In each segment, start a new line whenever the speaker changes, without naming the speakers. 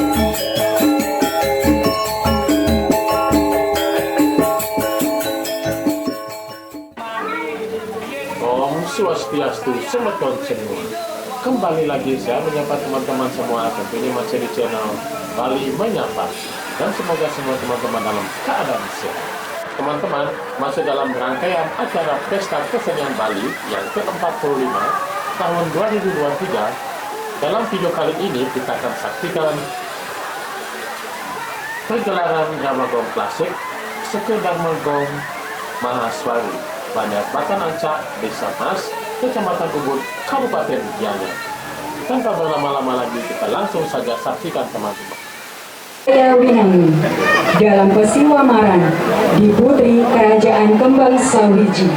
Om Swastiastu, semeton semua. Kembali lagi saya menyapa teman-teman semua, tentunya masih di channel Bali Menyapa. Dan semoga semua teman-teman dalam keadaan sehat. Teman-teman, masih dalam rangkaian acara Pesta Kesenian Bali yang ke-45 tahun 2023. Dalam video kali ini kita akan saksikan pergelaran drama gong klasik Sekedar Menggong Mahaswari, Banjar Batan Ancak, Desa Mas, Kecamatan Ubud, Kabupaten Gianyar. Tanpa berlama-lama lagi, kita langsung saja saksikan teman-teman.
Jaya Winangun dalam Pesiwamaran di Putri Kerajaan Kembang Sawiji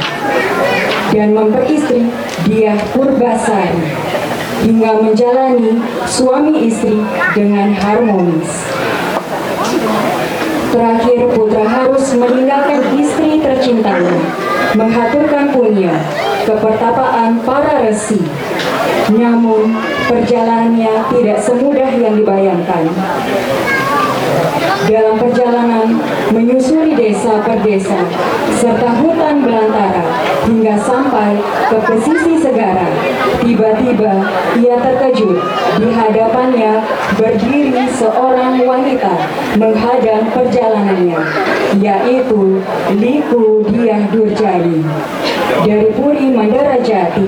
dan memperistri Diah Purbasari hingga menjalani suami istri dengan harmonis. Terakhir putra harus meninggalkan istri tercintanya, menghaturkan punya ke pertapaan para resi. Namun perjalanannya tidak semudah yang dibayangkan. Dalam perjalanan menyusuri desa per desa serta hutan belantara hingga sampai ke pesisir Segara, tiba-tiba ia terkejut di hadapannya berdiri seorang wanita menghadang perjalanannya, yaitu Liku Diah Durjani dari Puri Mandarajati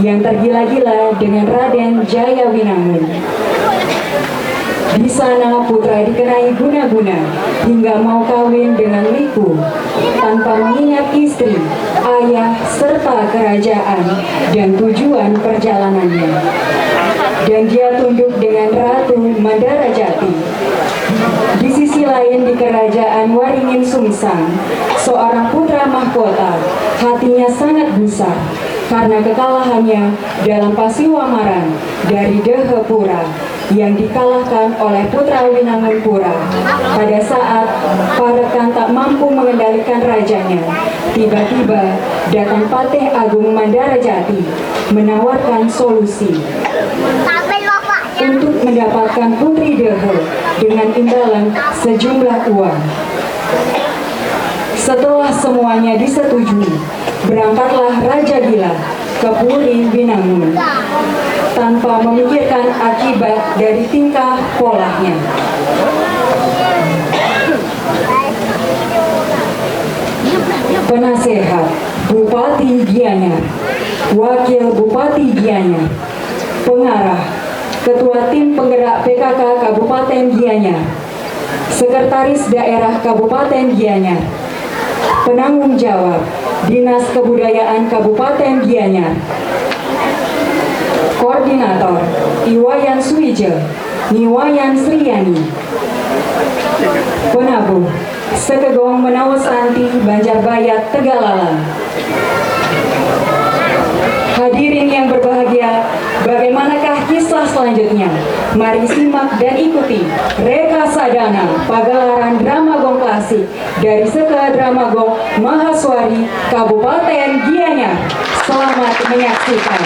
yang tergila-gila dengan Raden Jaya Winangun. Di sana putra dikenai guna-guna hingga mau kawin dengan Liku tanpa mengingat istri, ayah, serta kerajaan dan tujuan perjalanannya. Dan dia tunduk dengan Ratu Mandarajati. Di sisi lain di kerajaan Waringin Sungsang, seorang putra mahkota hatinya sangat gusar karena kekalahannya dalam Pasiwamaran dari Dehepura yang dikalahkan oleh putra Winangunpura. Pada saat Parekan tak mampu mengendalikan rajanya, tiba-tiba datang Patih Agung Mandarajati menawarkan solusi untuk mendapatkan Putri Dehe dengan imbalan sejumlah uang. Setelah semuanya disetujui, berangkatlah Raja Gila ke Puri Winangun tanpa memikirkan akibat dari tingkah polanya. Penasehat Bupati Gianyar, Wakil Bupati Gianyar, Pengarah, Ketua Tim Penggerak PKK Kabupaten Gianyar, Sekretaris Daerah Kabupaten Gianyar, Penanggung Jawab Dinas Kebudayaan Kabupaten Gianyar, Koordinator Iwayan Suwije, Niwayan Sriyani, Penabuh Sekegong Menawasanti Banjarbayat Tegalala. Hadirin yang berbahagia, bagaimanakah kisah selanjutnya? Mari simak dan ikuti Reka Sadana pagelaran drama gong klasik dari Seke Drama Gong Mahaswari Kabupaten Gianyar. Selamat menyaksikan.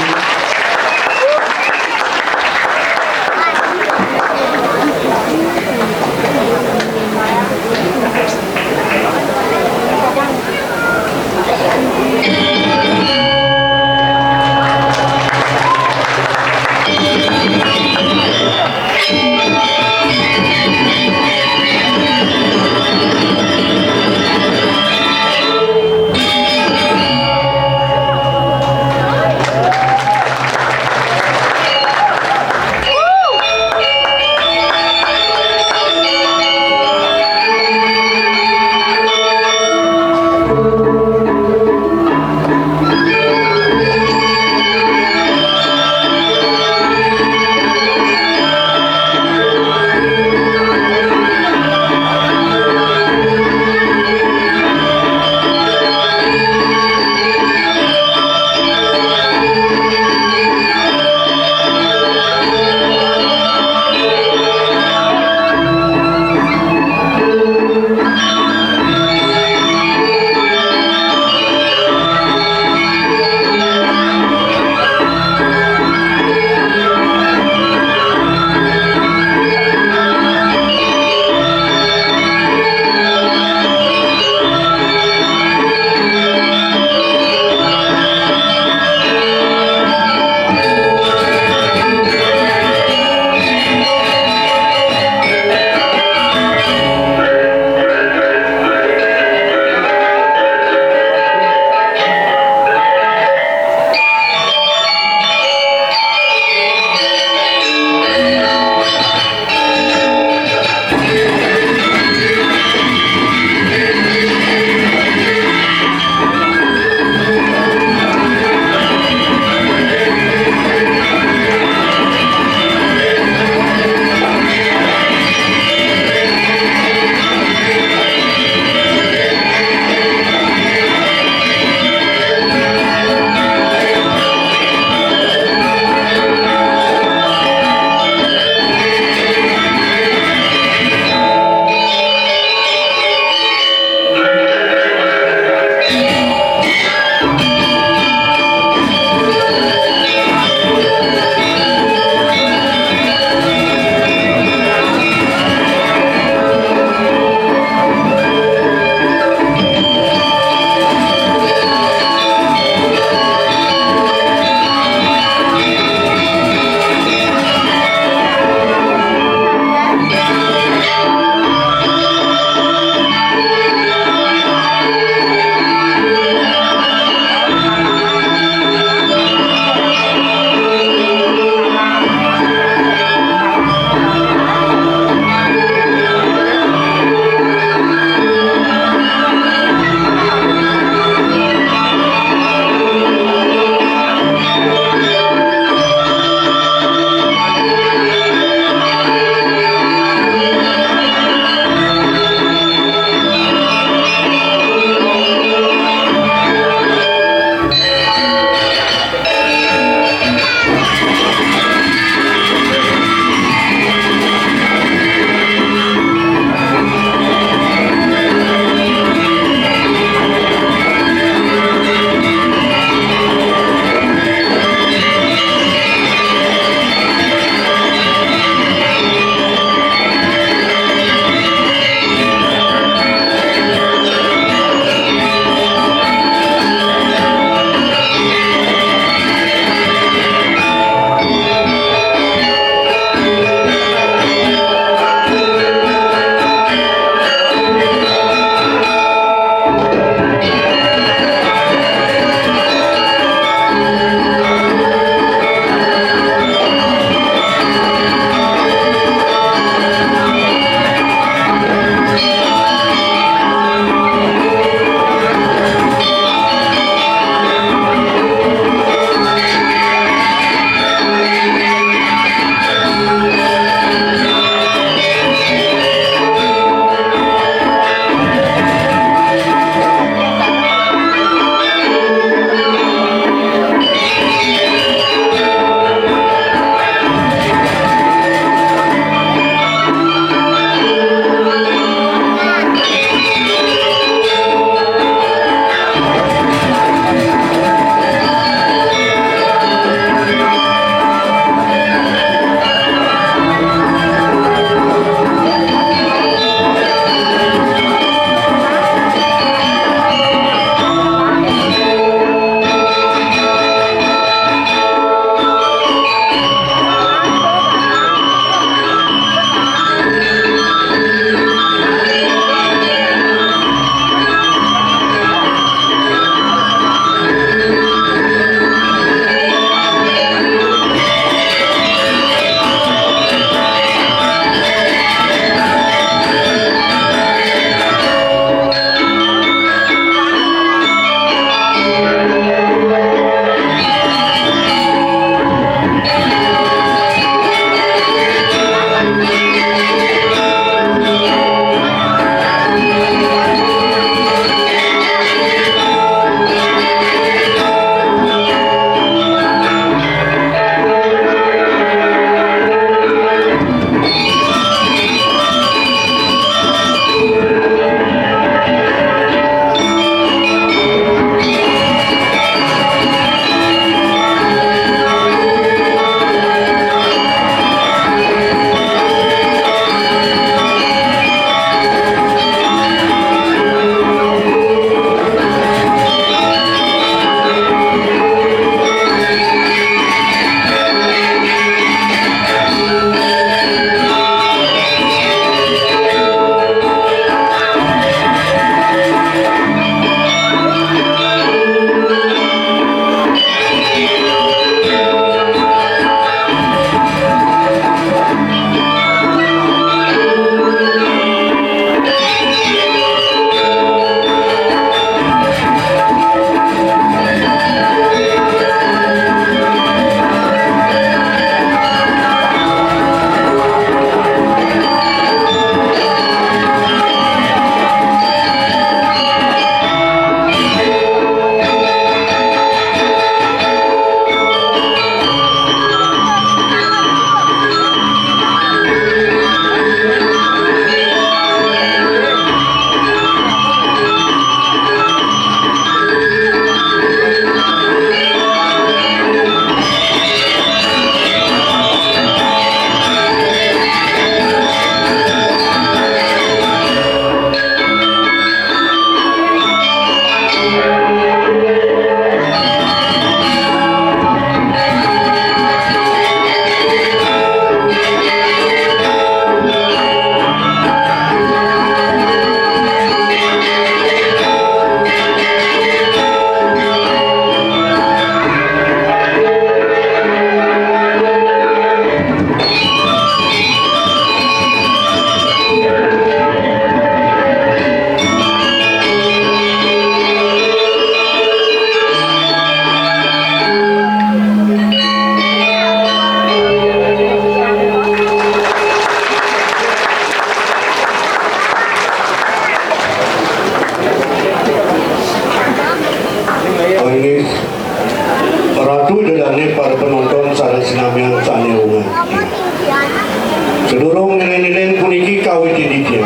Sedurung nilai-nilai puniki kawit didikian.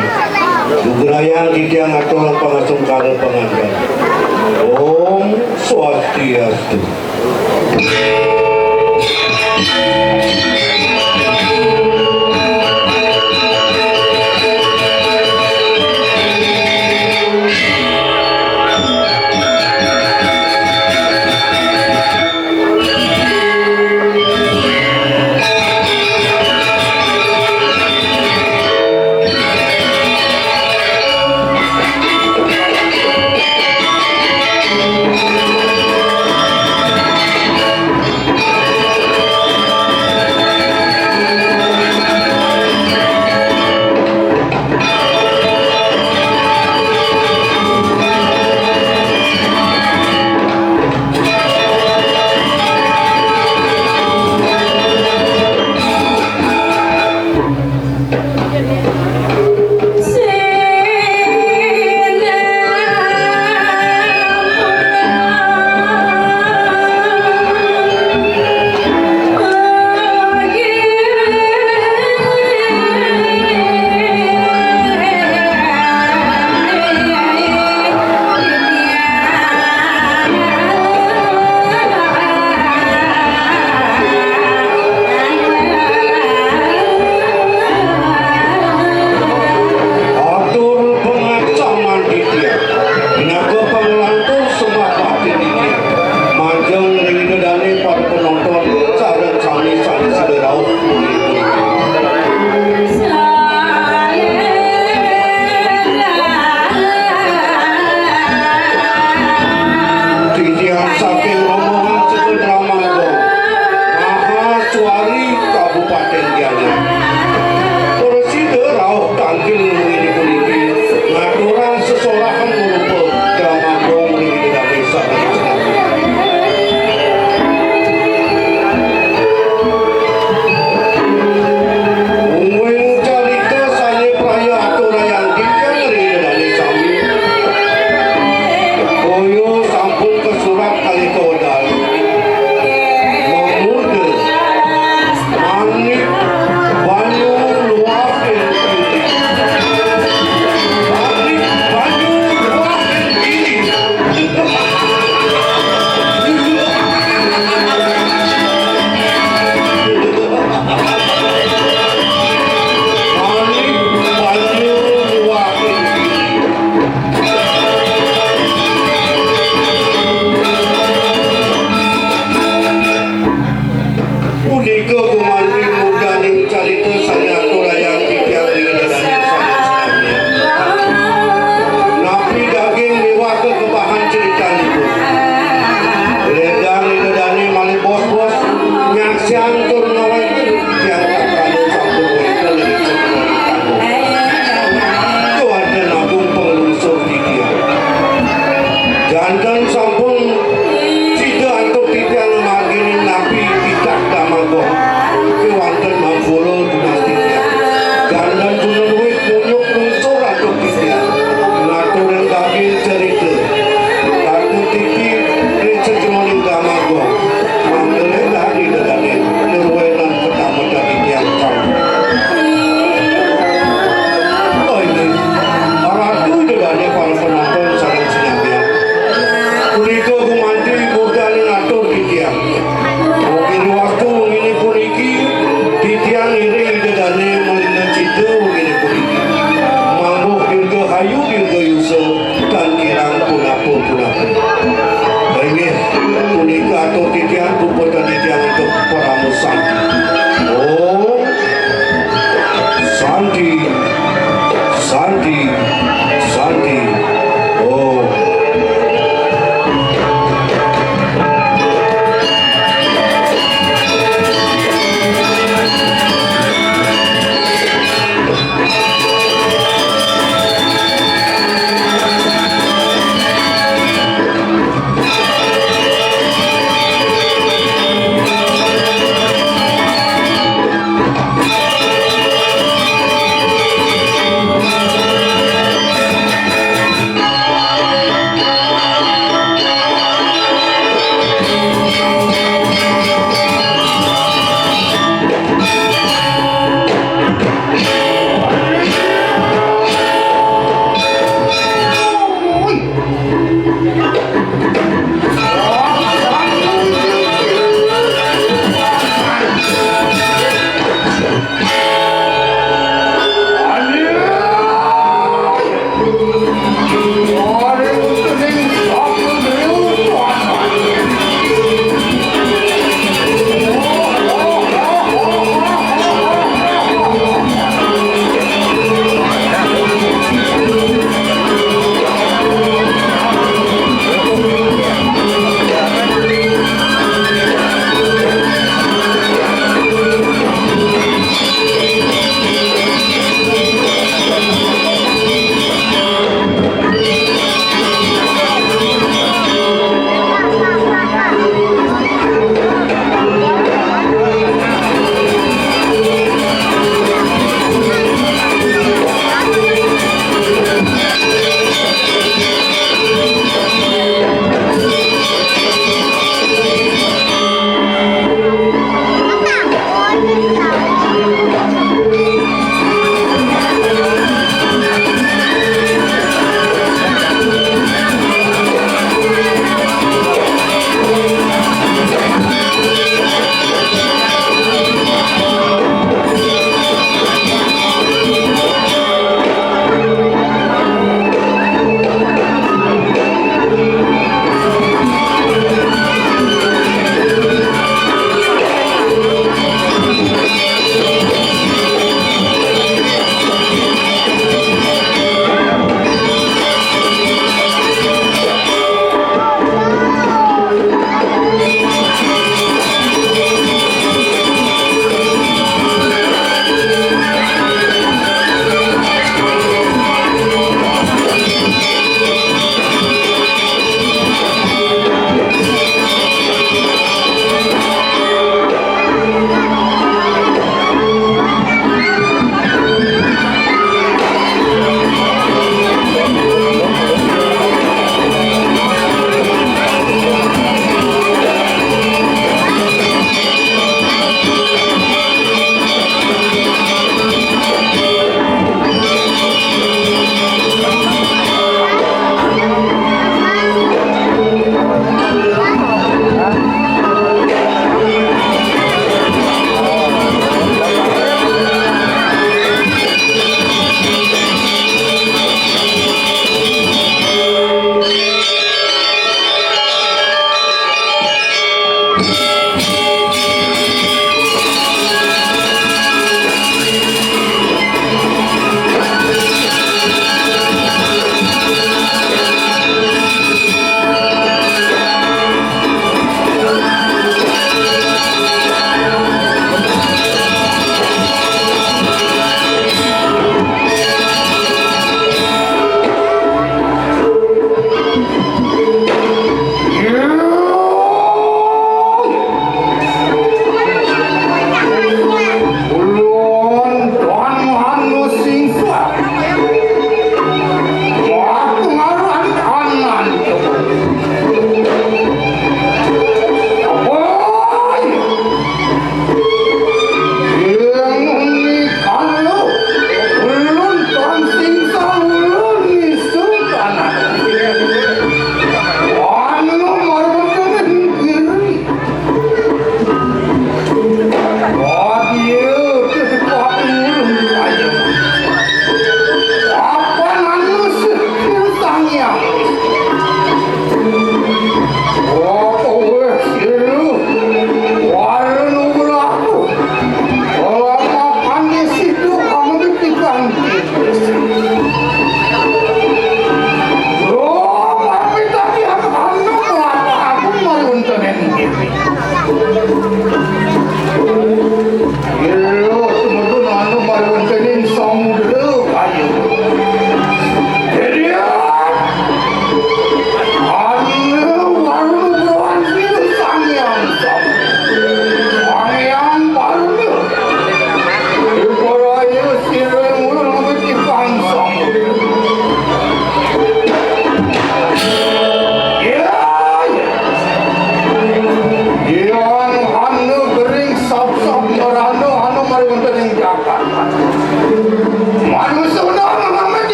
Dugrayan didiang atau pangasung kare pengandan. Om Swastiastu.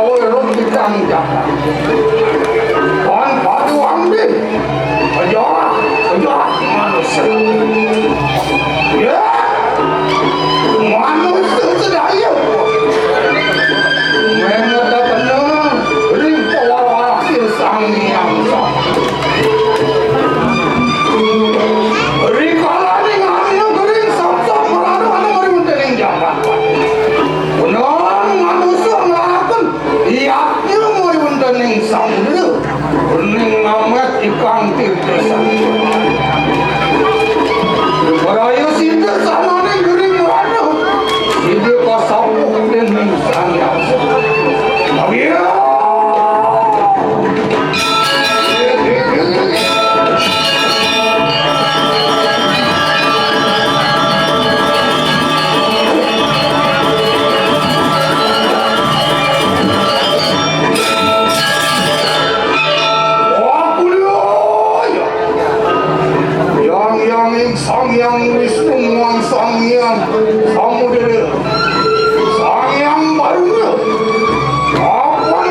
orang kita jaga. Wan padu ambi. Aja manusia. Ya. Manusia sedaya. Mengata benar. Ring pawara sang yang sang. Ring kalani ngamnya ring sabta merana ana mari mentening jaga. Benar manusia ngelakukan iaknya mari mentening sang dulu. Bening ngamet ikan tirtesan. Beraya sida sana ni gering merana. Sida kasapuk dening sang yang sang. Abia. Sang-yang Wisnu Wang Sang-yang Samudera Sang-yang barunya apa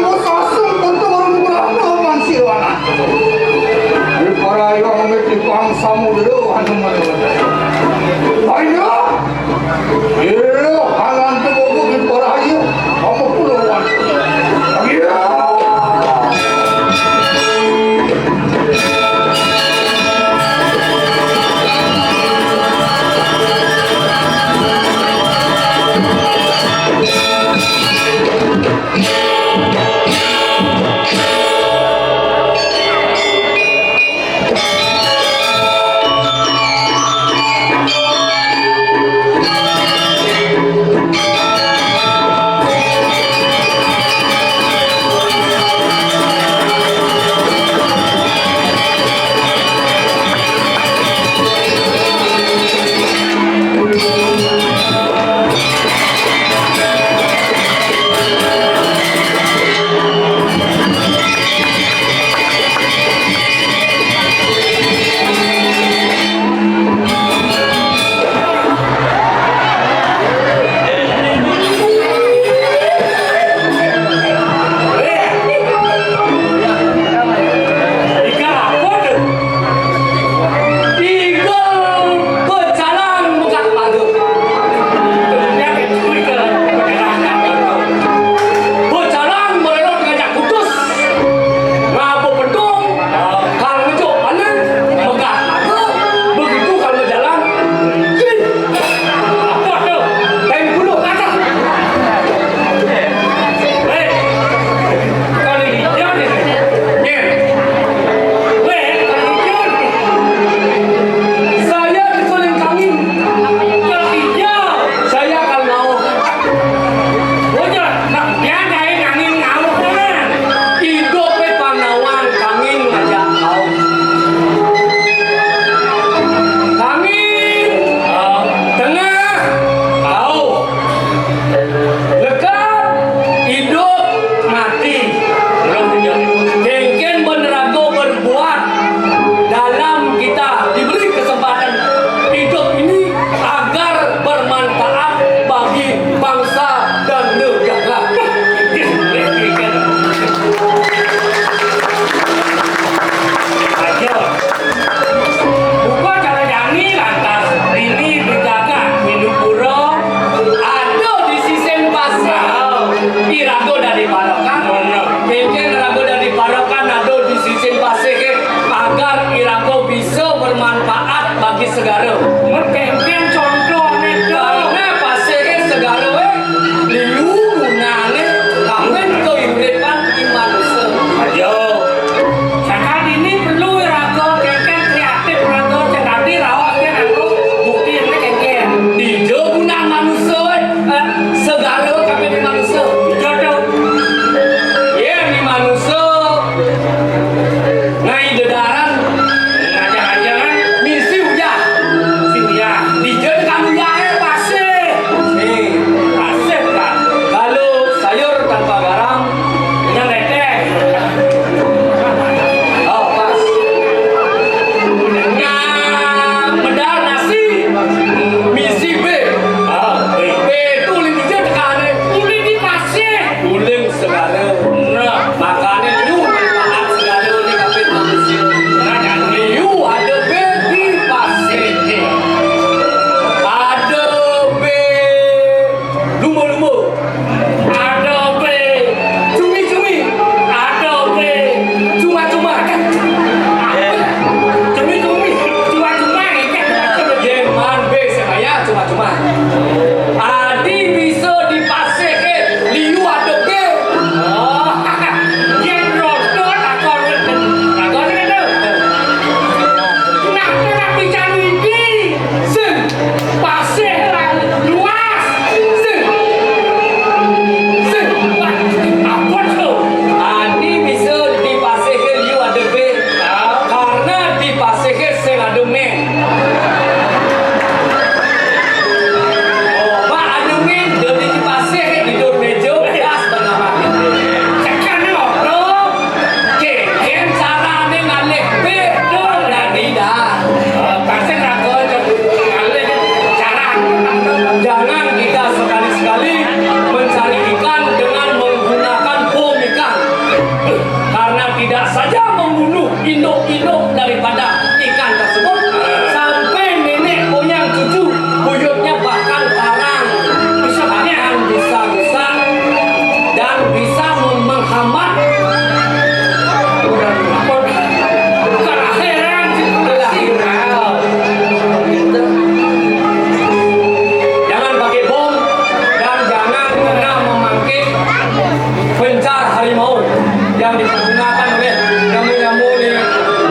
yang dipergunakan oleh nyamu-nyamu di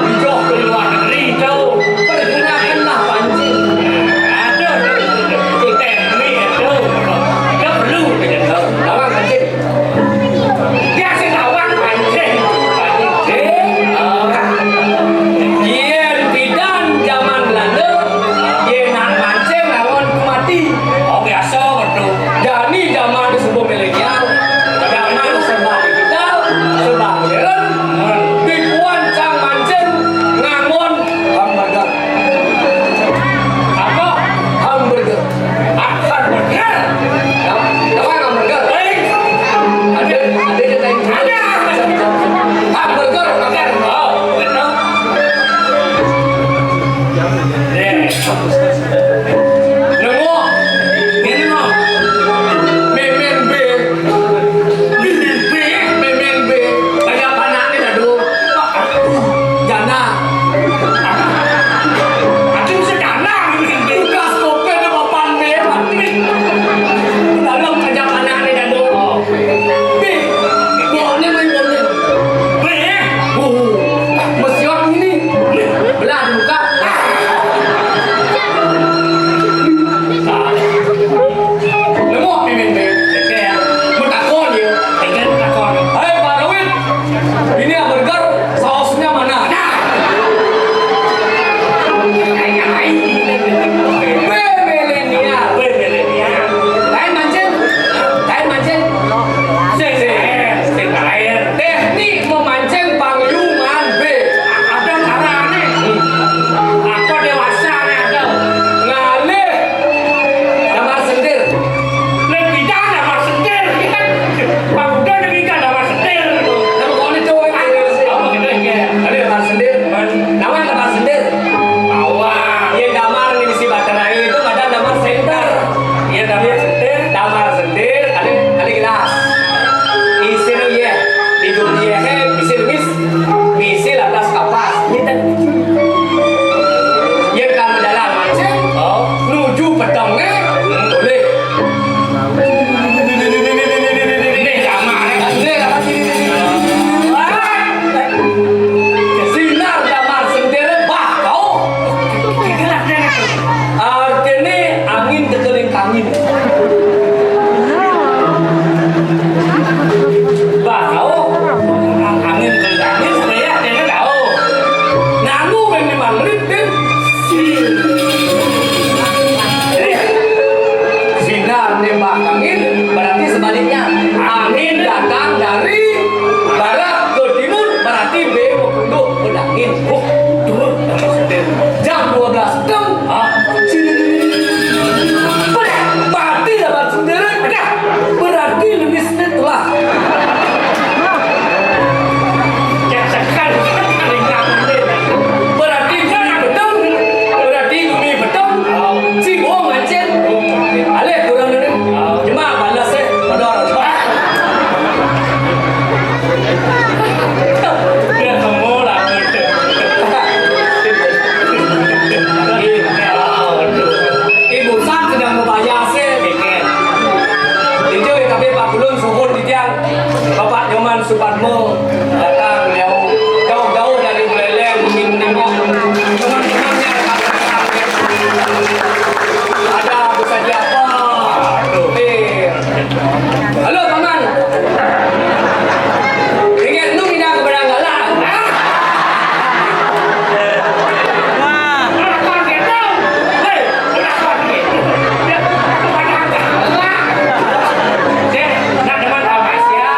hijau ke luar negeri itu pergunakanlah pancing. Ada kita ini itu nggak perlu begitu. Lawan pancing. Biasa lawan pancing. Yen bidan zaman Belanda, yen nak mancing lawan mati. Oh biasa betul. Jadi zaman sebelum milenial, zaman serba digital, serba modern, ribuan cang mancing ngangon hamburger. Apa? Hamburger. Hamburger. Apa hamburger? Ada yang ada. Hamburger, makan. Oh, betul. Nemo, ini no, memen B, memen B, banyak panak ni dah dulu, jana, aku mesti jana, tugas kopi tu papan B, mati, dalam banyak panak ni dah dulu, B, boleh boleh, B, mesti orang ini, belah buka. Nemo mimin be, kayak bertakon dia, kayak bertakon. Hai Pak Rawit, ini hamburger sausnya mana? Nah, milenial. Lain mancing, teknik memancing panglyungan B. Ada cara nih. Aku dewasa nih ada. Ngalih damar sendir. Lebih dah damar sendir. Pak udah lebih dah damar sendir. Nama kau ni cowok ini. Apa kita ini? Ada damar sendir. Nama damar sendir. Awak. Ia damar ni mesti baterai itu ada damar senter. Ia damar sendir. Damar sendir. Ada gelas. Isi tu ye. Tidur dia isi atas kapas. Ini ia kan berjalan mancing. Nuju pedangnya boleh. Ini sama sinar damar sendiri bakau. Artinya angin keteling angin. Bakau angin keteling angin saya dia tahu. Nanggu memang meriting. Sinar nembak angin berarti sebaliknya angin datang dari barat ke timur berarti B untuk berangin. Oh, turun jam 12 jam. Berarti dapat sendiri. Berarti lebih setelah. Berarti bumi betul. Berarti bumi betul. Si bohong mancing. Alih kurang dulu. Cuma balas pada orang tua. Dia semua lah. Ibu San sedang membayar tiket. Itu tapi Pak Gulun suhun di tiang. Bapak Nyoman Suparmo datang jauh-jauh dari Buleleng ingin menengok teman-temannya. Ada bisa siapa? Halo paman. Ingat lu pindah ke Beranggalan. Nak teman tahu Asia.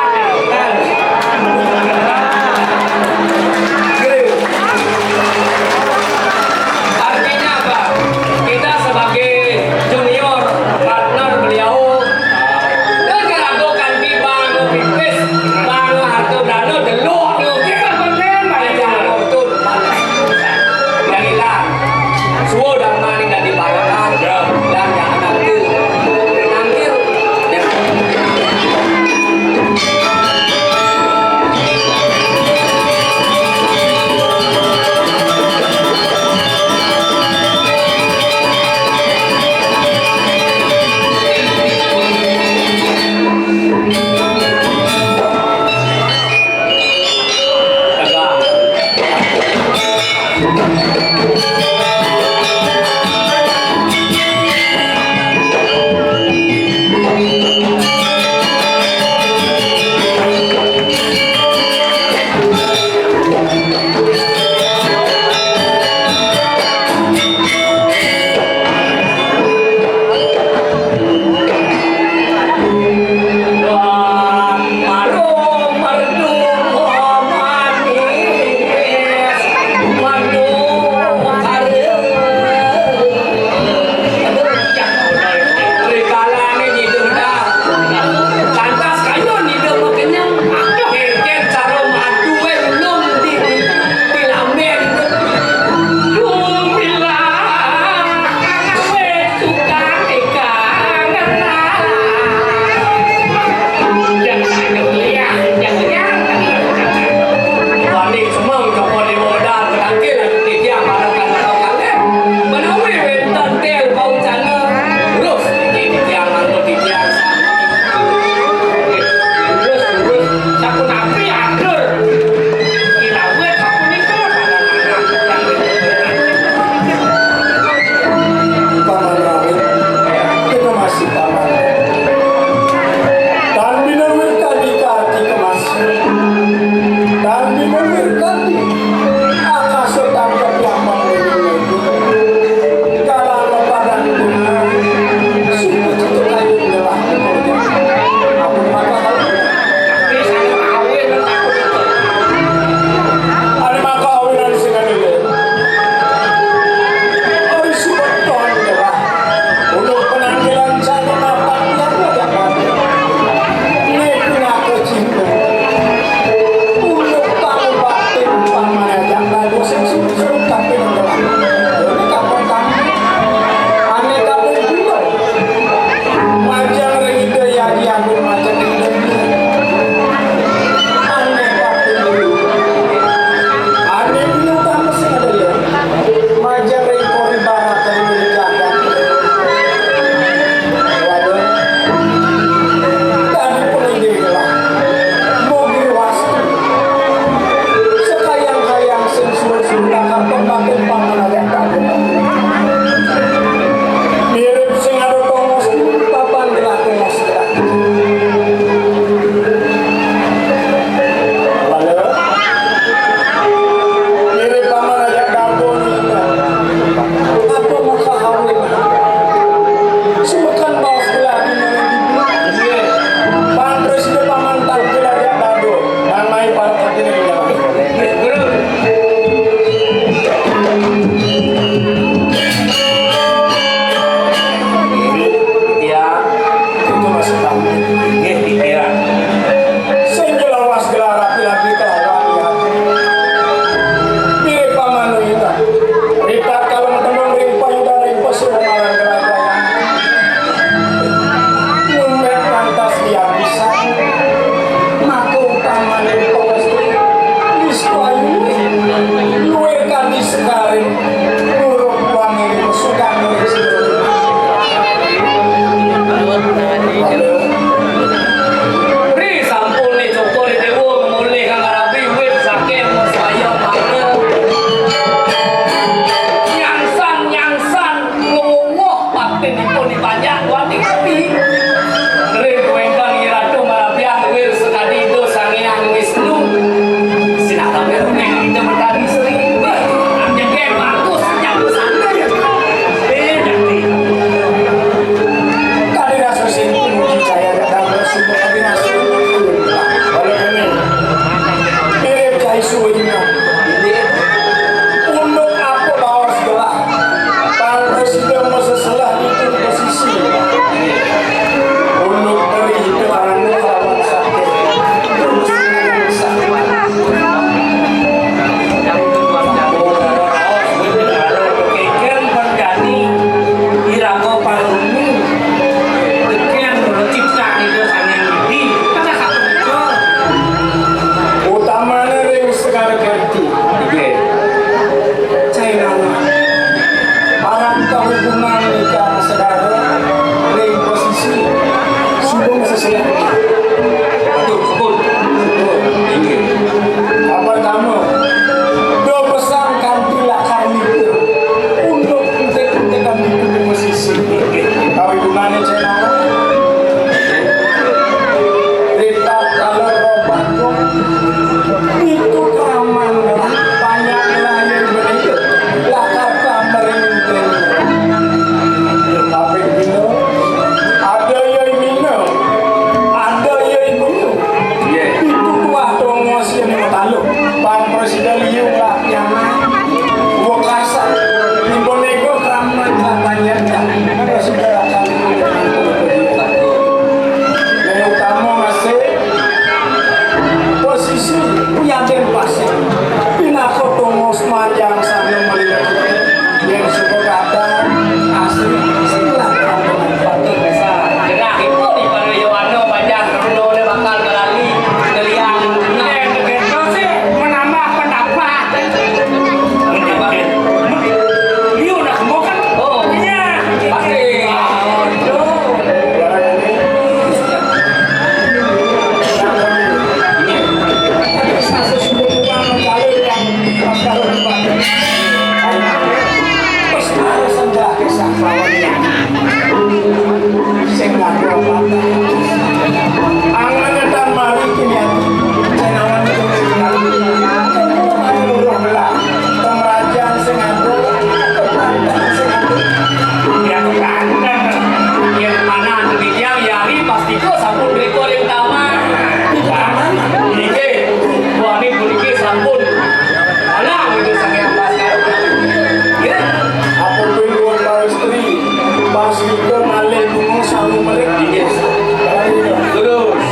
Itu keraman banyak lahir begitu lakar kamerin tapi bino ada yang bino ada yang bino itu tuah dongos yang matalu bang presiden liu lah yang gua kasa di bonego keraman katanya presiden akan yang utama masih posisi yaden pasir pinako tongos manjang sambil melihat yang suka kata asli setelah kampung patut bisa
Gerak itu di pada Yohano banyak perlu bakal kelali keliang. Itu sih menambah pendapat. Dia udah kemo kan? Oh iya. Pasti. Yang mana demikian yari pasti kok sampun berikut yang utama. Ini wah ini beli sampun. Alah itu sangat pas sekarang. Ya.
Apa pun istri pas itu malih gunung selalu melek
Terus.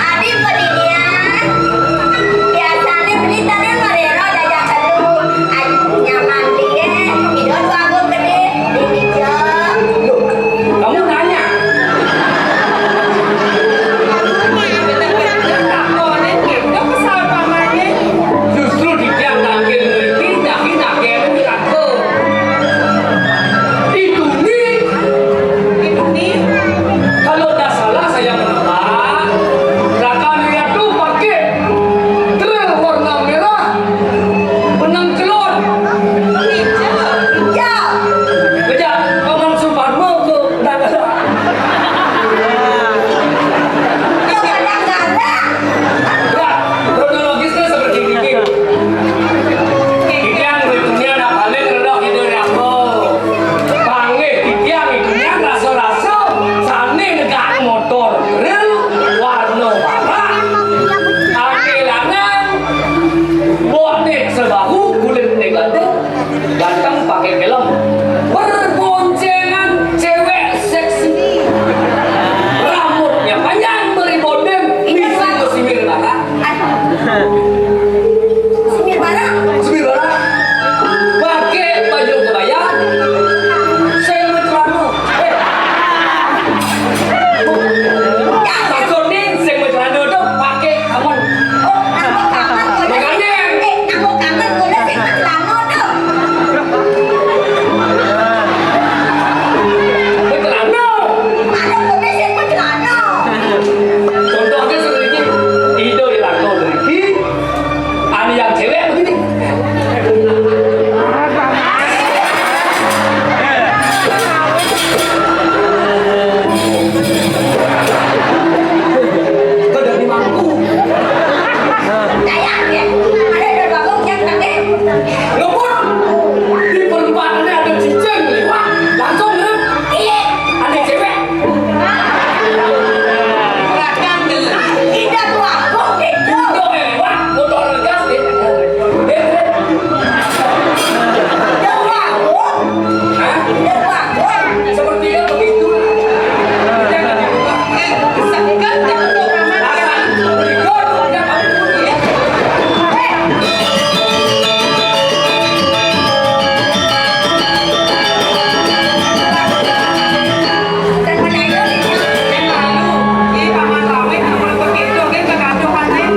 Adik pendidikan biasanya beritanya merero dajak kedua nyaman dia hidup aku gede di hijau.
Kamu nanya. Justru di tiang tangkil memiliki daki-daki aku. Itu nih. Kalau tak salah saya menebak, belakang dia tuh pakai drill warna merah, benang kelon,
Hijau.
kejap Paman Suparmo ke Dagala.
Kau kadang-kadang
Ya, kronologisnya seperti ini. Tiang hitungnya nak balik rendah hidungnya aku. Panggil tiang hitungnya raso-raso, sana negak motor grill warna merah. Akilangan, bonek sebahu kulit negatif, ganteng pakai helm. Berboncengan cewek seksi. Rambutnya panjang beribondem, bisa simir bara.
Simir barang.
Simir bara. Pakai baju kebaya. Saya celana. Sasonin saya celana tu pakai aman.
Oh, aku kangen kau dah. Aku kangen kau dah simpan celana tu.
Celana.
Ada kau dah simpan celana.
Contohnya seperti ini. Itu yang kau beri. Ada yang cewek begini. Kau dah di mangku.
Sayang ya. Ada bagus yang tak
Ngebut. Di perumpamannya ada cicing lewat. Langsung kan. Ada cewek.
tidak bagus gitu.
Motor lewat. Motor gas.
Tidak bagus.
Hah?
Tidak bagus.
Sepertinya begitu. Kita nggak dibuka.
Sekat untuk ramah.
Rasanya berikut. Udah kamu pergi.
Dan menaikkan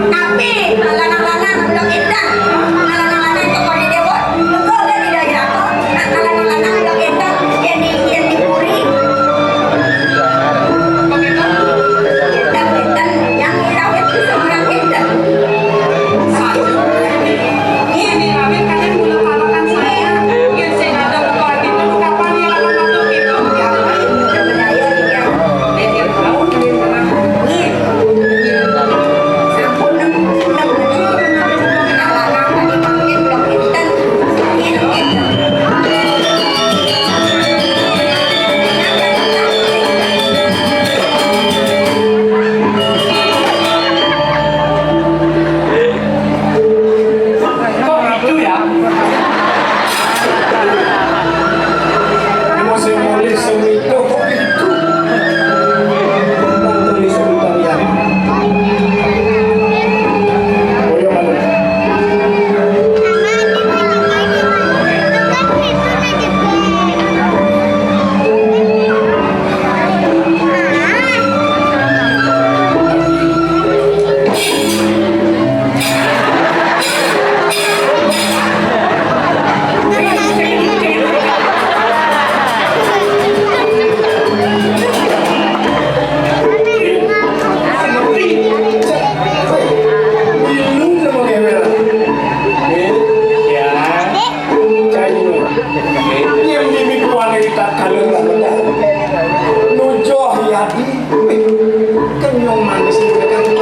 tapi alang-alangan belum indah. Alang-alangan itu kau di dewa. Engkau kan tidak jatuh. Alang-alangan belum indah. Yang dipuri. Indah yang dirawat itu seorang indah.
Kok gitu ya?
Emosi mulai semito kok gitu. Tulis sebentar ya. Oh ya malu. Bingung sama kamera. Ya. Kayu. Yang mimik wanita kalau nggak benar. Nujoh ya di. Kan yang manis itu kan itu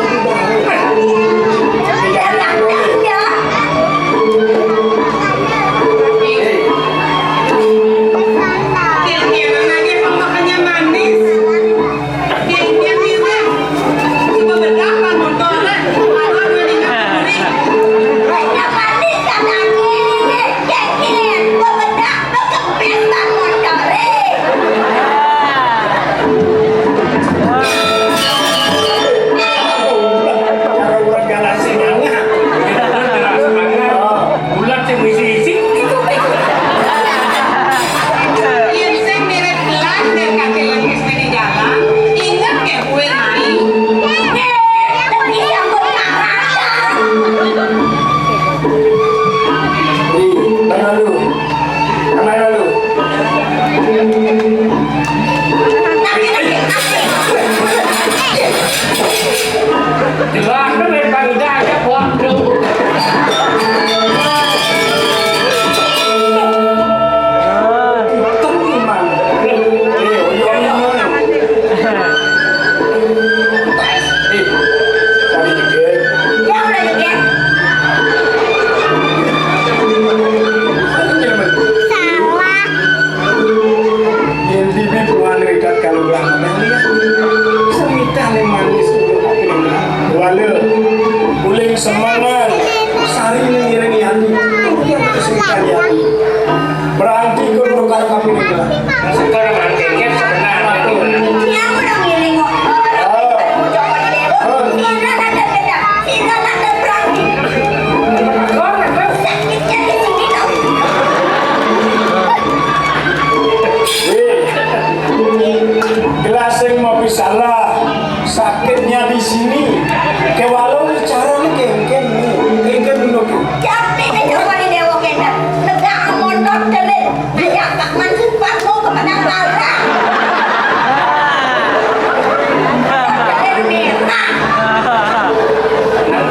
Pancing mau salah sakitnya di sini. Kewalau caranya kengken dulu.
Jadi coba di Dewa Kenda. Tegak mondok telit. Ajak Pak Mansur Patmo ke Padang Larang.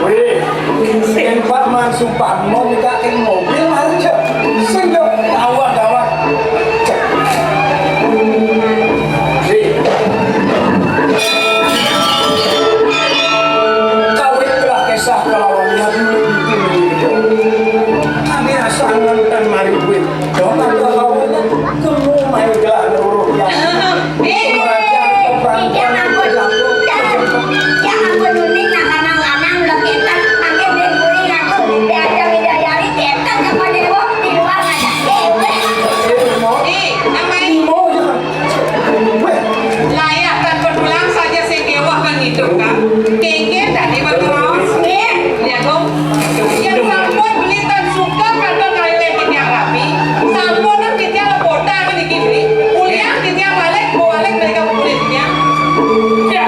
Weh, Pak Mansur Patmo nikah mobil aja. Sendok gawat. Kawin telah kisah kelawan lihat dulu itu. Kami asal nonton mari duit. Doa kelawannya kemu main gelar luruh ya.
Jangan peduli lanang-lanang udah kita pakai dengkuli ngaku diajak bidayari kita sama Dewa di luar ada
Layak dan berulang saja segewah kan itu kan. Kengke tadi berterus. Ya dong. Yang sampun beli tan suka kata kali lagi yang rapi. Sampun kan kita lepota kan dikibli. Kuliah kita balik mereka kuliahnya.
Ya.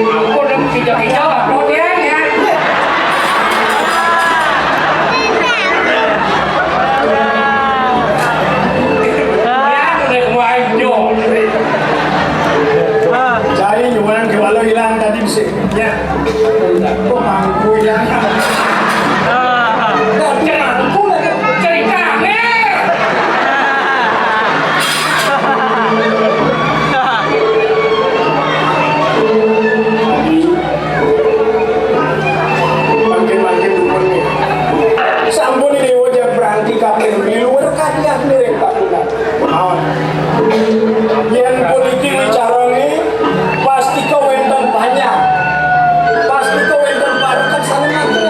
Aku udah hijau-hijau apa dia ya? Ya, udah semua hijau.
Jadi jualan kewalau hilang tadi bisa. Ya. Kok mampu hilang? Jangan aku lagi cerita Makin dukun nih. Sampun ini wajah berhenti kapir di luar kalian nih Pak Luna. Yang politik bicara nih pasti kau enten banyak. Pasti kau enten baru kan sana nanti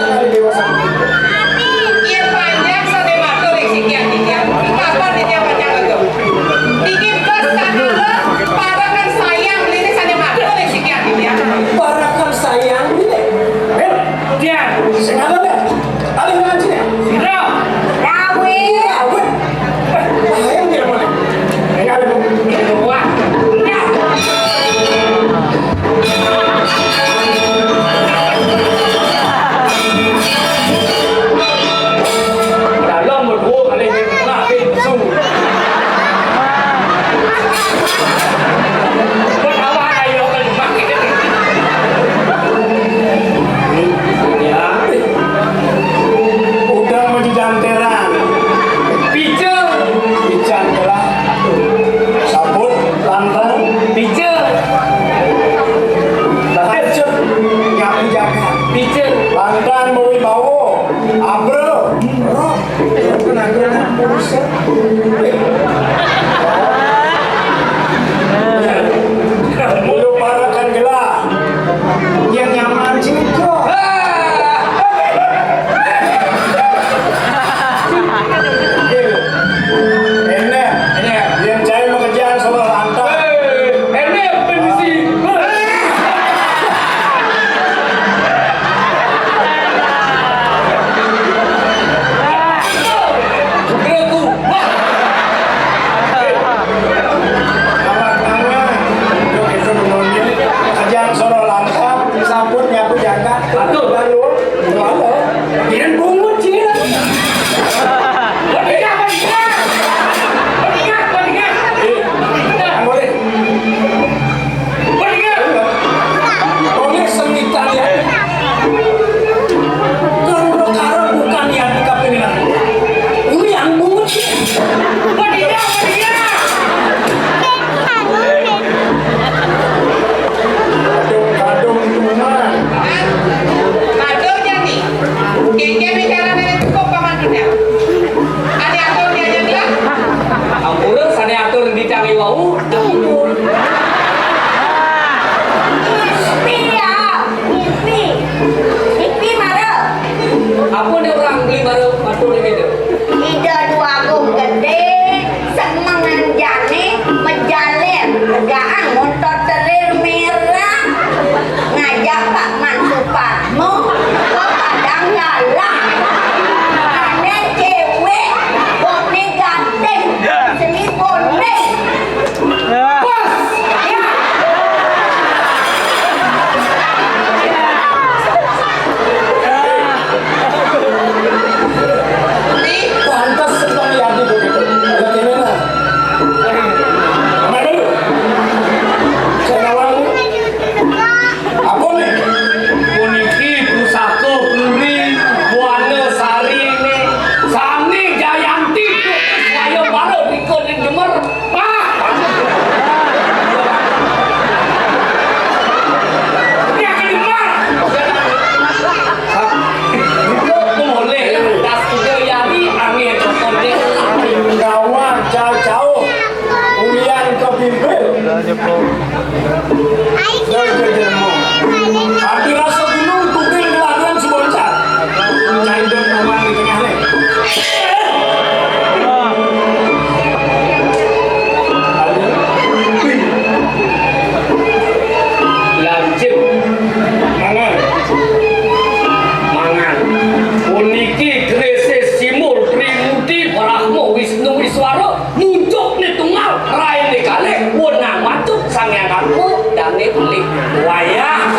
Arane beli wayah.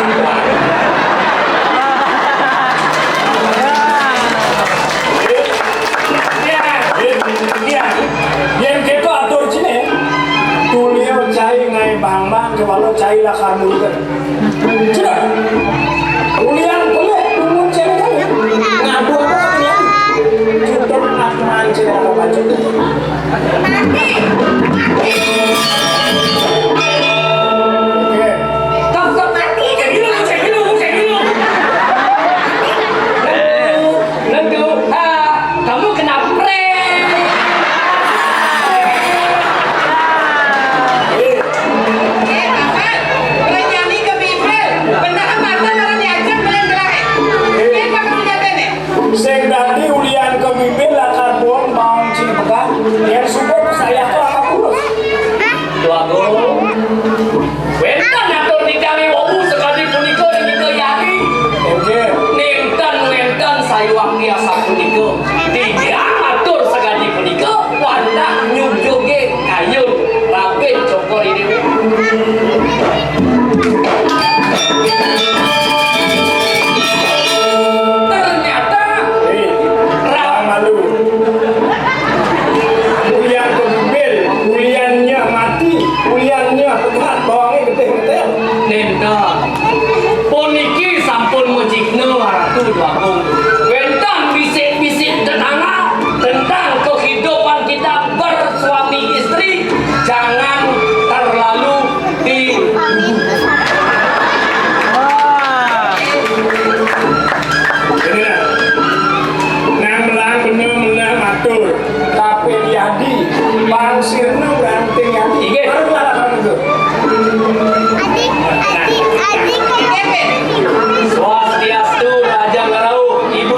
Yang kita atur sini, tuliau cai ngai bang ke walau cai lah kamu kan. Sudah, tulian boleh tunggu cai kan? Ngadu apa ya? Cukup akman cai apa baju?
Kau mati. Cek dulu. Lalu, kamu kena prank.
Bapak, penyanyi ke Bibel. Benda mata orang diajar belum gerai. Kamu sudah tanya?
Sing tadi ulian ke bibir lah karbon bang cini pegang. Yang support saya tuh apa kurus?
Tuago. Wentan atur dikali wabu sekali puniko dan kita yaki.
Oke.
Nentan sayuang biasa puniko. Tiga atur sekali puniko. Wanda nyujoge kayu. Rapin cokor ini. Ternyata
Malu. Ulian ke bibir, uliannya mati, uliannya pegat bawangnya gede-gede.
Nenda poniki sampun mujikno ratu Tuago. Wentan bisik-bisik tetangga tentang kehidupan kita bersuami istri. Jangan terlalu di
Ini lah. Nang belang bener menang matur. Tapi diadi, bang sirna beranting yadi.
Ige.
Baru lah kamu itu.
Kevin.
Swastiastu Raja Ngarau Ibu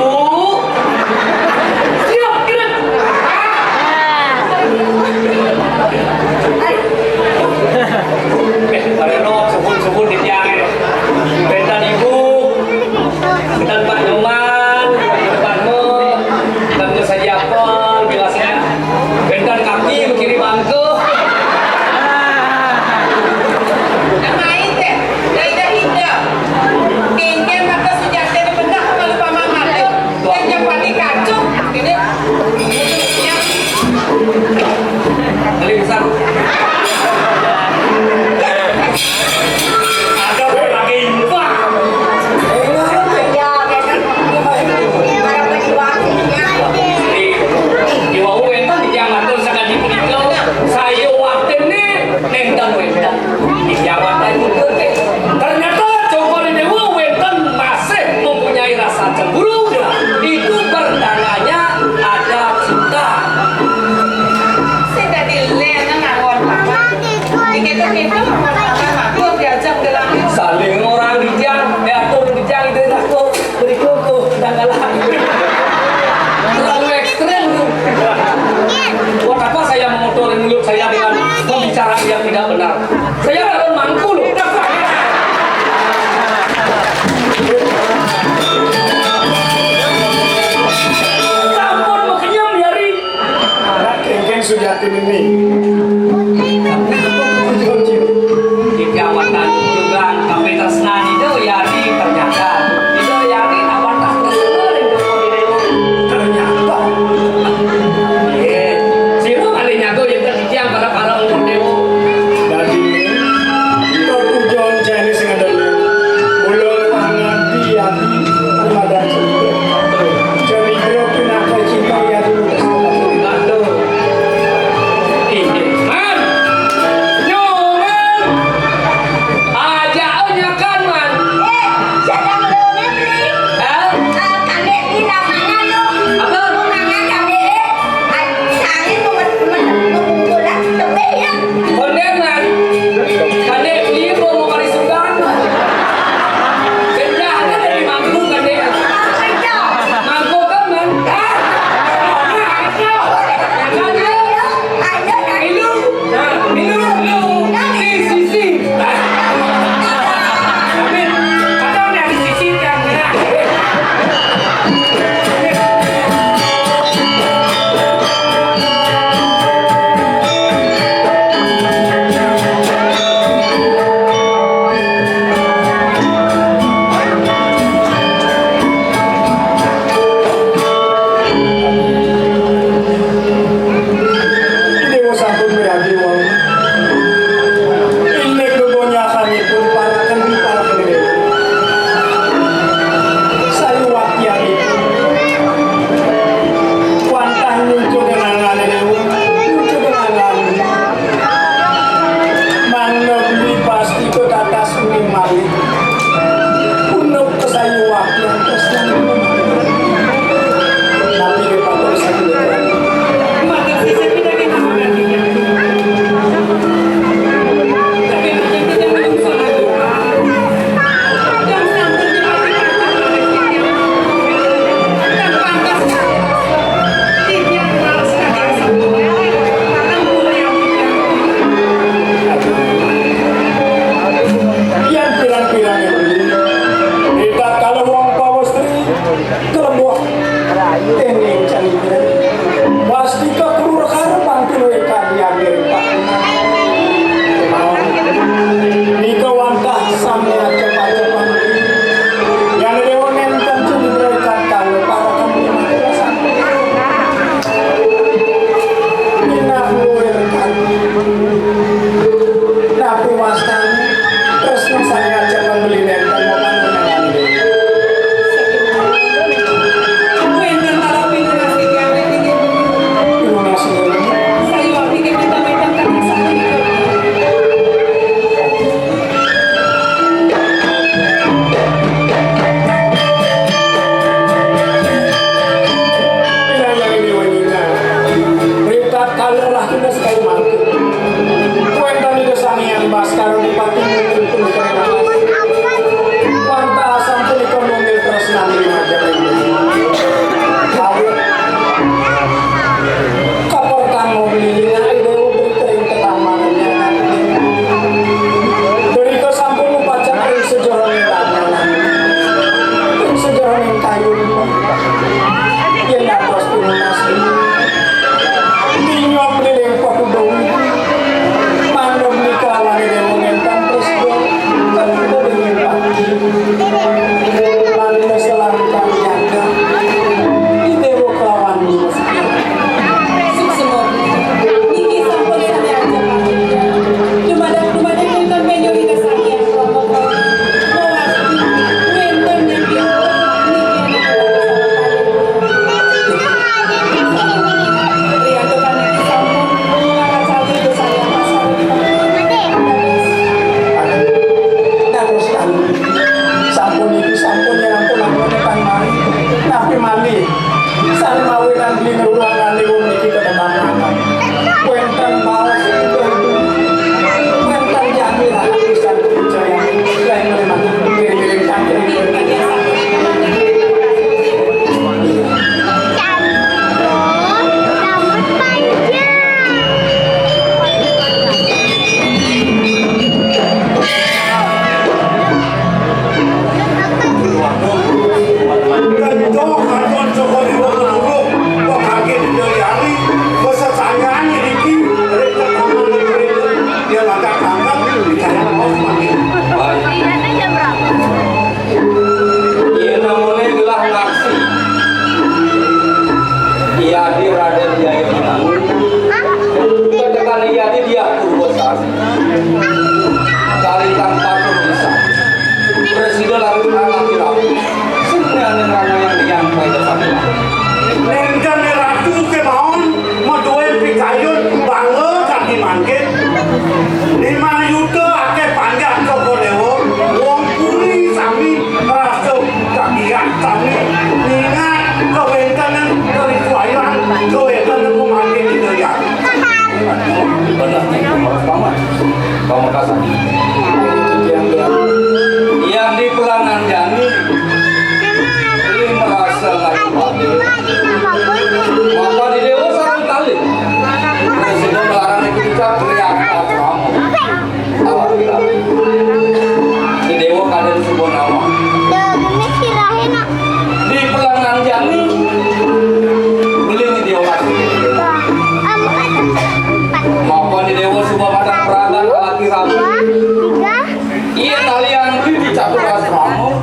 Satu asrama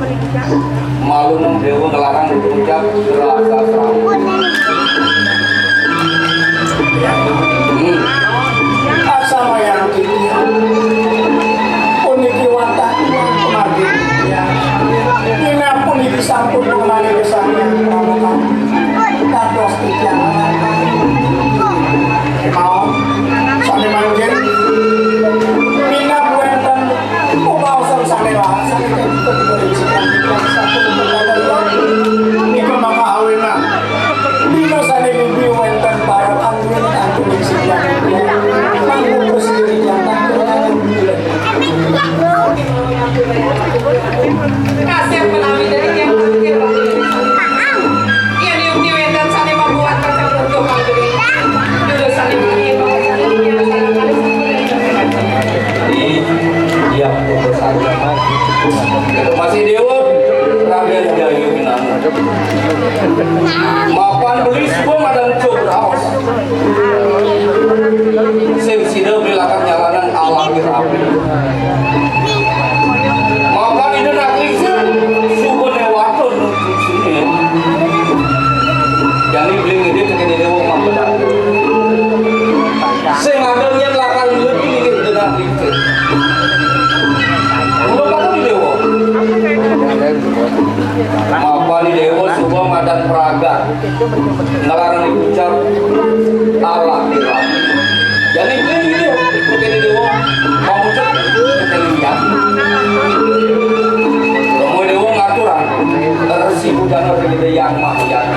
malu nang dewa ngelarang ucap rasa asrama.
Sama yang kini puniki watak kemarin ya ini puniki sampun mengenai kesannya pramuka dados tiang mau sane manggen mina buatan ubah usah sane lah sane kita diberikan satu kebenaran itu maka awena mina sane bibi wenten para angin angin siang
Kasih penami dari yang terakhir. Iya di wedan sana membuat macam untuk mandiri. Dulu sana
Iya, betul saja. Masih dewa rakyat jayu minang. Mapan beli semua madang cok raos. Sing sida belakang jalanan alam rapi. Mapan itu nak lisir suku newato nuntut sini. Jadi beli ngede tekene dewa mapan. Sing ada yang lakan lebih ngede dengan lisir. Apa di dewa sebuah madan peraga ngelarang diucap Allah dirah. Jadi ini di dewa mau ucap kita lihat. Kamu dewa ngaturan tersibu dan gede yang mahyan.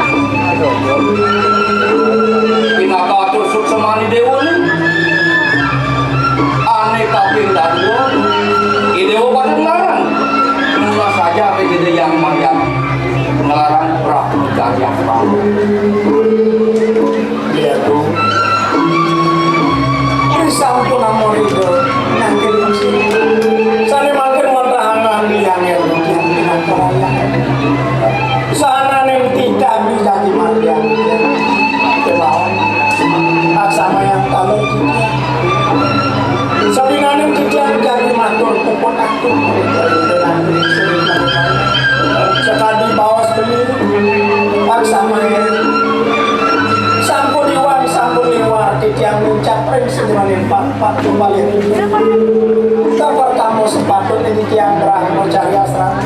Kenapa atur suksema di dewa nih? Aneh kaping dan dua. Di dewa pada ngelarang. Mula saja gede yang mahyan. Ngelarang perah dari yang pramu.
Iya tuh. Ini sampun amor itu nanti masih. Sana makin watahanan yang tidak keraya. Sana yang tidak bisa dimatikan. Kelawan. Aksama yang kalau kita. Salingan yang tidak jadi matur pupuk aku. Sekali bawas beli aksama yang sampun liwar yang mencapai sebenarnya empat kembali kabar kamu sepatutnya di tiang berang mencari asrama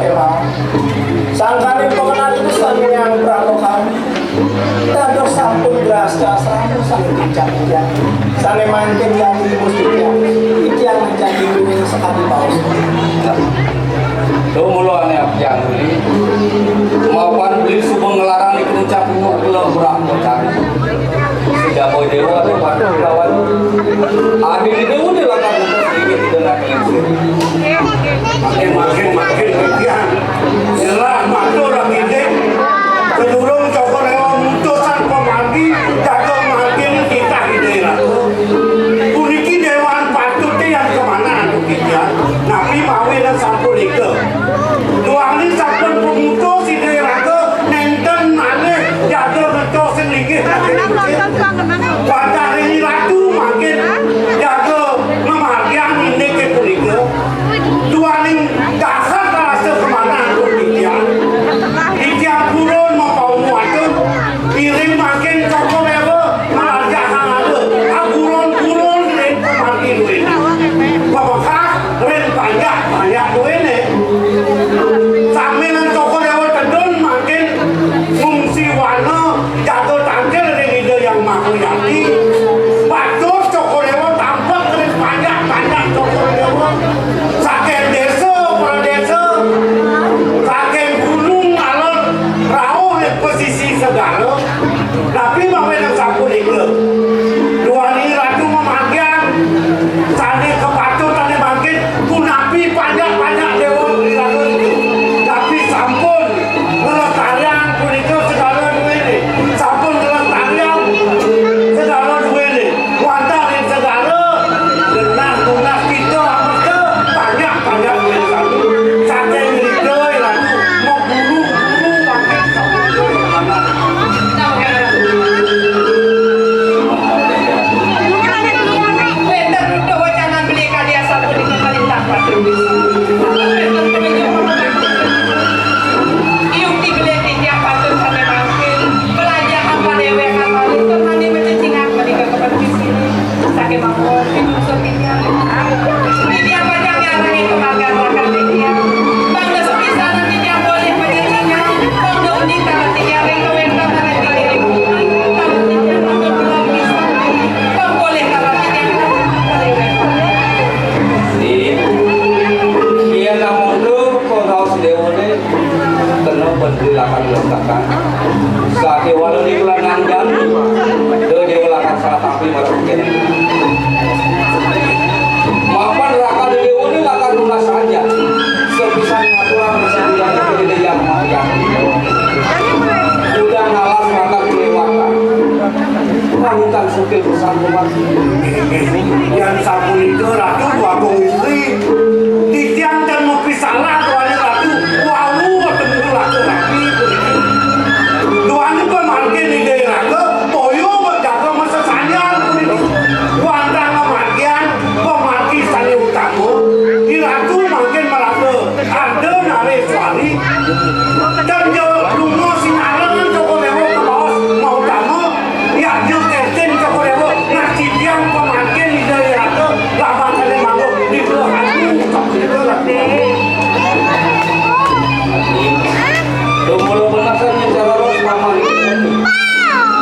kemau sangkani pengenal itu selalu yang berangkat kami dan sampun beras ke asrama sampai dicari sampai mancing dari ibu itu yang menjadi ini sekali bawas
Tuh mulu aneh yang beli maupun beli subuh ngelarang dikerucap pulau berang mencari tidak boleh dewa atau bantu kawan adik itu udah lah kan sedikit dengan
makin bagian jelas matur lagi deh kedurung coba lewat mutusan pemandi jago makin kita di daerah kuniki dewan patutnya yang kemana kita nabi mawe dan sampul ike tuang ini sampul pemutus di daerah ke nenten mana jago betul sendiri pada ini ratu makin jago memakian ini ke kunike tuang ini
letakkan saat walau di kelangan jami dia ngelakan salah tapi malah begini maafkan raka di dewa ini lakan lunas saja sebisa ngaturan bersedia dari yang makan udah ngalas raka kelewatan wangitan sukil besar umat
yang sabun itu ratu wakong istri titiang dan mau pisalah tuanya ratu wawu ketemu ratu lagi tuanya pemargin di daerah ke toyo berjaga masa sanyal wandang pemargian pemargi sani utama di ratu makin merata ada nare suari dan jauh lungo sinarangan toko lewo ke bawah mau tamu ya jauh kesen toko lewo ngasih tiang pemargin di daerah ke lama kali manggung di bawah hati itu ratu
Dumulu penasan yang jalaros paman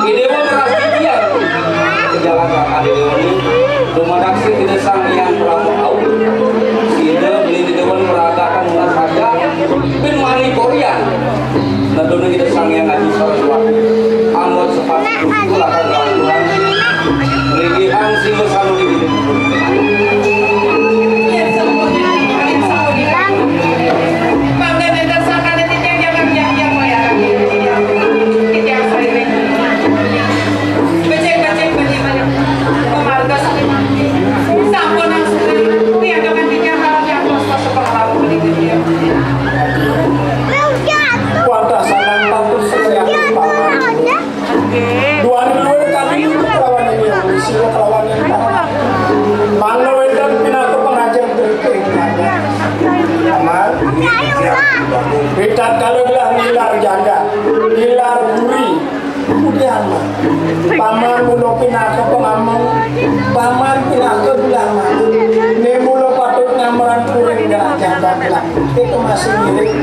Idewa merasa dia Kejalan raka Dewa ini Dumadaksi tidak sang yang pramu au Sida beli di Dewa meragakan ulas saja Bin mani Korea Tentunya kita sang yang ngaji saraswati Anggot sepatu itu lakan kelanturan Meligihan singo selalu di hidup
Kuanta salam patut saya paman. Dua kali itu lawan ini yang sila lawan yang paman. Manglo dan pinato pengajar berkeinginan. Amal. Bidat kalau bilang nilar jaga, nilar buri. Kemudian paman mulo pinato pengamong, paman pinato bilang ini mulo patut ngamaran kuring dan jaga bilang itu masih mirip.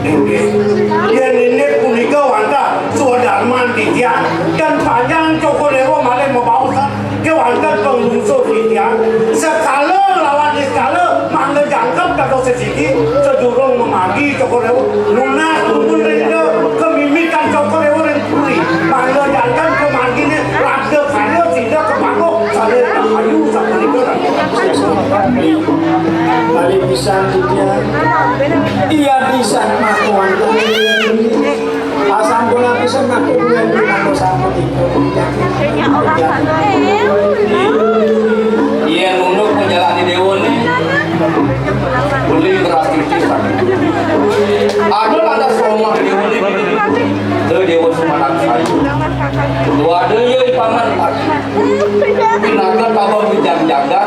dia nenek punika wanda suadarman titiang dan panjang toko lewo malah membausa ke wanda pengunsur titiang sekala lawan sekala mangga jangkap kata sesiki sedurung memagi toko lewo lunas tumpun renda kemimikan toko lewo dan puri mangga jangkap kemaginya rada kaya tidak kebangkok saya tak hayu sama negara
Balik pisan dia, ia bisa makuan asam gula pisan makuan di mana sama itu.
Iya nunduk menjalani Dewa ini Beli berarti kisah ada selama Dewa ini Itu Dewa Sumatang Sayu Dua ada yang paman pagi Pinakan kabel bijak jaga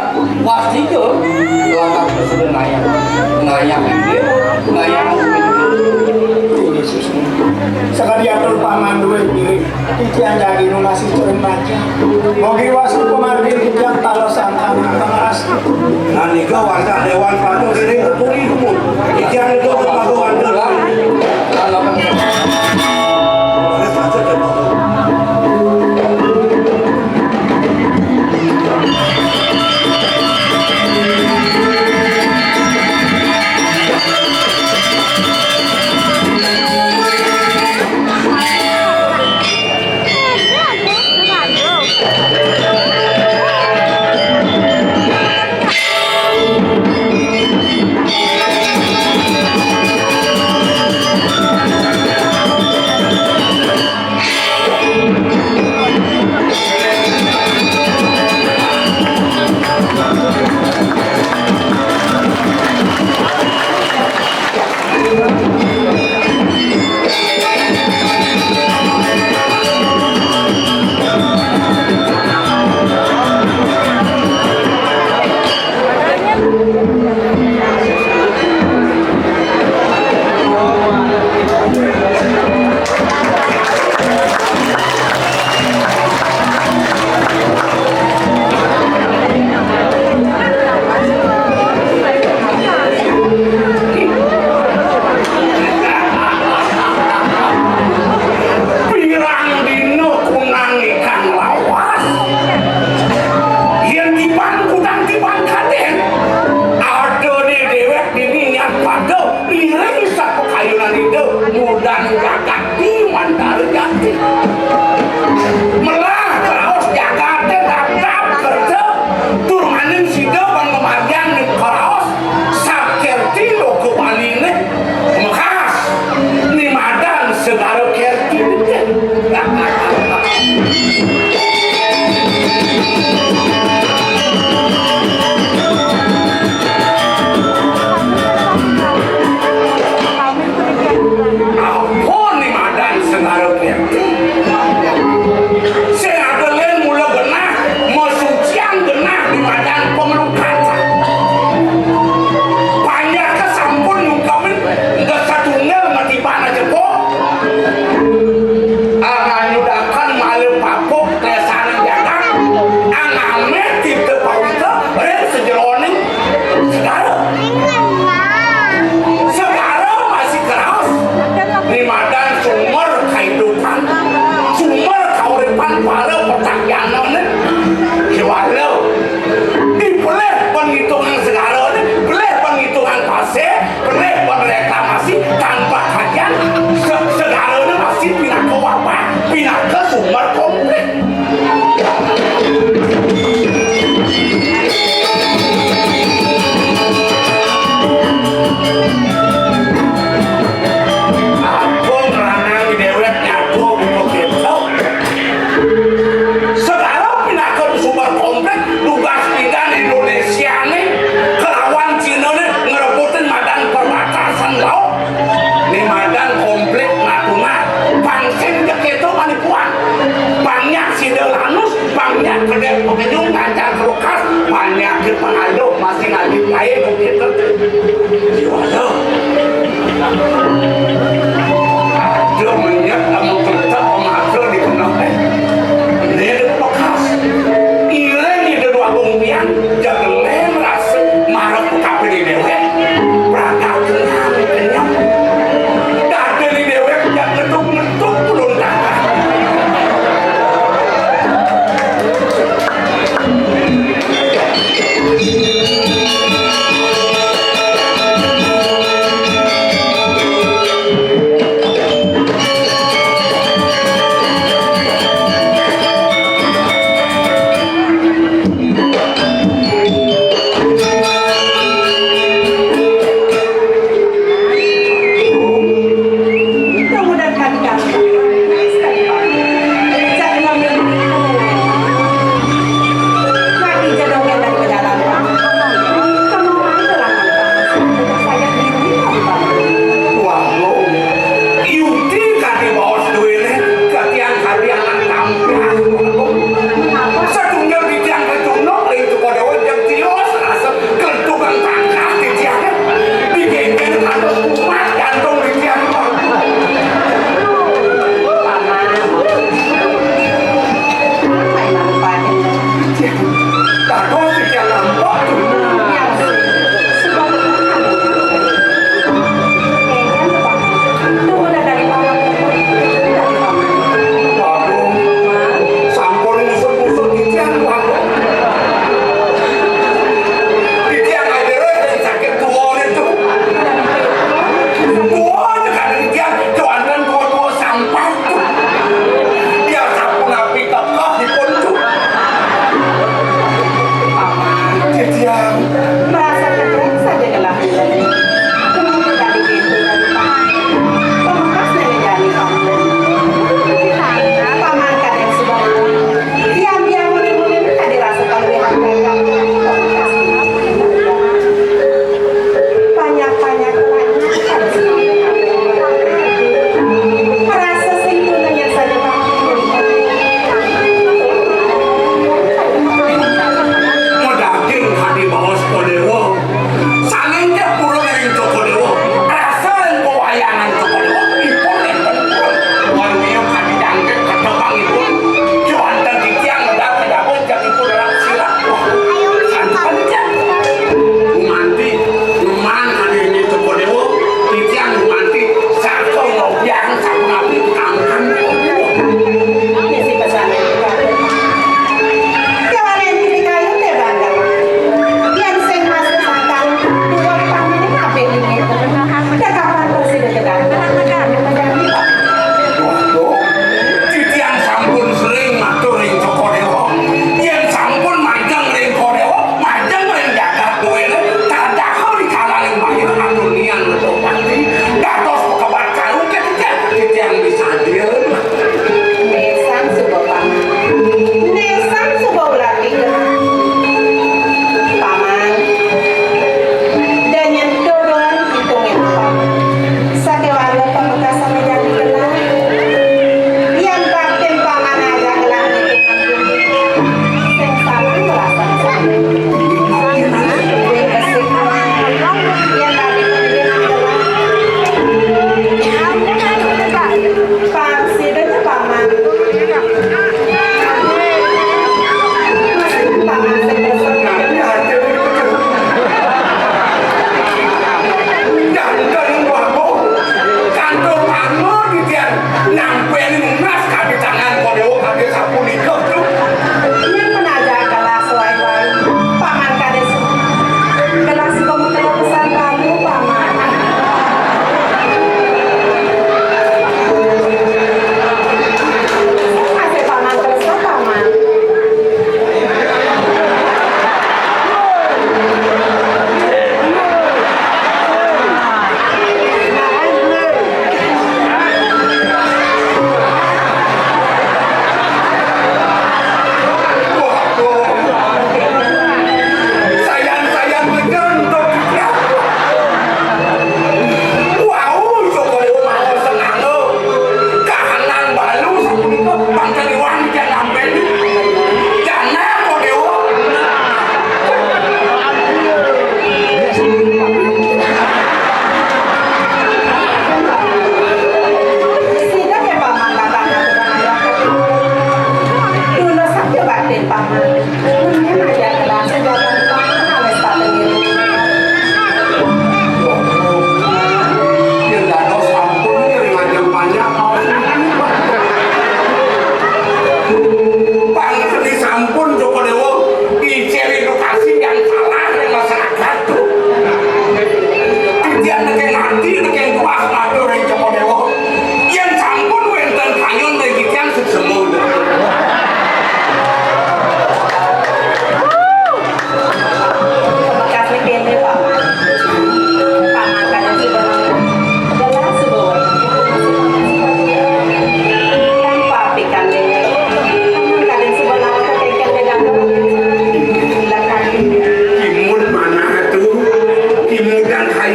Pasti ke Langkah kesudah Ngayak ini Ngayak
Sekali atur paman dua diri, titian jadi nulasi turun baca. Mogi wasu pemargin titian talosan tanah keras.
Nanika wanda dewan patuh ini kepuri humum ikan itu kepagu wanda
Kalau
banyak kedai pengunjung ngajar kerukas banyak ke pengaduh masih lagi lain begitu gimana ada banyak kamu tetap mengatur di kenapa ini ada bekas ini ada dua bumpian jangan merasa marah buka di dewek berangkat kenyang dan dari dewek yang ngetuk belum datang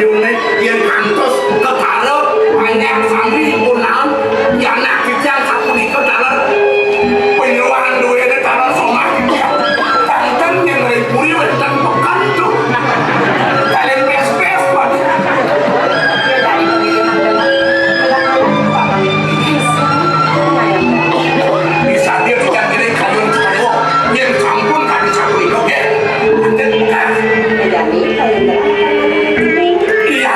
payune yen kantos keparep panjang sami pun naon ya anak kijang sapunika dalar penyuluhan duwene dalar somah tanten yang ripuri wetan pekan tuh kalian pes-pes Pak. Bisa dia tidak kira kalian sekali yang sampun kali sapunika ge. Iya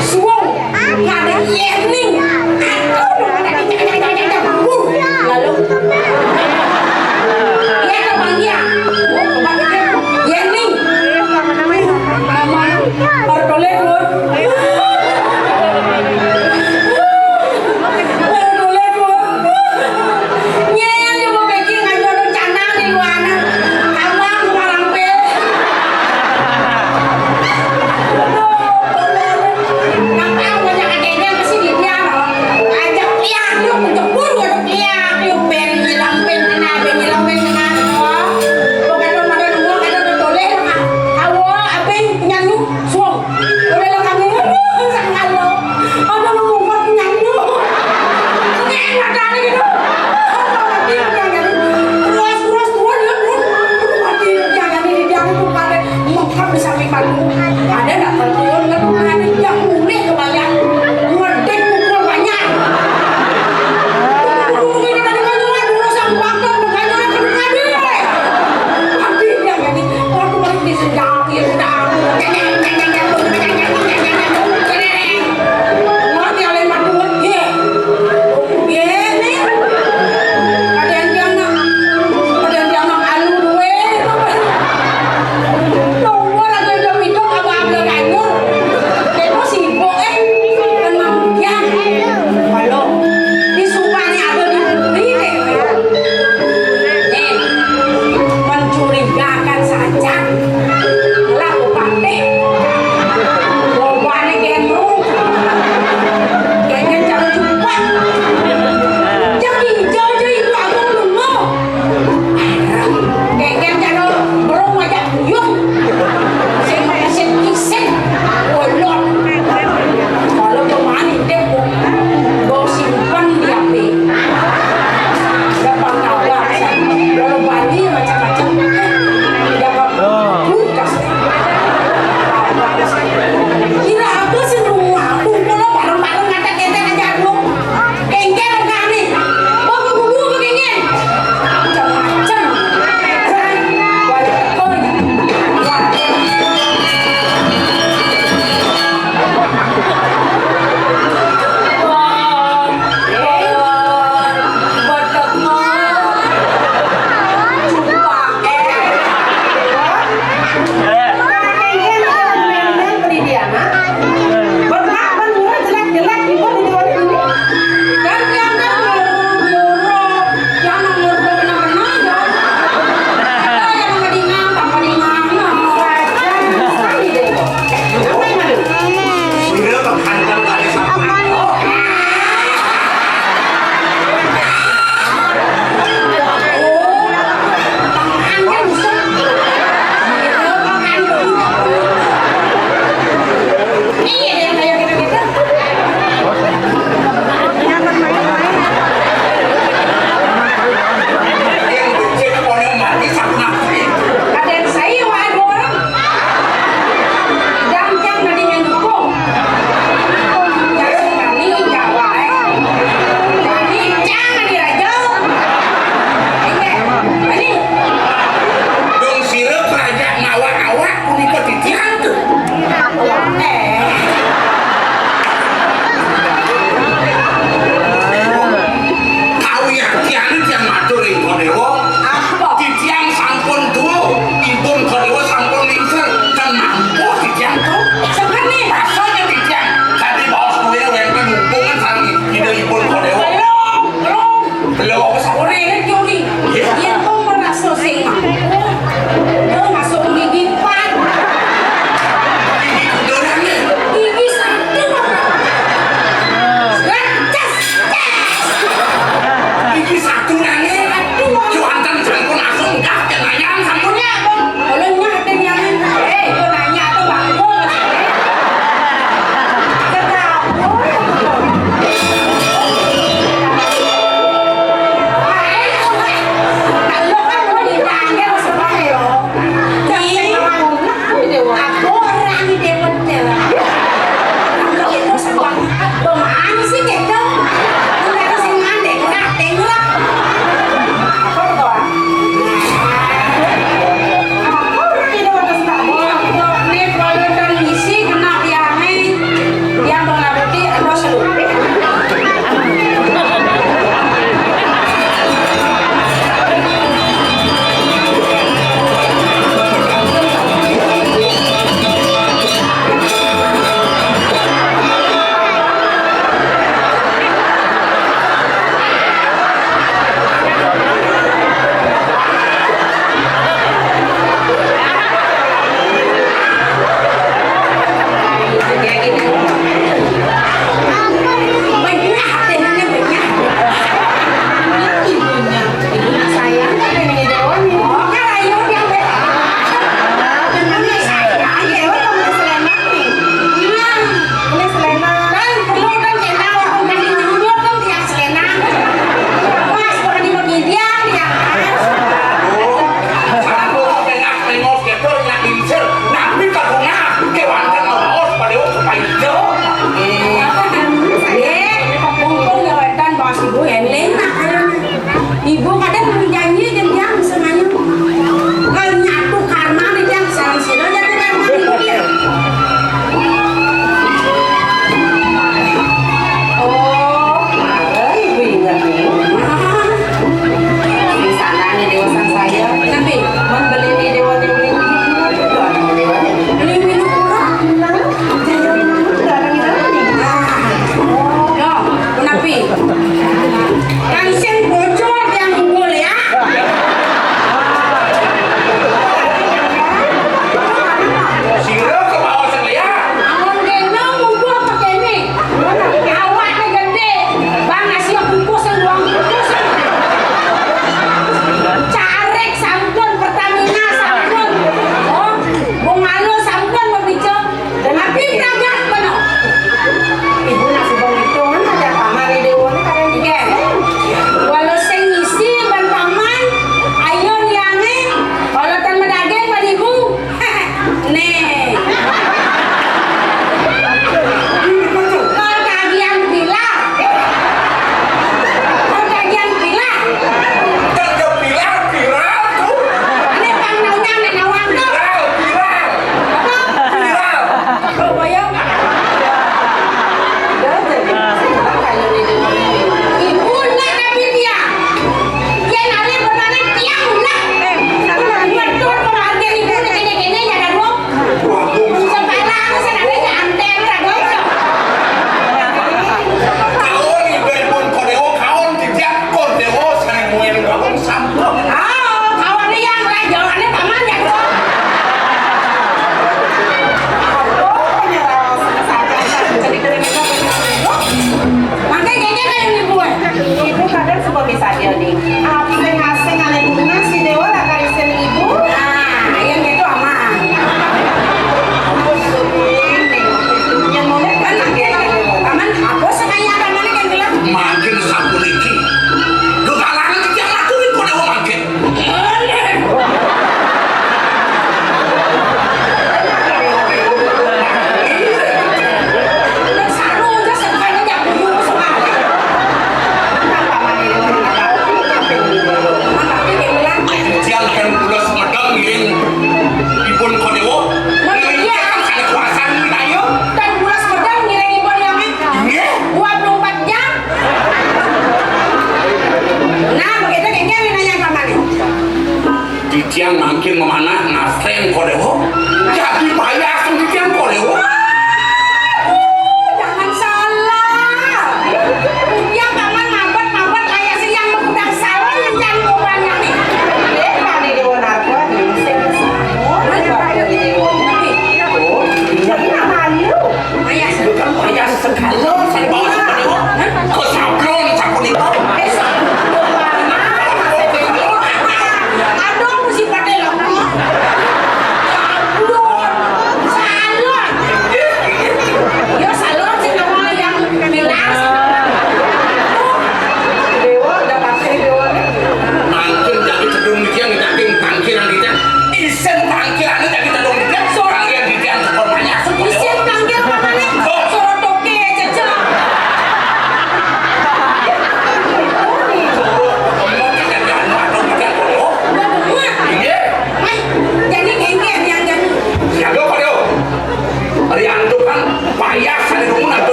Suwung ngada yening. Aduh, lalu ya kebahagiaan. Yening. Mama, Bartolekun. Nyen yo mau bikin ngajar rencana di luar. Awang warang pe. Nang banyak adanya mesti dibiar.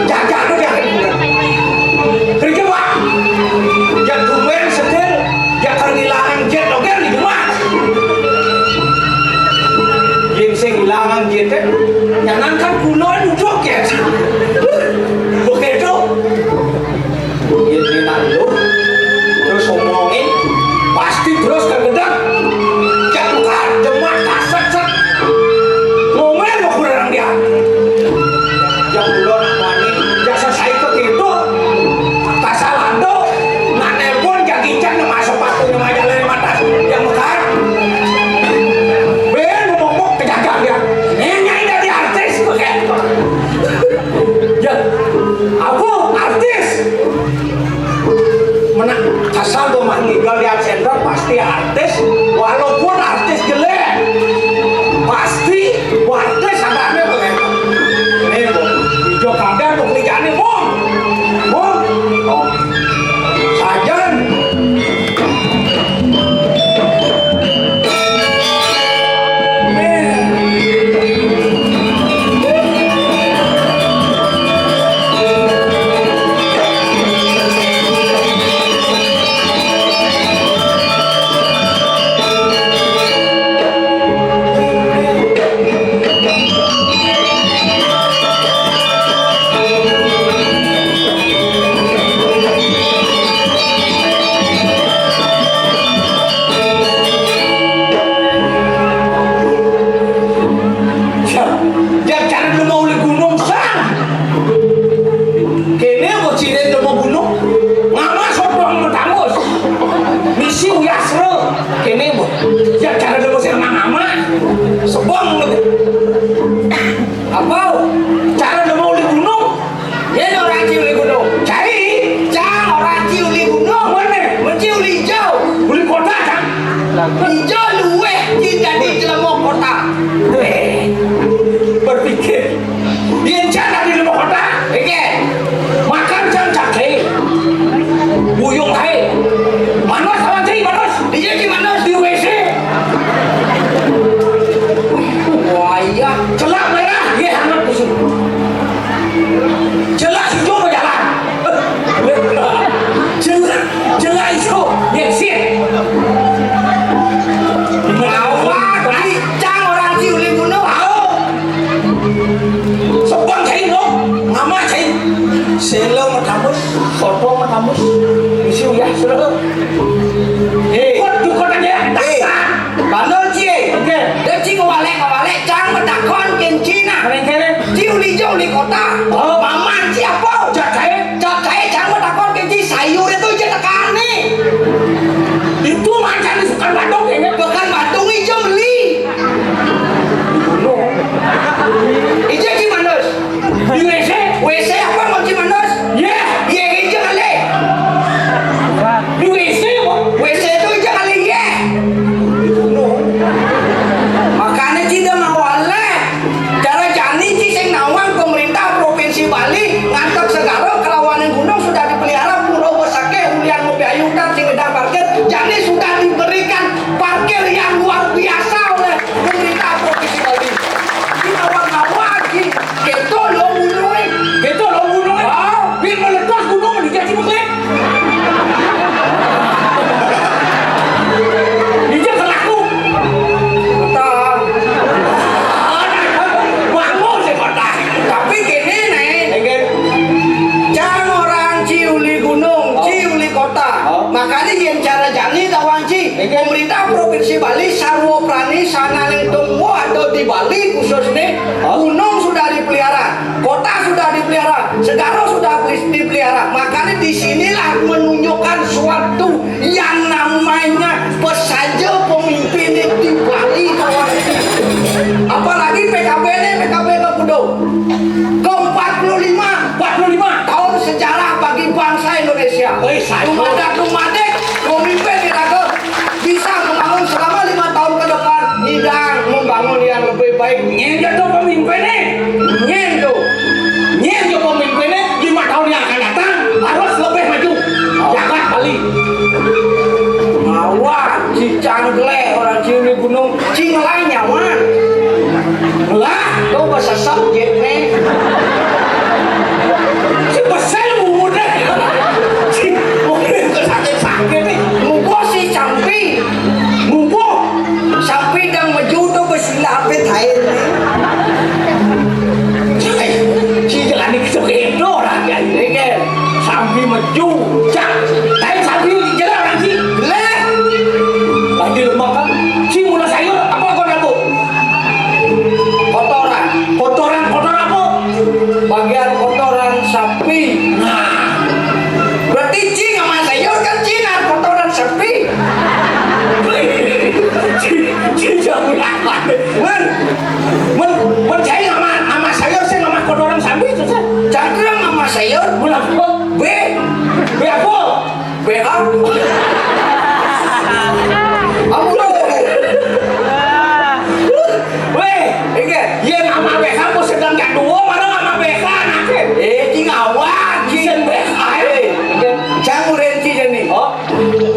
jaga tuh dia kerja wah yang tumben sedih yang kehilangan jet oke di rumah yang saya kehilangan jet jangan kan kuno itu ya begitu ini nanti terus ngomongin pasti terus kegedang jangan kan demak kaset ngomongin mau kurang dia yang belum wani yang selesai itu gitu kasalando nak nelpon yang gincang nama sepatu nama jalan matas yang mekar ben ngomong kejagaan dia nyai dari artis begitu ya aku artis menang kasaldo manggil lihat sendok pasti artis walaupun artis jelek pasti artis ada begitu hijau kadang untuk kerjaan ini sajan dia cari lu mau li gunung sang kene mau ciri lu mau gunung ngama sopong metamus misi uyasro kene mau dia cari lu mau sih ngama sobong apa cara lu mau li gunung ya orang ciu li gunung cari jangan orang ciu li gunung mana menciu li hijau beli kota kan hijau luwe jadi celemo kota berpikir yang jangan di rumah kota makan jangan cakri buyung hai manos sama ceri manos dia di manos di WC wah iya celak merah ya hangat kusuk celak hijau ke jalan celak hijau yang sih awak bincang orang ciuli gunung sebang cai no ngama cai selo matamus foto matamus isi ya selo kok dukun aja balon cie oke dia cing ngawalek cang medakon kencina ciuli joli kota maman siapa jakai cang medakon kenci sayur itu aja tekan nih itu macam sukan Bandung ya bukan Bandung hijau beli hijau cimandos di WC apa mau cimandos iya hijau kali di WC itu hijau kali ya makanya tidak mau oleh cara jani ciseng nawang pemerintah provinsi Bali ngantok segala kelawanan gunung sudah dipelihara pulau besake ulian mobil ayutan singedang parkir jadi sudah diberikan parkir yang luar biasa oleh pemerintah provinsi Bali awak-awak gitu lo bunuhin biar meletus gunung menjadi mungkin dia kelaku betul bangun sih kota tapi gini nih jangan orang ciuli gunung ciuli kota makanya yang cara jani tawanci pemerintah provinsi Bali sarwo prani sana tunggu atau di Bali khususnya gunung sudah dipelihara kota sudah dipelihara segala sudah dipelihara makanya disinilah menunjukkan suatu yang namanya pesaja pemimpin di Bali apalagi PKB ini PKB Kepudo ke 45 tahun sejarah bagi bangsa Indonesia Rumadak pemimpin kita bisa membangun selama 5 tahun ke depan hidang membangun yang lebih baik nyentuh pemimpinnya nyentuh pemimpinnya 5 tahun yang akan datang harus lebih maju jangan Bali awak cicanggle orang ciuli gunung cinglai nyaman lah tuh bahasa subjek nih
maju cak tapi sapi jalan nanti leh lagi lemak kan si mula sayur apa kau aku kotoran apa
bagian kotoran sapi. Nah, berarti cing sama sayur kan cinar kotoran sapi.
si jamu apa men cai sama sayur sih sama kotoran sapi itu sih
Cangkrang sama sayur.
berapa
B
apa
BH. Aku lo.
weh
Ike.
iya nama BH aku sedang gaduh mana nama BH nanti
Cing awan.
Cing BH
Cang urenci jadi.
oh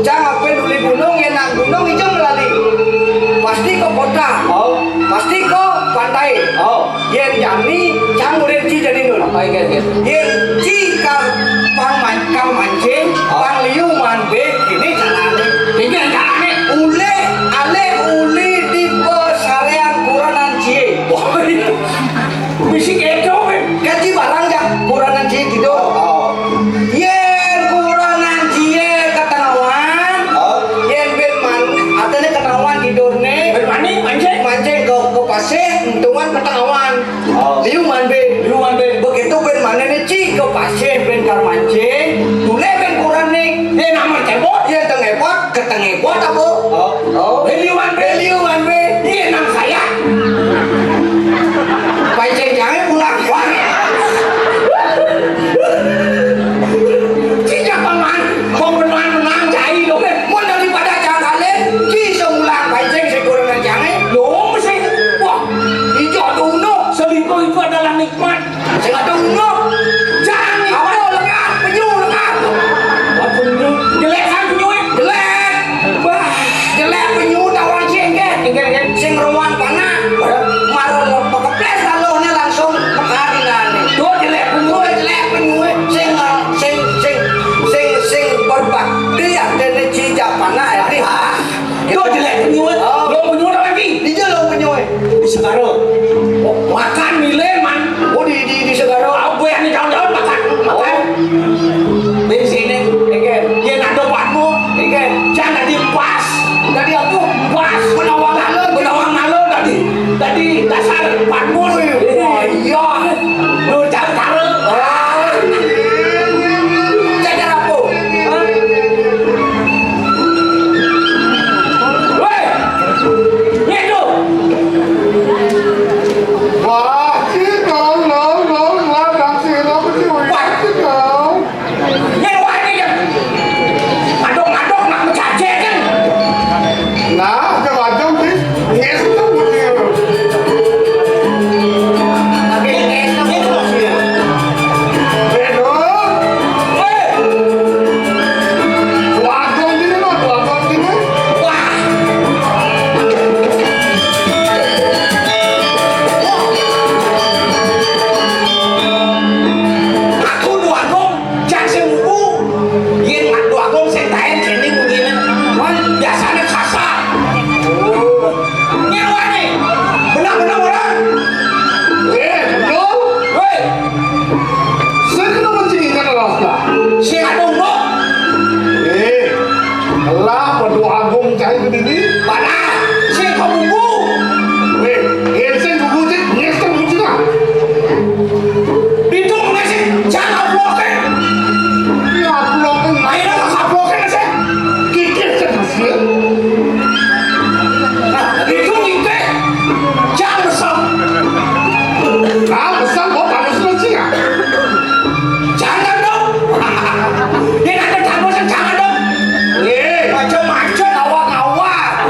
Cang apa dulu gunung yang nak gunung itu melali. Pasti ke kota.
oh
Pasti ke pantai.
oh
Yang jani cang urenci jadi dulu.
apa gitu
Yang cikal kal mancing, pang liu man be kini carane.
tinggal caranya
Ule ale uli di pesarean kuranan cie.
wah misi kecoh
Gaji barang ya kuranan cie gitu. Yen kuranan cie ketenawan. Yen ben man atene ketenawan tidurne.
bermani mancing
Mancing ke pasir, untungan ketenawan. Liu man be.
luan be
Begitu ben mana nih ci ke pasir ben kar mancing. Tule ben kurang nih.
dia nama cebot
Iya tengepot, ketengepot apa?
beliuan be
Beliuan be.
dia nama saya
Pancing jangan pulang kuat.
Cik paman, pembenuhan menang cai dong eh.
Mau daripada jangan kalian, ci semulang pancing sekurangan jangan.
Dong sih, wah,
Hijau duno,
selingkuh itu adalah nikmat.
setengah duno.
Jangan
Awal
nikmat.
lengat, penyu lengat.
Apa ini? Jelek kan penyuh?
Jelek, bah, jelek penyu tawang cengket. Sing ruang panah, marah keples laluhnya langsung mengharingan.
Tuh jelek penyuh.
Gue jelek penyu, sing berbakti ada di cijak panah ya.
Tuh jelek penyuh. Lo penyuh lagi.
Di jalur penyu.
Di Segaro. Oh, makan milih man.
Oh di Segaro.
Apa yang di tahun-tahun makan? Makan. Di sini. Dia nak dobatmu. Jangan dipas.
Tadi aku
Pas menawang malu tadi dasar panmul
wah iya.
lu cara
Jajar apa?
weh itu
Wah, sino, lo, ladang sino, sino.
yang wani kan adok nak mencajet kan
Nah, kebajong sih, yes itu betul.
Tapi enak itu sih.
Bedo,
weh
wagong sini lo, wagong sini.
wah aku duagong jangan sembuh yang nak duagong sentahin sini begini man biasanya kasar nyewa nih benar orang
Bedo,
weh
sini lo mencingkan rasa.
si adung lo
Lah, pada wagong cai begini.
mana si kau bumbu
Sen buku sih, yes kan buku lah.
itu ngasih jangan blokin
Ya, pulang kan naik.
akhirnya kakak blokin ngasih
Kikir kan hasil.
itu ngike jangan besar
Nah, besar kok panas sih ya.
jangan dong dia ada jangan dong
Eh,
macam-macam
Awak-awak.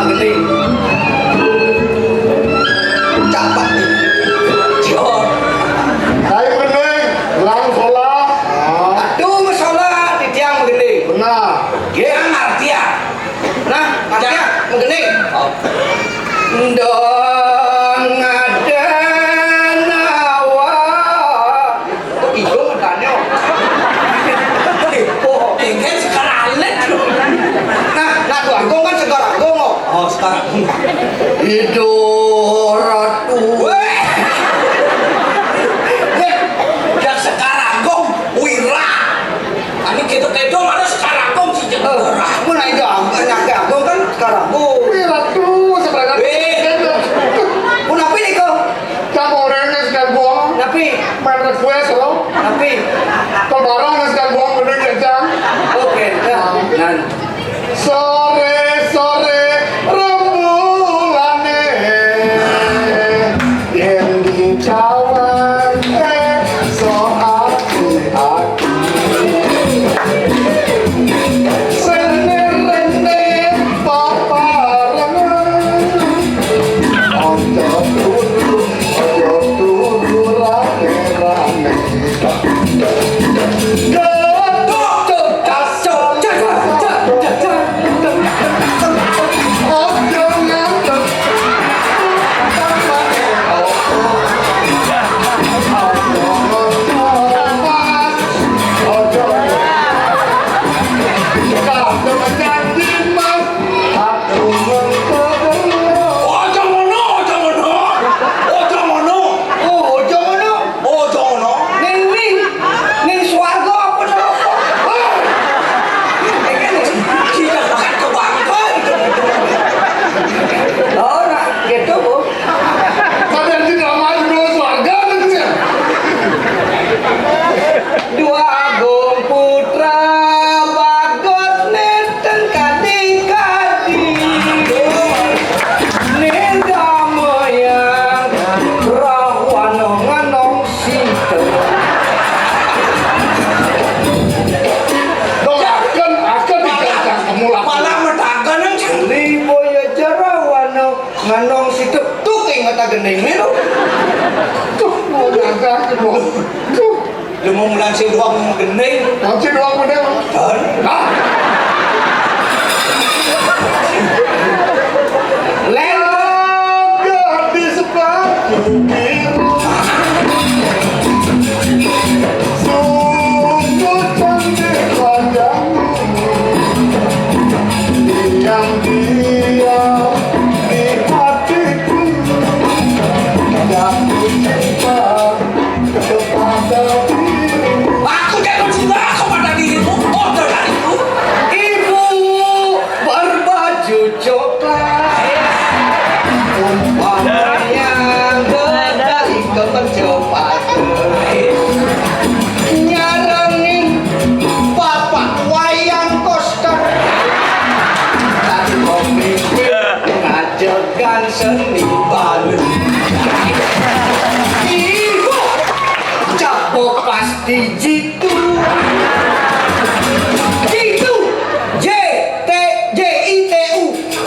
Gening. Capat nih. Jor.
Ayo Gening, lang sholat.
Aduh, masalah di tiang Gening.
Benar.
Dia ngerti ya. Nah, ngerti ya, Gening. Dong ada nawa. Kok iyo ngadane? Oh, ini sekarang Nah, tuh aku kan sekarang kok. Oh, sekarang. Hidup ratu. Dan sekarang kok wira. Ani kita kedo mana sekarang kok sih jeneng. Mun aja anaknya aku kan sekarang kok.
Ratu sebenarnya.
Mun apa nih kok?
Kamu orangnya sekali buang.
Tapi
Main request lo. Kalau barang sekali buang Gening jajan.
oke. Nah,
Sore rembulan yang dicawan so hati rene paparangan ojo turu rame-rame
Ning swarga apa apa? Kita makan kebangkon. Oh, nah, gitu, Bu.
Kalian tidak mau dua warga tentunya.
Dua agung putra bagot neten kadi-kadi nenda moyang rawana nganong sito
Akan dikatakan kamu
malah metakan yang jeli boya jarawana nganong sito tuh kayak mata gening melu
mau jaga kedua.
lu mau melansir doang gening
Nanti doang bener. Gadis baju biru sungguh cantik wajahmu diam-diam di hatiku jatuh cinta kepada dirimu.
aku jatuh cinta kepada dirimu order dariku ibu berbaju coklat umpamanya dari kepercepat nyarengin bapak wayang koster dan komik ngajarkan seni balu ibu capok pasti jitu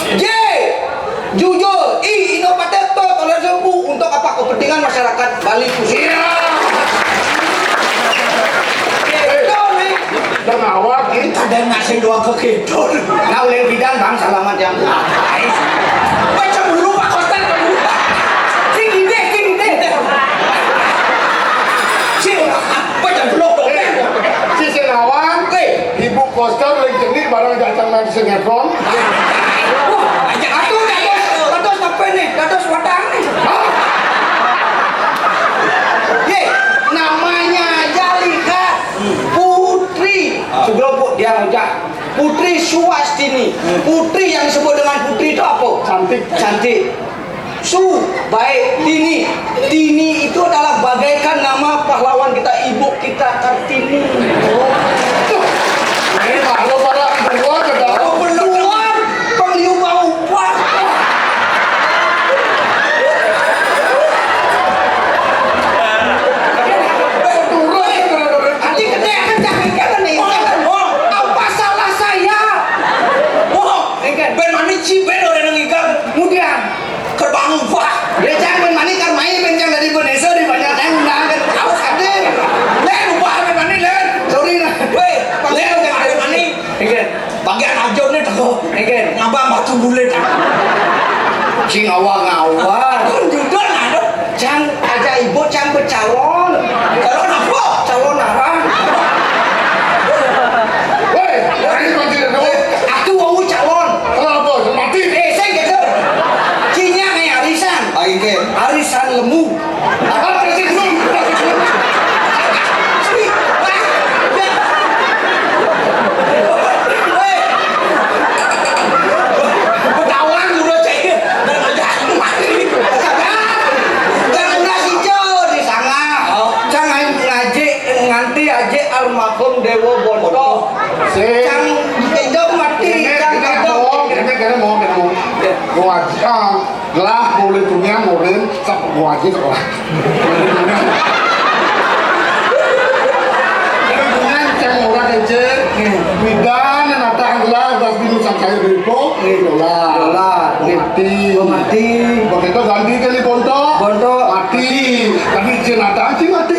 J jujur inovatif toleransi untuk apa kepentingan masyarakat Bali khususnya
Dan awak
ini kadang ngasih doa ke kidul nah oleh bidang bang selamat yang baik macam dulu Pak Koster lupa tinggi deh macam dulu
si Senawan, ibu Koster lagi jenis barang datang dari sinetron.
Gatos apa nih? Gatos wadang nih. Ye, namanya Jalika Putri. Sebelum dia ngajak Putri Suwastini. Putri yang disebut dengan Putri itu apa? Cantik. Su, baik, Tini. Tini itu adalah bagaikan nama pahlawan kita, ibu kita Kartini.
Kalau pada dua ke dalam
Peluang pengliuman upah. Hati gede akan jangan kalian nih. Apa salah saya? Ben mani ciben orang yang
batu bulet. Sing awang-awang.
Judul ada.
Cang aja ibu cang bercalon.
Calon apa?
Calon arah.
Woi, ini kunci kamu.
Aku mau calon.
Kenapa? Mati.
Saya gitu. Cinya nih arisan.
Aike.
Arisan lemu.
Apa sih itu?
Ketahuan udah cek. Dan ada mati.
Jangan nasi hijau di sana. Jangan ngaji nganti aja almarhum Dewa Bondo. Cang itu mati. Cang itu.
Mau aja gelah boleh punya mobil sampai mau aja sekolah. Punya cang orang kecil, bidan nata gelah gas minum sampai ribu, dolar, mati. Begitu ganti kali bonto, mati. Tapi jenata mati.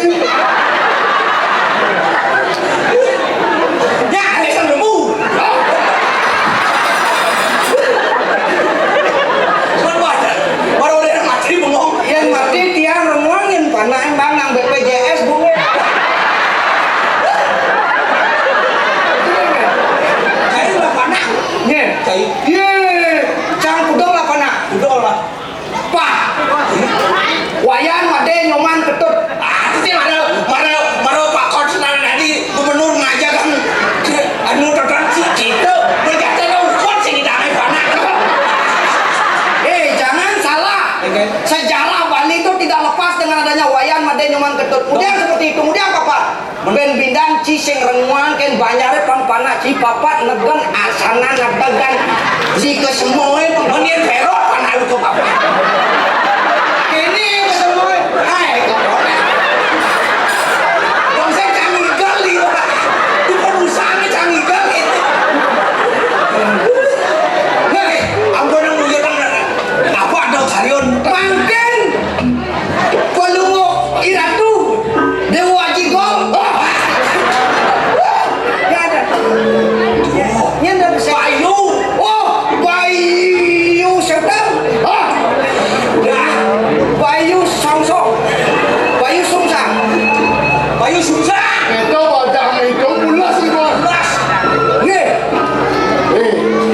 Ya, arisan lemu.
Baru udah mati bengong.
Yang mati tiang remuangin panah embang nang BPJS bunga.
Kayak udah panas.
Nih,
Kayak
ye, cang kudong lah panah.
udah lah.
Pak, wayan made nyoman ketut.
Ah, itu sih mana Pak Konstan tadi gubernur ngajakan anu toleransi gitu. Berkata lo ukut sih kita naik panas.
Jangan salah.
Oke.
Sejarah Bali itu tidak lepas dengan adanya wayan made nyoman ketut. Kemudian seperti itu, kemudian apa? Ben bindan cising renguang ken banyare pan panak ci papat negen asana netegan si kesemoy
Menir Vero panas itu apa?
ini kesemoy. Hai,
Bang saya canggih kali lah. Di perusahaan canggih kali itu. Nih, aku yang menunjukkan apa ada karyon.
mangken pelungu iratu Dewa Jigol. Ya ada. Ya ada bisa.
Bayu.
Oh, Bayu Sedang.
Dah.
Bayu Songsong. Bayu Sungsang.
Bayu susah.
Itu bocah itu pulas itu.
Belas.
Nih,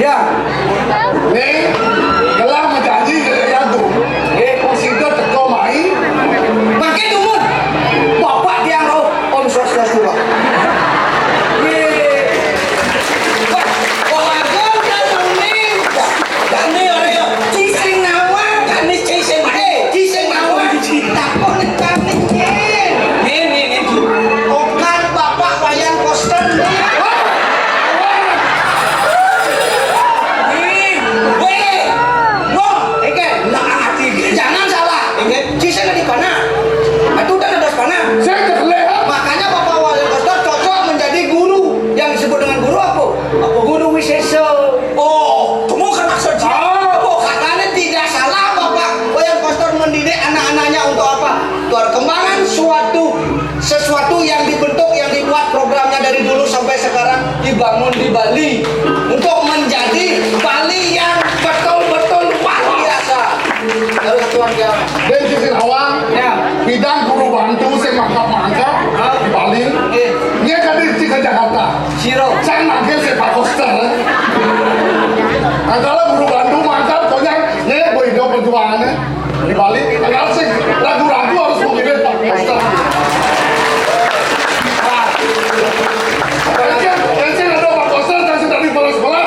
ya.
Nih, gelah menjanji ya tuh. Konsider teko mai.
Makin umur. Bapak dia roh Om Swastiastu. Cising nawa. Cising nawa. Takut nekanin nyen. Okan bapak wayan Kosten. Jangan salah. Cising di mana? Itu udah ada panah.
Saya terlihat.
Makanya bapak wayan Kosten cocok menjadi guru. Yang disebut dengan guru apa? Guru Wiseso.
Oh, kamu kan maksud
Katanya tidak salah bapak wayan Kosten mendidik anak-anaknya untuk apa? Perkembangan sesuatu yang dibentuk, yang dibuat programnya dari dulu sampai sekarang dibangun di Bali untuk menjadi Bali yang betul-betul luar biasa. Harus tuan dia.
Dan sisi awang,
Ya.
bidan guru bantu saya mangkap di Bali. Dia kan di Jakarta.
Siro.
Saya manggil saya Pak Koster. Antara guru bantu mangkap, pokoknya ini boleh hidup perjuangannya di Bali. Kalau sih ragu-ragu harus memilih Pak Koster. Encen ada Pak Koster dan sudah di sekolah.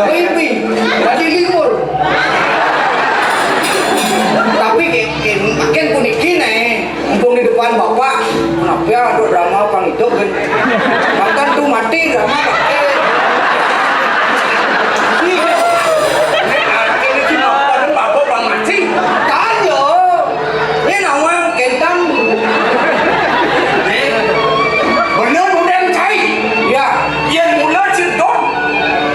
Mimpi, jadi libur. Tapi makin puniki nih, mumpung di depan bapak, kenapa ya ada drama pang itu kan? Makan tuh mati drama pakai.
Ini cuma pada bapak bang mati.
Tayo, ini nama kentang.
Bener udah cai.
Ya,
Yang mula cedok.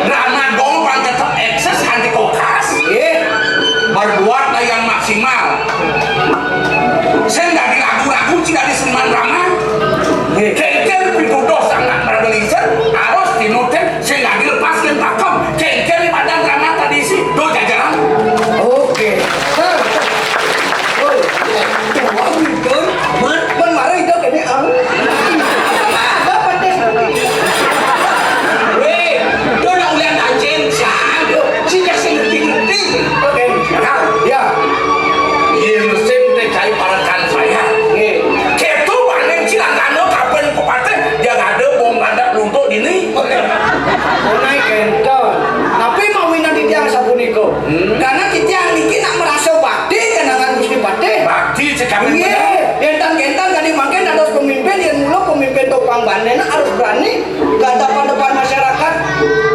Drama gong bang tetap ekses anti kokas. Berbuat yang maksimal. Saya nggak di lagu-lagu tidak di seniman drama. Kengkel pitudo sangat berbelisan harus dinoten. Saya nggak dilepaskan pakem. Kengkel di badan drama tradisi do jajaran.
oke. Oh, tua itu, men marah itu kayaknya dapat deh.
Weh, do nak ulian anjing sah. Sejak saya ngerti-ngerti.
Oke, ya.
Iya mesin teh cai parakan saya. Ketu panen cilangkano kapan kupate yang ada bom badak luntuk dini.
Naik kentong. Tapi mau minat di tiang sapuniko. Karena kita yang niki nak merasa bakti kenangan mesti bakti.
Bakti cekamen
Iya, gentan-gentan tadi makin harus pemimpin yang mulu pemimpin topang banden harus berani ke depan masyarakat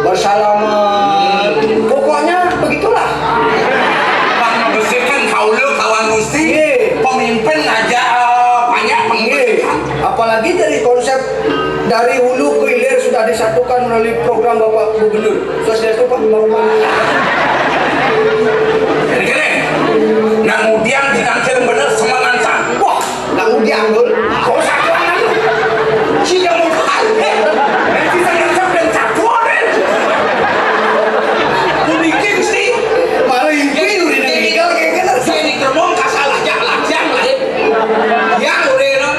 bersalaman. Pokoknya begitulah.
Bang bersihkan kaula kawan gusti.
Iya.
Pemimpin aja banyak
Iya.
pengikut.
Apalagi dari konsep dari hulu ke hilir sudah disatukan melalui program Bapak Gubernur. Sosial itu Pak Bapak.
Kene-kene. Nang udiang dikangkil bener semangansan.
Wah, nggak diambil.
Kau satu anak lu. Siapa mau hal? Nanti saya sampai satu orang. Kudikin sih.
Malah ini udah tinggal kayak gitu.
Saya di gerbong kasalah jak lajang lah.
Yang udah no.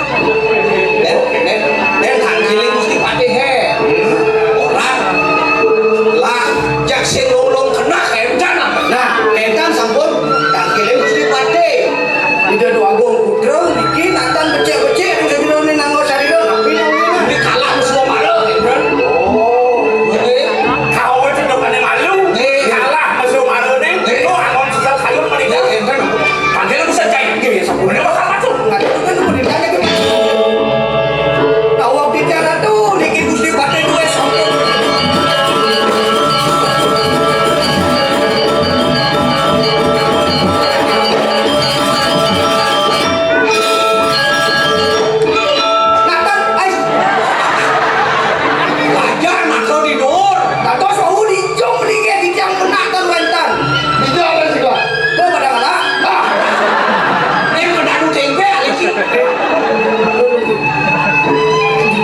Dan hanggiling mesti pati he. Orang lah jak sing lolong kena kencan. Nah, kencan sampun hanggiling mesti pati. Ida doa gong putra niki nantan becek-becek bisa dirone nanggo sariro tapi
Ini kalah semua malu.
oh,
Kau itu udah pada malu. Kalah masuk malu nih. Kau angon susah sayur meninggal. Panggil bisa cai. Ini bakal masuk.
nggak itu kan pendidikannya kan. Tahu bicara tuh niki mesti pati dua sampun. Nathan, ais.
Wajar makro di dur.
Tato suhu di jom liga di jam menatan wentan. Itu apa sih gua? Kau pada mana? Ah,
Ini kena adu tempe lagi.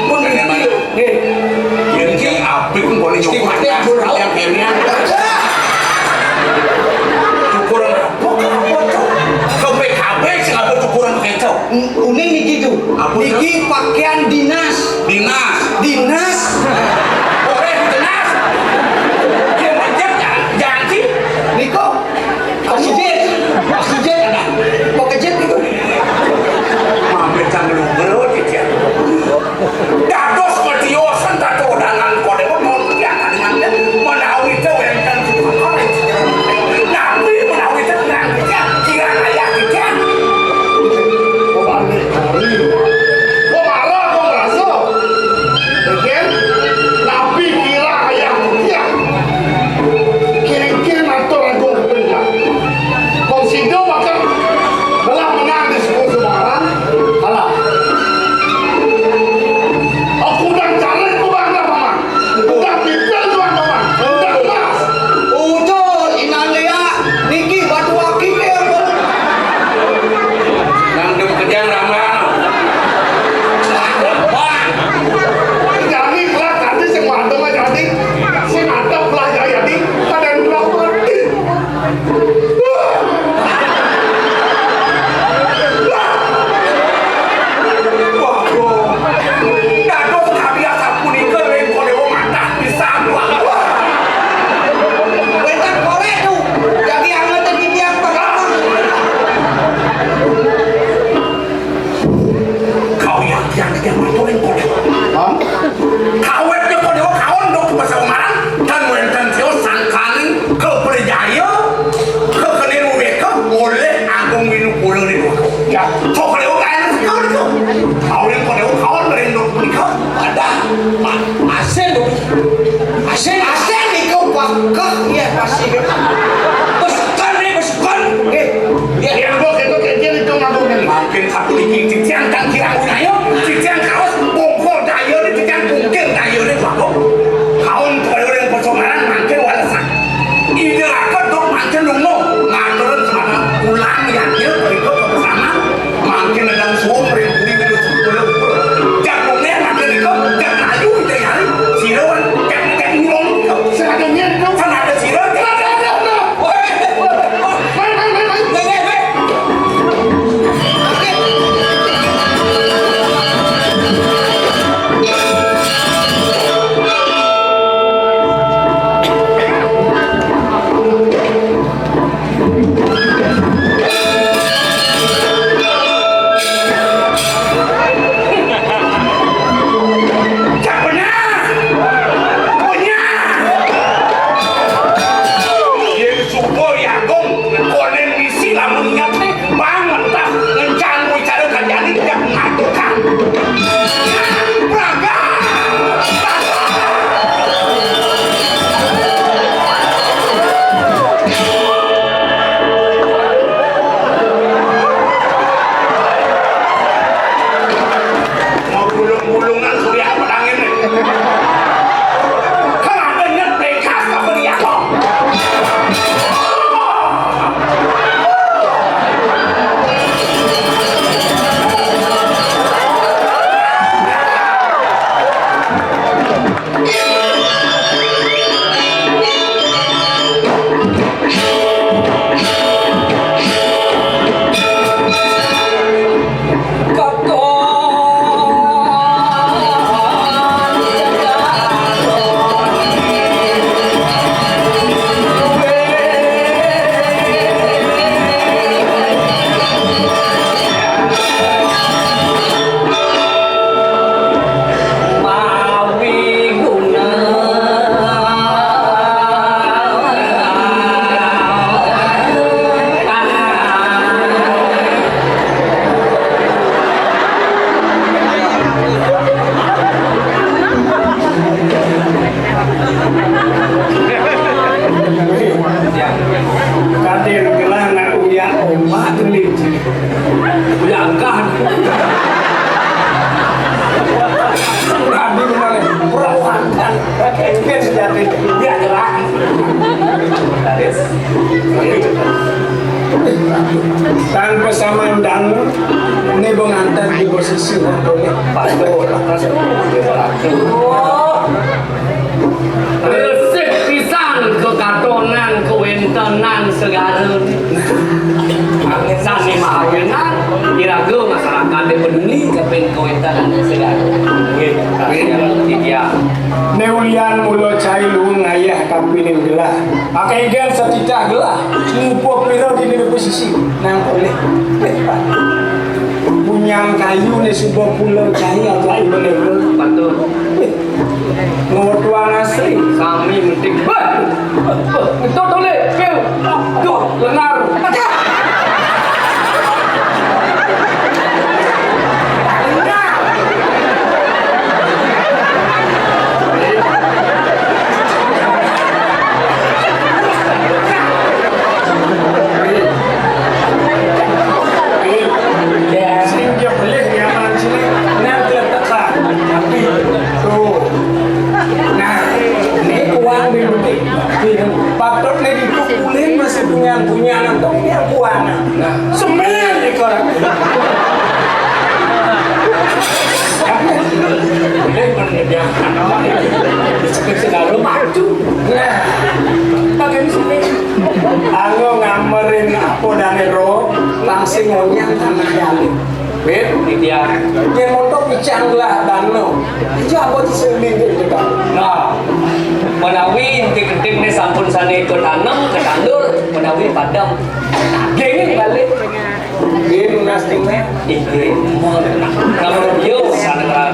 pun ini nih.
Jadi api pun boleh cukup. Yang kemia. Cukuran apa? Kau PKB sih nggak bercukuran kecau.
Uning nih gitu.
Apa itu?
Niki pakaian dinas.
Dinas.
Dinas.
Boleh dinas. Dia macam jangan sih.
Niko. Oksigen. Oksigen ada. Oksigen itu.
Mampir sang lu berut ya. Dados petiosan tato dengan kode mau yang dengan menawi itu yang kan suka nabi menawi itu dengan kita kira ayah kita.
Oh, marah kau merasa. Oke.
Iya pasti. Besukan nih besukan.
Yang gua itu kecil itu ngomongin makin satu lagi cician kan kirang dayo, cician kaos bongkol dayo ini cician bungkil dayo ini bapak. Kawan kalau yang persoalan makin walasan. Ini aku dok makin lungo ngaturun sama pulang yang dia berikut bersama makin ada suam ribu jagungnya makin ikut jangan ayu itu ya siruan jangan ngomong sebagainya itu kan ada siruan
tanpa samandang ini mengantar di posisi untuk
resik pisan kekatonan kewentanan segala sani mahawenan iraga masyarakat yang peduli kepen kewentanan segala dia
Neulian mulo cai lu ngayah kampinin gelah pakai gan setita gelah ngupo piro di posisi nang boleh punyang kayu ne sebuah pulau cai atau air bener
betul
ngotuan asli
kami menting itu boleh kau tuh lenar
patut nih dikumpulin masih punya nanti yang kuana semen nih korang
boleh menyediakan segala maju
pakai di sini aku ngamerin apa danero langsung ngonyang tanah kali
ini dia
yang montok bicanglah dano itu apa diseling gitu kan
nah menawi intik-intik ini sampun sana ikut tanam ke tandur menawi padam gini balik
gini nastingnya
ini kalau dia sana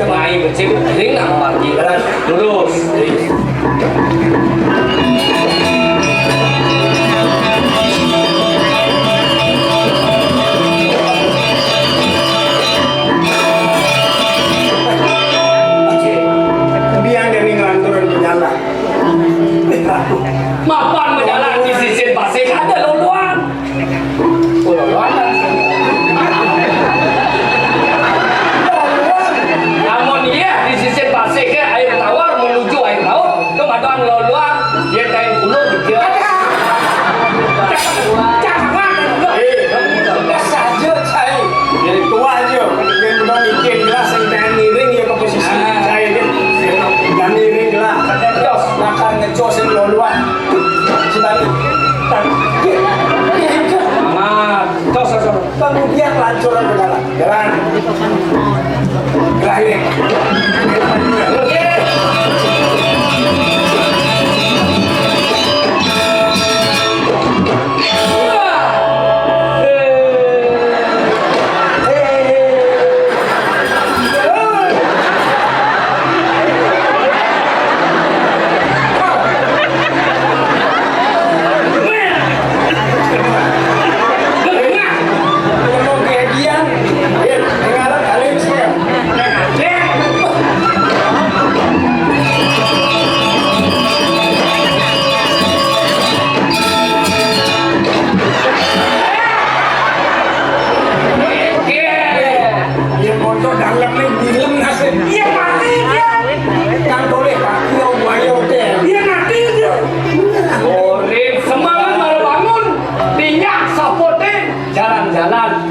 main becik ini nggak margi lurus Mapan menjalan di sisi pasir ada loluan.
Loluan.
Namun iya di sisi pasir ke air tawar menuju air laut. Kemudian loluan dia kain bulu dikira.
Saja cai. Jadi tua aja. Dia udah mikir gelas yang miring ya ke posisi cai kan. Dan miring lah. Terus makan ngecos yang loluan. Sebalik.
Tos.
Kemudian lancur ke dalam. Jalan. Terakhir.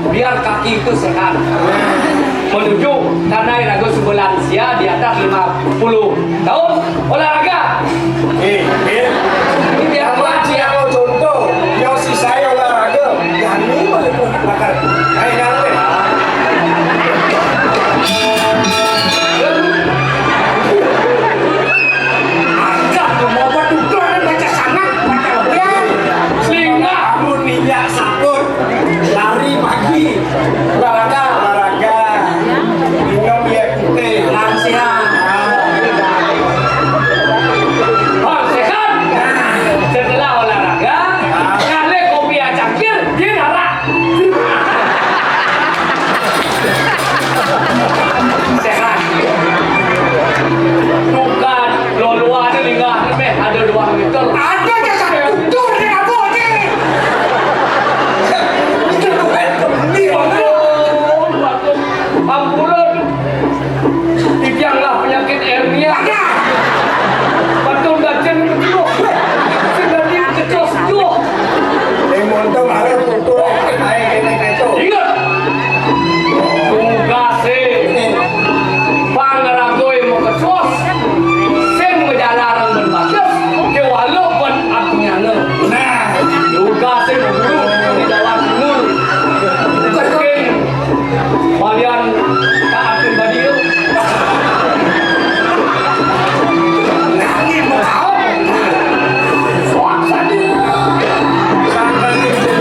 Biar kaki itu sehat menuju tanah ragu sebulan usia di atas 50 tahun olahraga.
Ini biar mati kalau contoh yang si saya olahraga yang ini boleh makan kayak nanti ada tuh mau berdua baca sangat baca ulang
Sehingga
bangun minyak sakut lari pagi olahraga minum air putih lansihan
sehat. Setelah olahraga nyale kopi cangkir dia darah sehat. Bukan loluan lingah ada 2 meter.
ada jasa tutur di apa
Ampunan tianglah penyakit hernia. Betul gajah itu. Sudah dikecos itu.
monto marah tutur kayak itu
Ingat. Tugase pangaranggoy mo kecos. Sen ngejalaran berbatas ke walaupun artinya ne.
nah
Tugase berburu di dalam timur. Mungkin kalian taat pribadi itu.
ini mau kau soal tadi sampai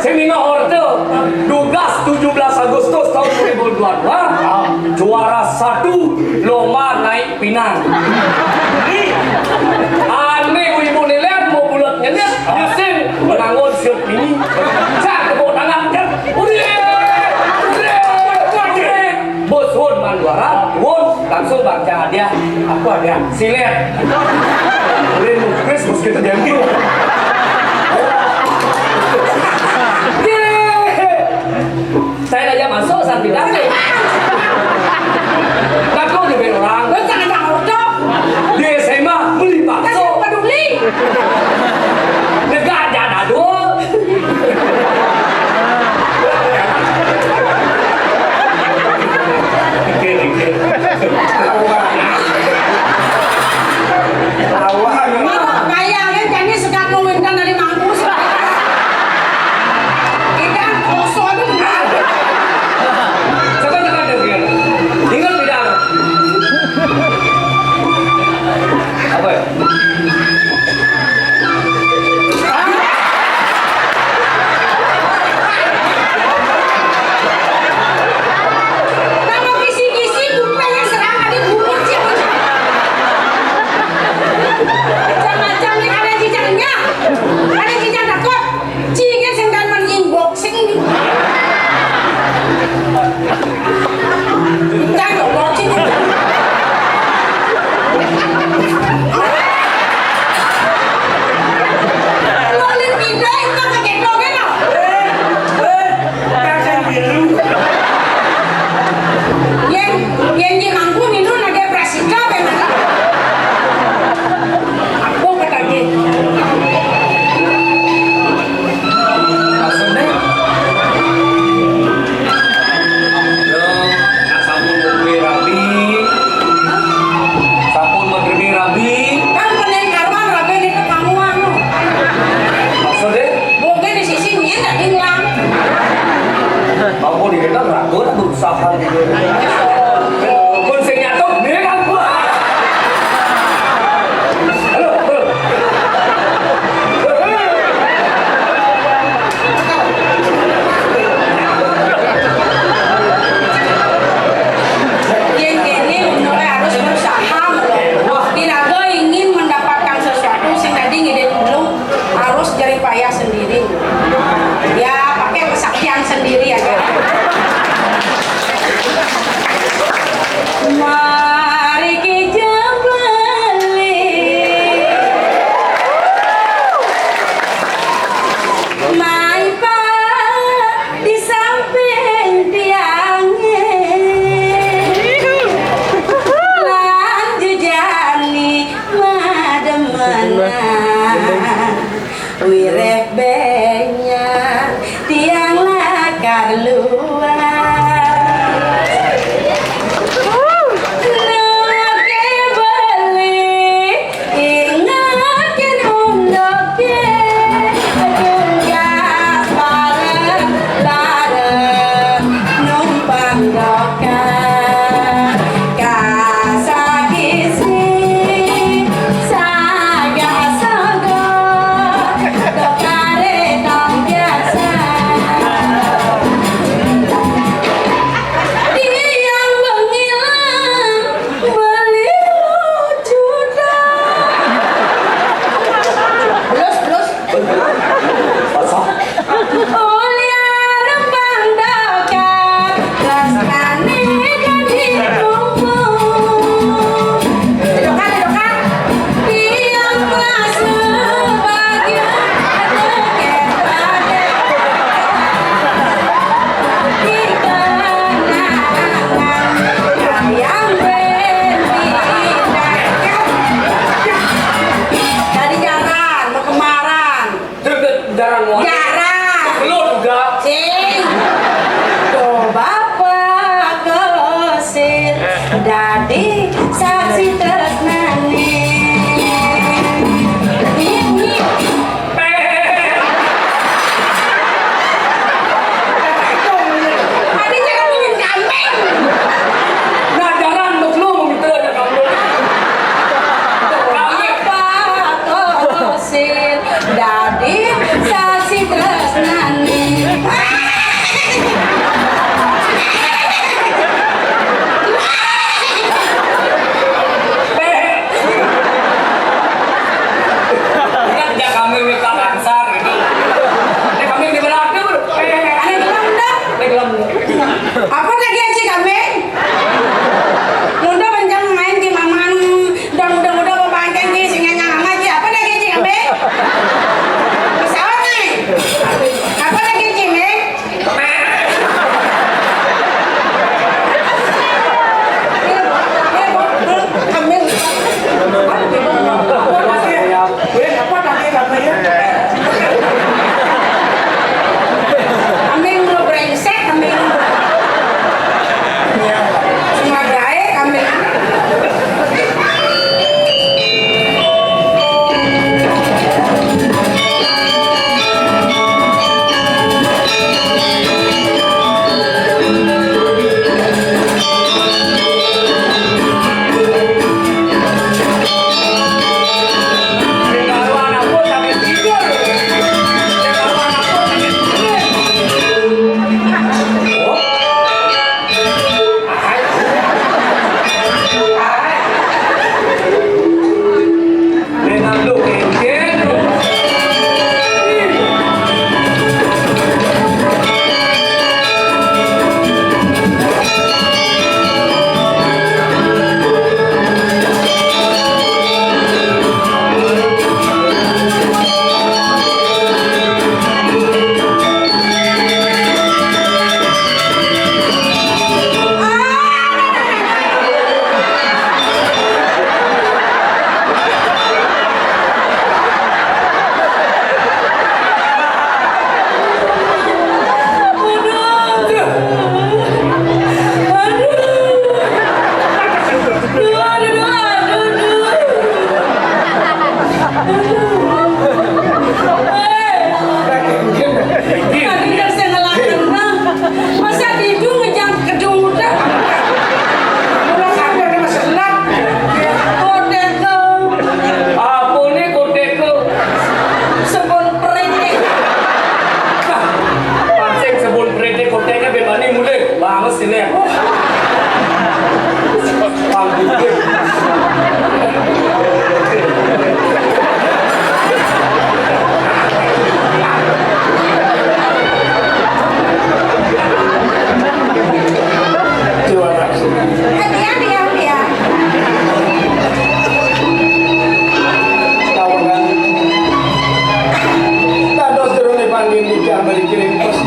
Seminar Orde tugas 17 Agustus tahun 2022 juara 1 lomba naik pinang. Aneh ibu nilai mau bulat nyenyet nyusin menangun siut ini cak tepuk tangan bos Won Manduara Won langsung baca dia apa dia silet boleh nukris bos kita jadi saya aja masuk saat tidak nih aku juga orang
Lu jangan ordo.
di SMA beli bakso
Kasih peduli.
negara ada dua
Mama kayaknya jadi sekat mewinkan dari mampus. Kita kosong itu.
Jangan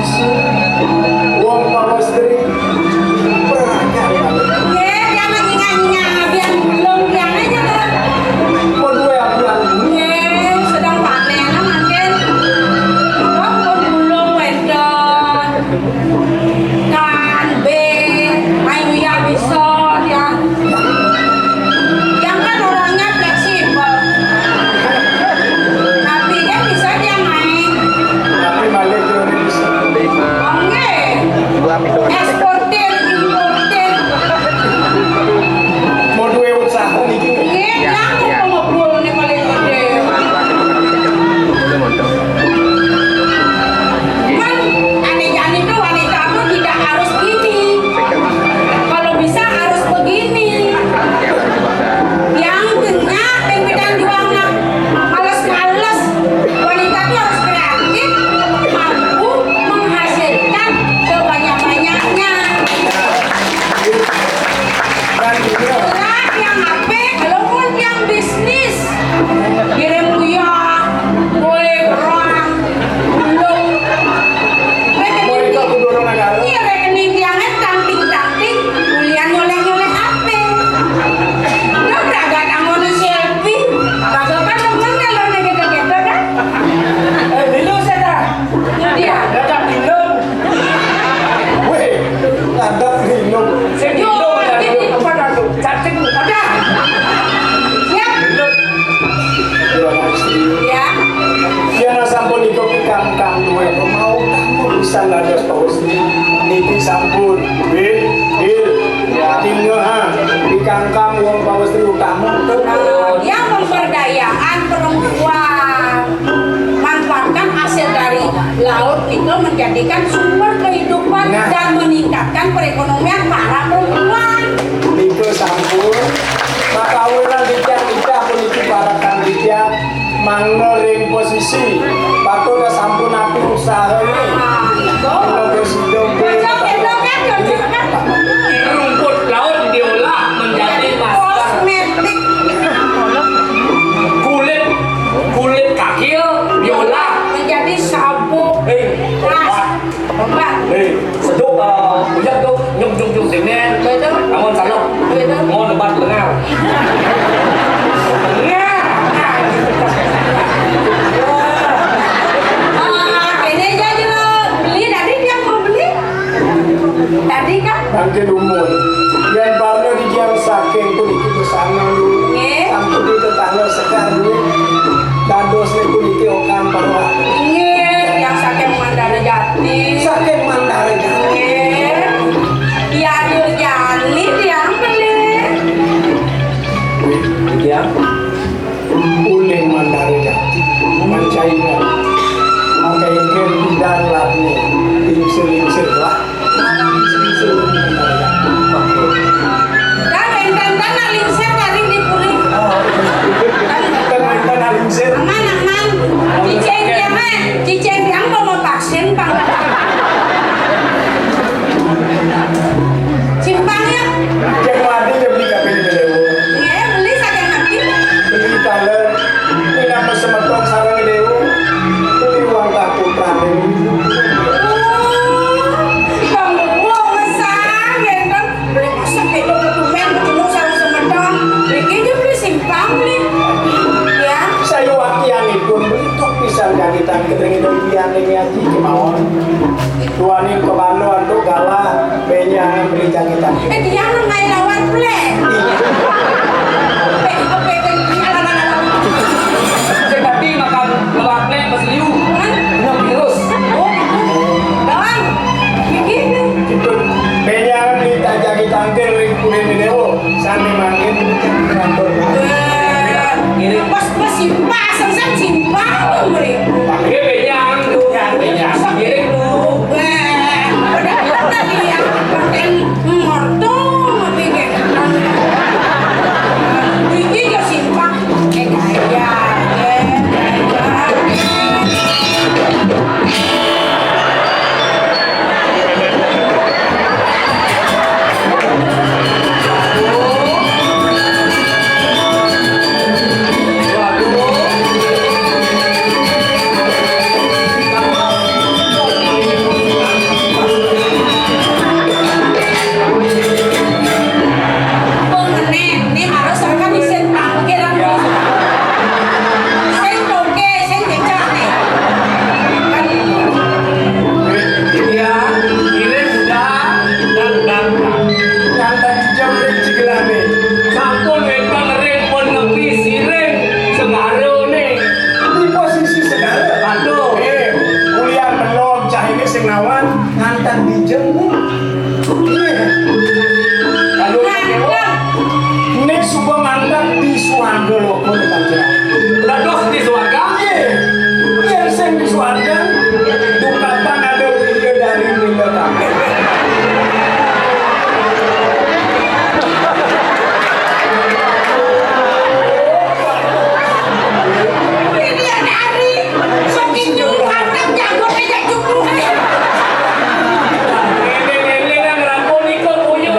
posisi wong pawastri perangkat
Ye, jangan nyinga-nyinga biar belum biang aja lah.
mau dua abian
Ye, sedang panen makin. Kok belum wedon. Kan B, ayo ya bisa ya. Yang kan orangnya fleksibel. Tapi dia bisa dia main.
tapi balik ke Indonesia
Oke. Eksportir, importir.
mau dua usaha nih
Ye, jangan ngobrol nih paling gede. Kan aneh-aneh itu wanita itu tidak harus gini. Kalau bisa harus begini. Yang tengah pembedahan juangnya males-males. Wanita itu harus kreatif, mampu menghasilkan sebanyak-banyaknya.
kan gitu
Berat yang HP, walaupun yang bisnis. Kirim kuya, boleh orang, belum.
mereka
Rekening
kudu orang negara
iya rekening tiangnya tamping-tamping, kuliah nyolek-nyolek HP. Udah beragak anggono selfie, kagak kan temen lo gitu-gitu kan?
dulu saya
Dia,
ada minum weh ada minum
yo, ini kepada tuh, cacing, ada. Siap, ya.
Yana sampun ikut kang duwe mau kamu bisa ngadas pawastri niki sampun il tinggal di kangkang wong pawastri utama
Dia pemberdayaan perempuan, manfaatkan hasil dari laut itu menjadikan sumber kehidupan
Nah.
dan meningkatkan perekonomian para perempuan.
niki sampun maka welang dijak pun iki para kandidat mangering posisi patut sampun api usaha ini
Nah, itu.
Kalau presiden
Joget-joget, joget-joget.
Rumput laut diolah menjadi masker.
Kosmetik.
Kulit kaki diolah.
Menjadi sabuk. Tas. Obat.
Seduk bujak tuh nyung semen.
Betul.
Kamu salok.
Betul.
Mau debat tengah.
Ini aja lo beli tadi dia mau beli. Tadi kan?
Angkin umur dan parno di jam saking pun iki bersama lu
Nggih.
sampun di tetangga sekarang dados niku iki okan parwa
Ini yang sakit Mandara Jati.
saking mandare
Iya, Durjani dia beli.
ya uling mandare jati mancaingan maka ingin tidak lahnya lingsir lah lingsir mandare jati
Dan enten-enten lingsir dari di puri.
kan lingsir
Aman. Ciceng dia mau vaksin bang. Simpangnya,
yang mati dia beli kabel di dewo
ya beli sakit hati.
beli taler ini nama semeton sarang dewo beli uang tak putra
Bang mau mesang, ya kan? Beli masak itu ketumen, ketemu sarang semedang. Beli dia beli simpang beli. Ya,
saya wakian itu bentuk pisang jagitan ketengin doian ini aja kemauan tuanin ke Bandung untuk galah benyangan beli jagitan
dia ngai lawan plek.
Jadi makan lewatnya pesliu. Minum virus.
Doang, begini.
itu benyangan beli jagitan ke ringkunin di dewo sambil makin kantor
Pas simpang, sesat simpang beli.
Pakai benyang tuh. Benyang. Giring tuh.
Udah tadi ya, pakai morto, begini. Ini juga simpang. Gaya.
nawan ngantar dijenguk. Iya. Kalau ini sebuah mantan di suarga loko di panjang.
Lados di suarga.
Iya. Yang sing di suarga bukan ada video dari Linda kami.
Ini ada hari. Saking nyuruh kantang jago aja cukup.
Ini yang ngerangkul ikut punya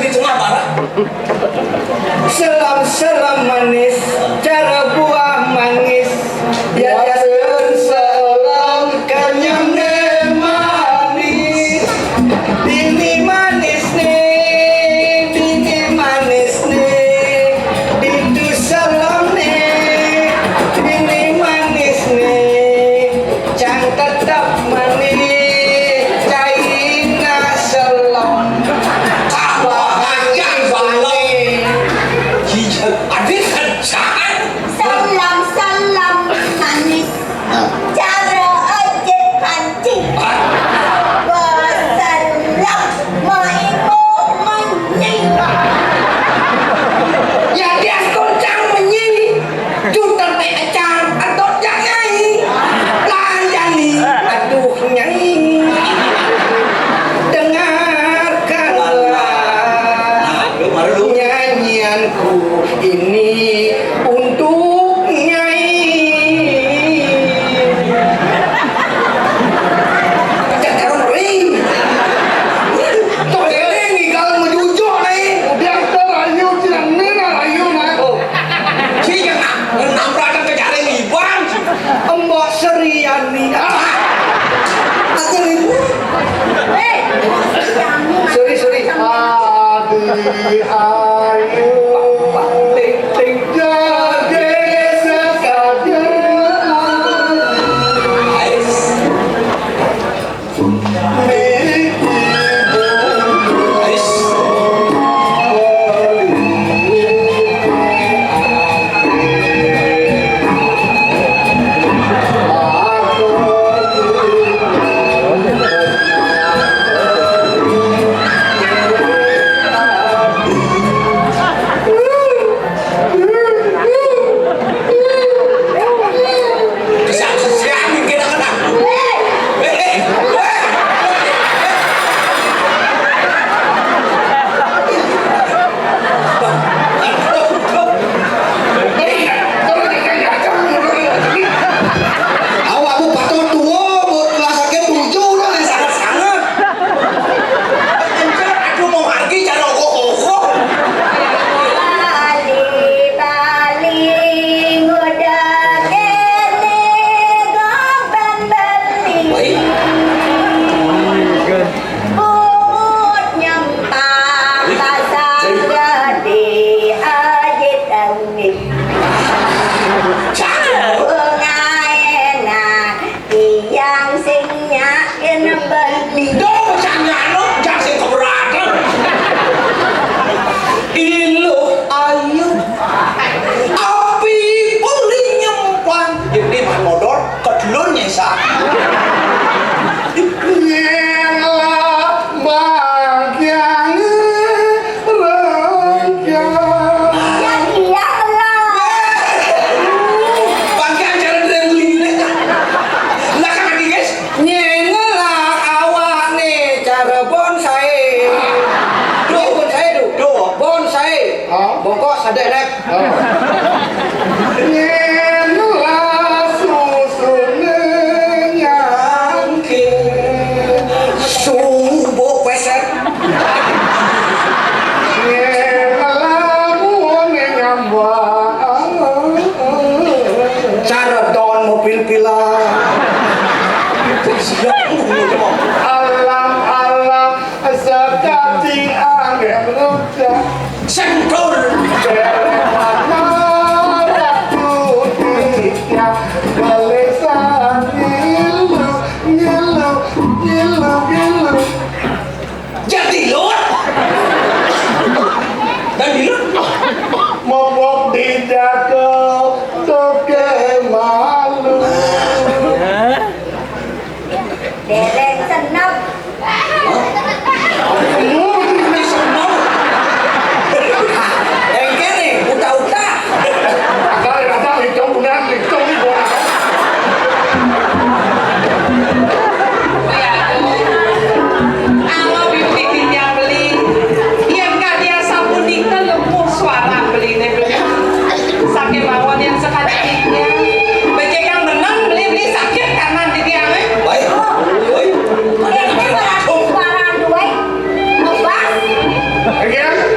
tengah barat.
Selam-selam manis, cara buah manis. Ya selam kenyamnya manis. Dini manis nih, Ditu salam nih, dini manis nih. Cang tetap manis, cairna selam.
Bahagia balai. Adik kerjaan.
Salam manis. Cara aja pancing. Wassalam maimu menying.
Ya dia kuncang menyi, juta acang atau jangai, lanjani, aduh nyai. Dengarkanlah nyanyianku ini untuk nyai. Macam terong ring. Togeleng ni kalau menjujur ni. Dia terayu tidak mengenal ayu nak.
Sih yang enam rakyat kejaring iban.
Mbak Seriani. Aku ni. Sorry. Adi ayu. Ting ting jage sekadar. Bongkok sadek nek. Nyelah susune nyangke. Subuh peset. Nyelah muone ngambang. Cara don mobil pilar. Alam sekati angin rusak.
Sentul. Jadi luar. Dan di luar.
Mobok dijaga toke malu.
Dereng senap.
Ini semua. Yang kiri, uta-uta.
Kalau datang itu benar itu ni buat.
Kalau beauty dia beli, yang gak dia sabun di lembut suara beli nih beli. Sakit bawaan yang sekadiknya. Becek yang menang beli sakit karena di dia
Baik. Baik.
Ini berarti barang duit. Ngebas.
Again.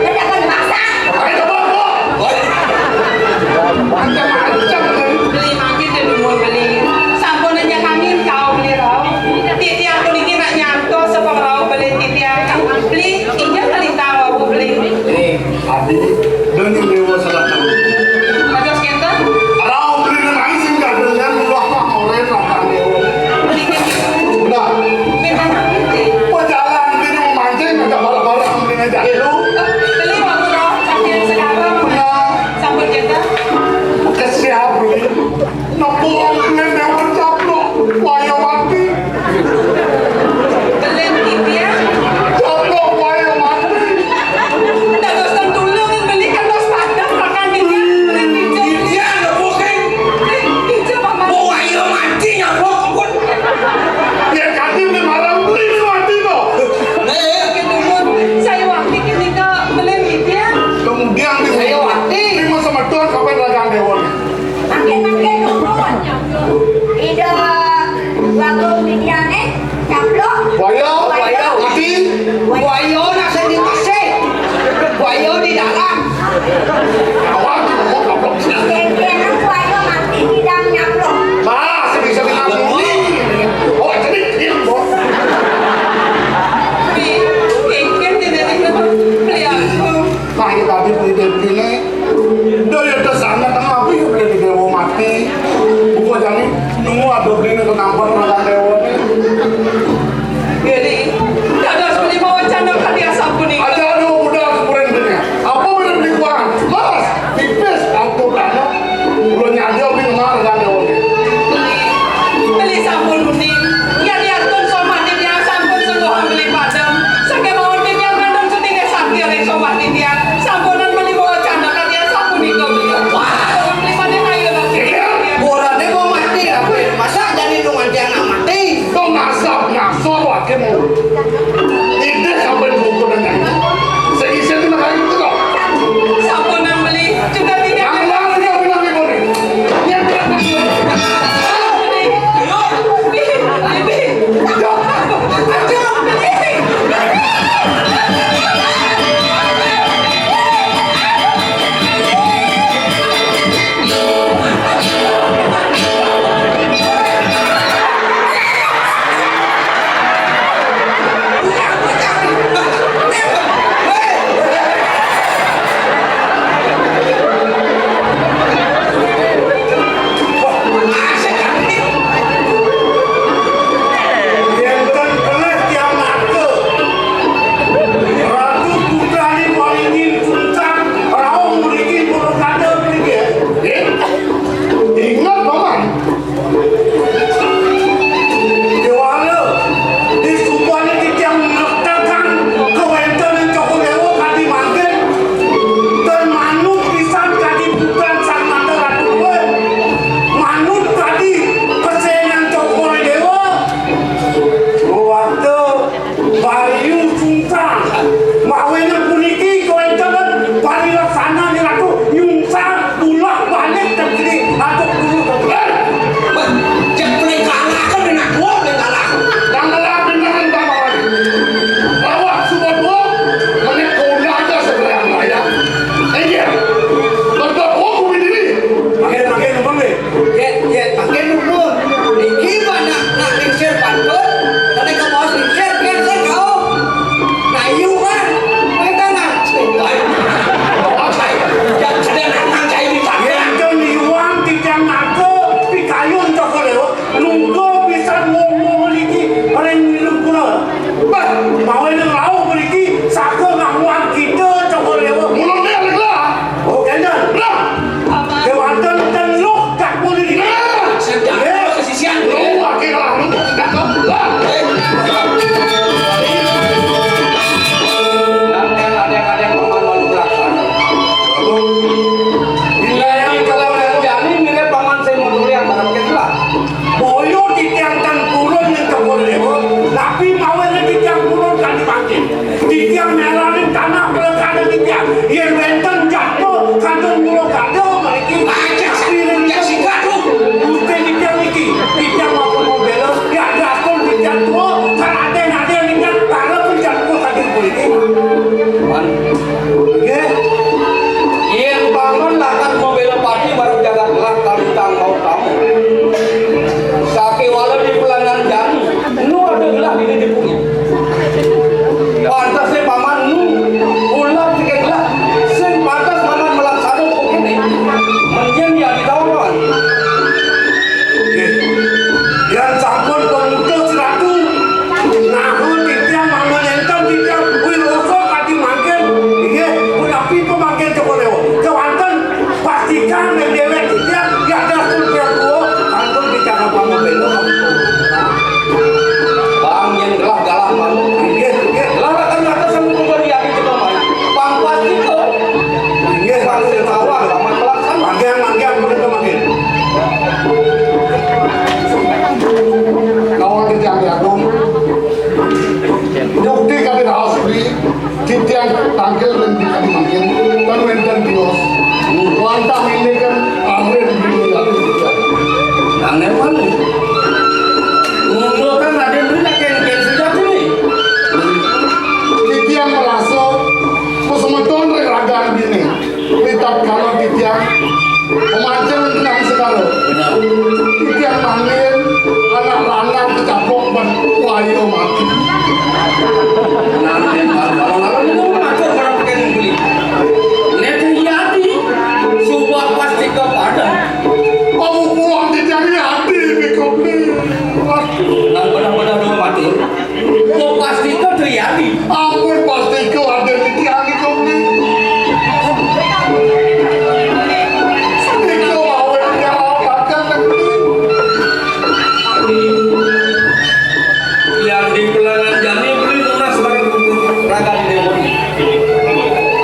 Bagong bidyane, caplok.
Buaya mati.
Buaya nak di pasir. Buaya di dalam.
Awak mau goblok.
Kengkeng buaya mati bidang nyaplok.
Bah, sebisa kamu ini. Oh, jadi dia bos.
Kengkeng tidak diketahui pelihara.
Kayak tadi beli debine. Daya kesana tengah apa yuk beli dewa mati. Bukan jadi nunggu ada beli ke nampar makan dewa nih.
Jadi, ada sebeli mau wacana kan dia sapu nih.
Aja ada udah sempurna dunia. Apa bener beli uang? Mas,
nang benar-benar dua matur. Kok pasti kau terjadi?
Ampun pasti kau ada di tiang itu ni. Kau mau dia akan nanti.
Yang di pelangan jani beli lunas sebagai raga di dewa.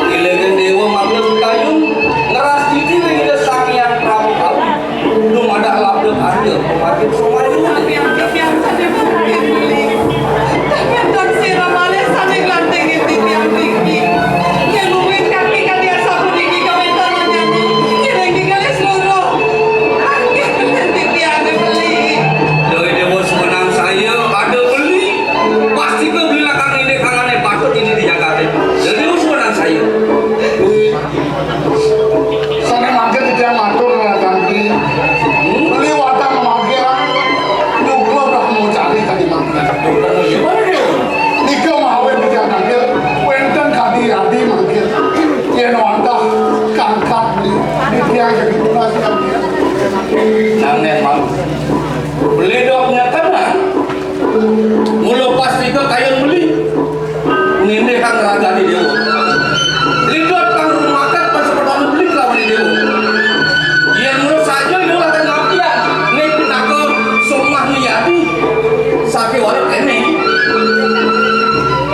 Ilegen dewa maklum kayu ngeras diri dengan sakian prabu kau. Belum ada labdek ada pemakin semuanya. Dari dewa semenang saya ada beli. Pasti kau beli lakang ini kangannya patut ini dijaga. Dari dewa semenang saya.
Sana makan di tiang matur ya ganti. Beli wadah memakai. Nuklo dah mau cari tadi makan.
Gimana dewa?
Nika mawe bija nangil, wenten kadi adi mangkil. Yen wadah kangkat di tiang jadi tunas nangil.
Nangen malu. Beli doknya kena. Mulu pasti ke kayu beli. Ini kan raga di dewa. Beli dok kang makan pas pertama beli lawan di dewa. Yang menurut saja itu akan mafian. Ini pinako somah niyadi. Sapi walau kene.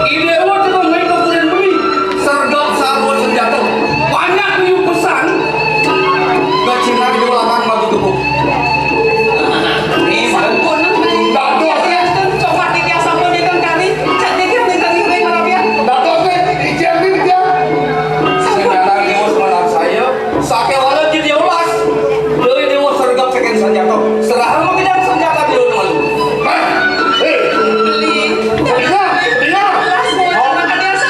Idewa juga main kemudian beli. Sergap sabun senjata. Banyak liu pesan. Kecina di lapangan maju tubuh. Ini
Dato se ijen di tiang.
senjata dewa semalam saya. Sake walau jadi ulas. Dari dewa sergap sekian senjata. Serahkan mau tidak senjata di rumah lu.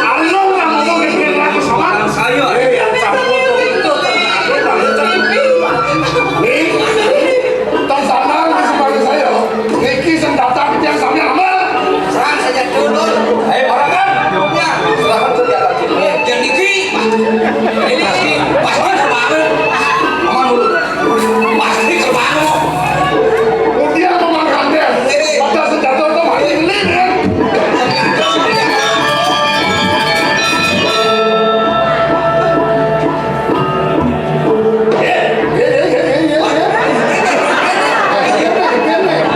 Alung lah ngomong gede lagi sama.
Semalam saya.
Yang campur itu tong sandal di sebelah saya. Niki senjata di tiang sambil amal.
Serang saja dulu. Ayo barangan. Ya, serahkan senjata sini. Jadi ki. Ini ki. Pasti terbangun. Aman dulu. Pasti terbangun.
Dia memakan dia. Pada senjata itu masih beli dia.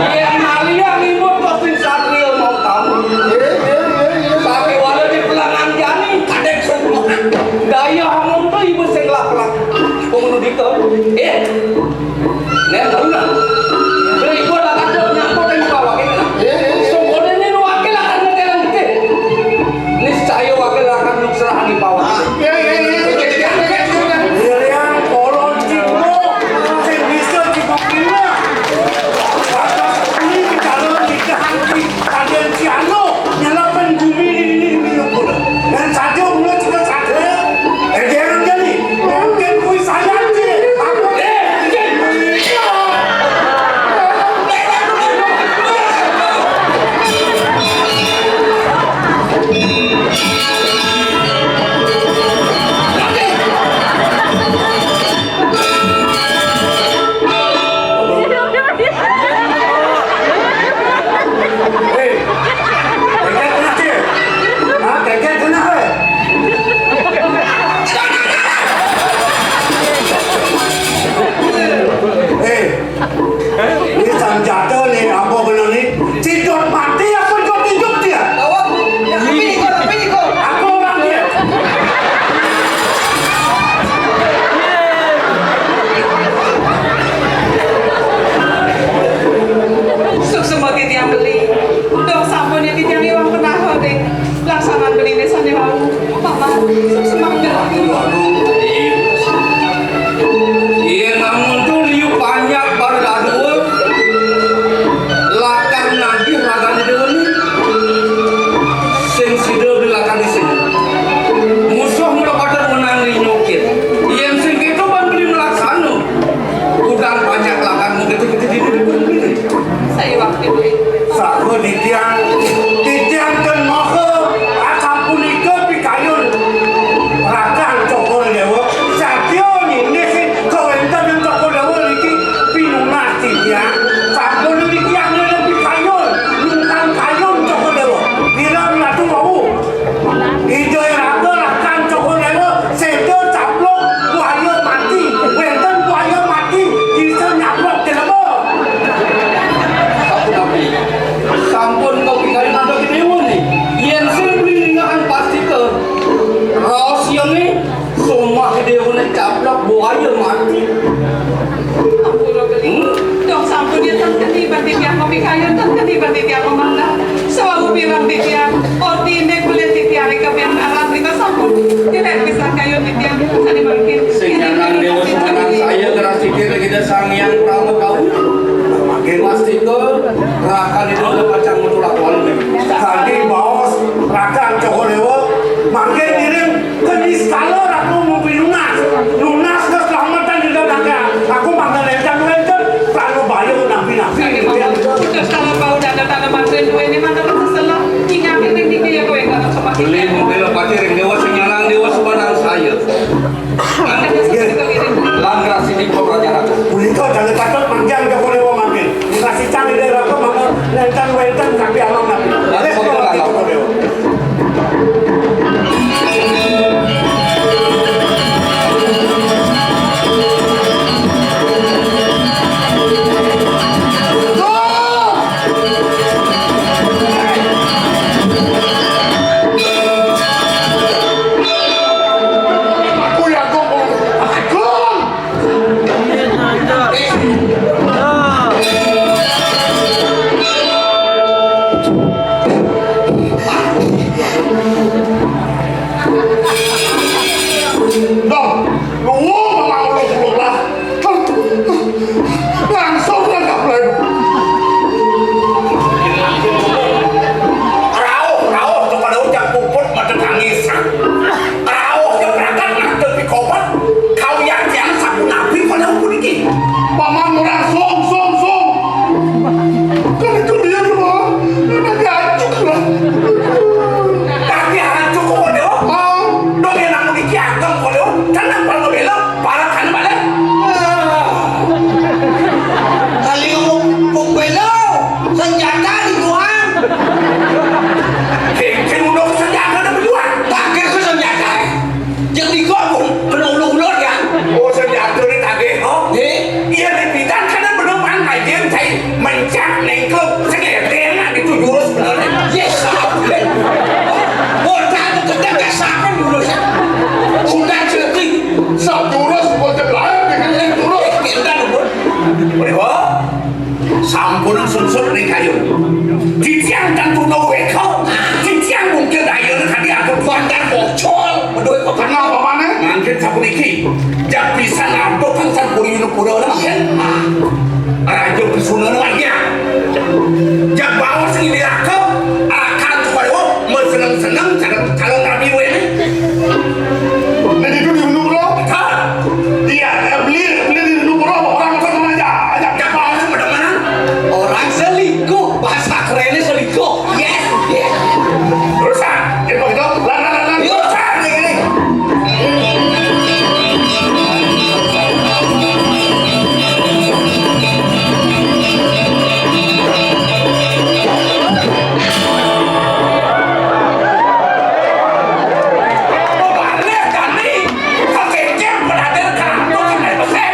Yang Malia mimut pasti satria mau tahu. Tapi walau di pelangan jani kadek semua. Daya hamon tuh ibu senglak-lak. Pengunuh dito. Nen tahu nak? Beli ibu dah kadek nyampo dan bawa kena. Sungguh ini wakil akan ngetelan kita. Niscaya wakil akan nukserahan di bawah.
Yang kolon cimo, sing bisa cipokina. Atas ini kalau nikahan di kalian ciano, nyalakan bumi ini pula. Dan saja mulai juga saja. Jangan jadi, mungkin kui saya je. Aku ini sang jatuh nih, apa benar nih? Tidur mati apa hidup dia? Aku orang dia.
Suk semua titiang beli. Dok sabunnya titiang iwang pernah deh. Laksanaan beli desa nih mau. Mama, suk semua gerak.
Iya namun tuh liu banyak baru lalu. Lakar nagi raga di dewa ni. Sing sido belakang di sini. Musuh mula pada menang di nyokit. Yang sing itu ban beli melaksanu. Udang banyak lakar mungkin itu di beli.
Saya waktu beli.
Saku di tiang kan moho, asampun itu pikayun. Rakan cokol dewa, sakio ni sih kau entah yang cokol dewa lagi pinung nasi dia. Saku di tiang ni lebih pikayun.
Ida Sang Hyang Pramu kau makin pasti ke rakan itu ada macam muncul lakuan
Tadi bos rakan Cokolewo makin kirim ke Istana aku mau lunas. Lunas keselamatan di dalamnya. Aku makan lencang-lencang lalu bayar nabi-nabi.
Terus kalau kau udah ada tanaman rindu ini mana terselah ingatin yang tinggi ya gue nggak sama
beli mobil pakai ring dewa senyalang dewa sebenang saya langgar sini kau pelajaran
Bulito jangan takut manjang Cokolewo makin. Kasih canggih dari aku makan lencang-lencang sampai alam nabi.
Lalu kau bilang
Cokolewo. Sampunan sunsur ning kayu. Ditiang dan tuno weko. Ditiang mungkin ayo tadi aku bandar bocol. Bedoy kok kenal apa mana? Mangkin sapuniki. Jak bisa nampok kangsan puri nu pura lah ya. Rajo kesuna lagi. Jak bawa sing dirakep. Akan supaya mau seneng-seneng calon nabi we. Jadi itu di Nubro. Iya, beli di Nubro orang kono aja. Ajak bawa sing mana? Orang selingkuh, bahasa kerennya selingkuh. Yes, yes. Terusan, itu begitu. Lan. Terusan, ini. Balik kali, kekecem berhadir kerana kena besar.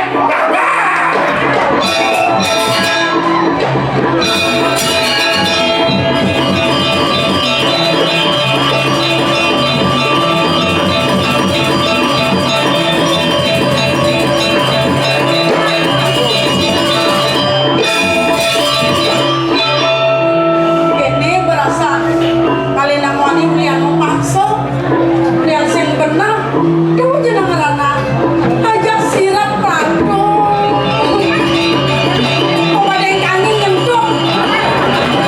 Ini berasa kali namanya beli yang paksa, beli yang sing benar. Kamu jangan ngerana aja sirap pranto. Oh, ada yang kangen nyentuh,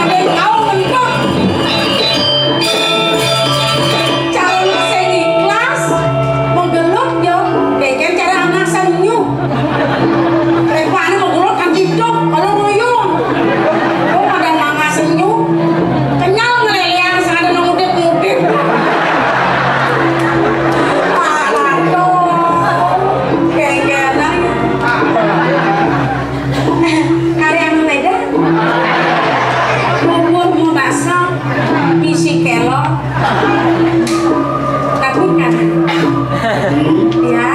ada yang kau nyentuh. Calon sing ikhlas, menggelut yo, kayak cara anak sanyu. Revani menggelut kan hidup, kalau nguyung. Oh, ada mama senyum. Kenyal ngelelean sana ngudip-ngudip. Lado. Geng-gengan. Hari yang beda. Bubur mau basah. Isi kelo. Tapi kan. Ya.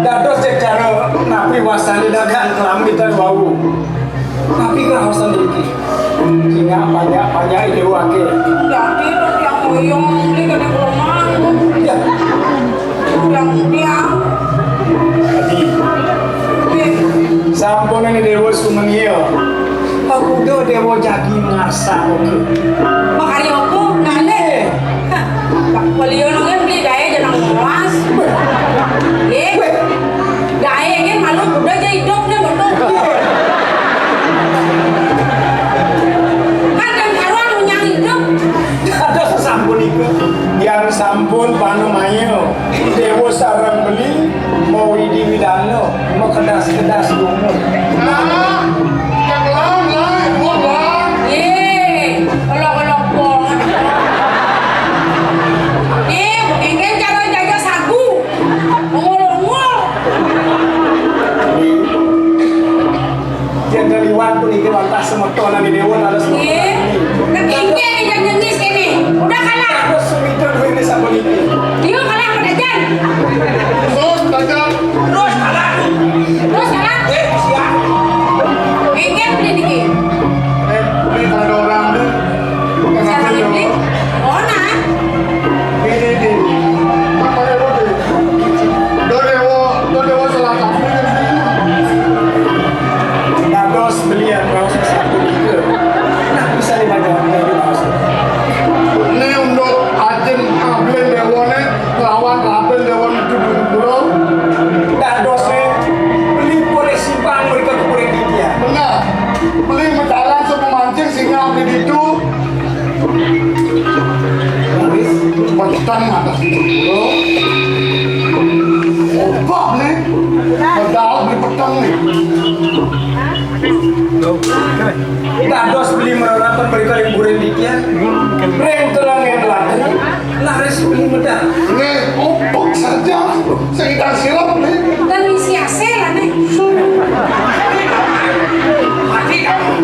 Dados cek cara napi wasani dagang kelam kita bau. Tapi kerawasan iki. Singa banyak ide wake.
Jadi yang ngoyong beli kena kelemahan.
Ya,
Yang dia.
sampun ini dewa sumengio. Aku do dewa jagi ngasa oke.
Makanya aku ngane. Beliau nongin beli daya jangan ngelas. Ye. Daya Kayaknya malu udah jadi hidupnya betul. Kadang karuan menyang hidup.
Ada sampun iku yang sampun panemayo dewa sarang beli mau widi widano mau kedas-kedas umur.
Yang lain, mudah.
Ye, kalau pon. Engke cara jaga sagu. Ngomong-ngomong.
Yang kaliwan pun iku lantas semeton di dewa ada semeton.
Ye, engke yang jenis ini. Udah kalah.
Terus semeton ini sampun iki.
Dia kalah pada jan.
Terus, tajam.
Terus kalah.
Siap.
Engke beli dikit.
Ini ada orang tu.
Siapa yang beli? Oh nah.
Ini. Apa yang ada? Dewa salah satu.
Dados belian mau satu iku. Nah bisa dibaca dari maksud.
Ini untuk ajen kabel dewa ni lawan kabel dewa itu dulu.
Dadosnya beli boleh simpan mereka kurang dia.
Benar. Beli mendalam sepemancing sehingga beli itu. Petang atas itu dulu. Obat ni. Medal beli petang ni.
Dados beli meratakan mereka yang kurang dia. Reng telang yang lain. Laris beli medal.
Ni obat saja. Sehingga silap ni.
Dan isi hasil lah nih.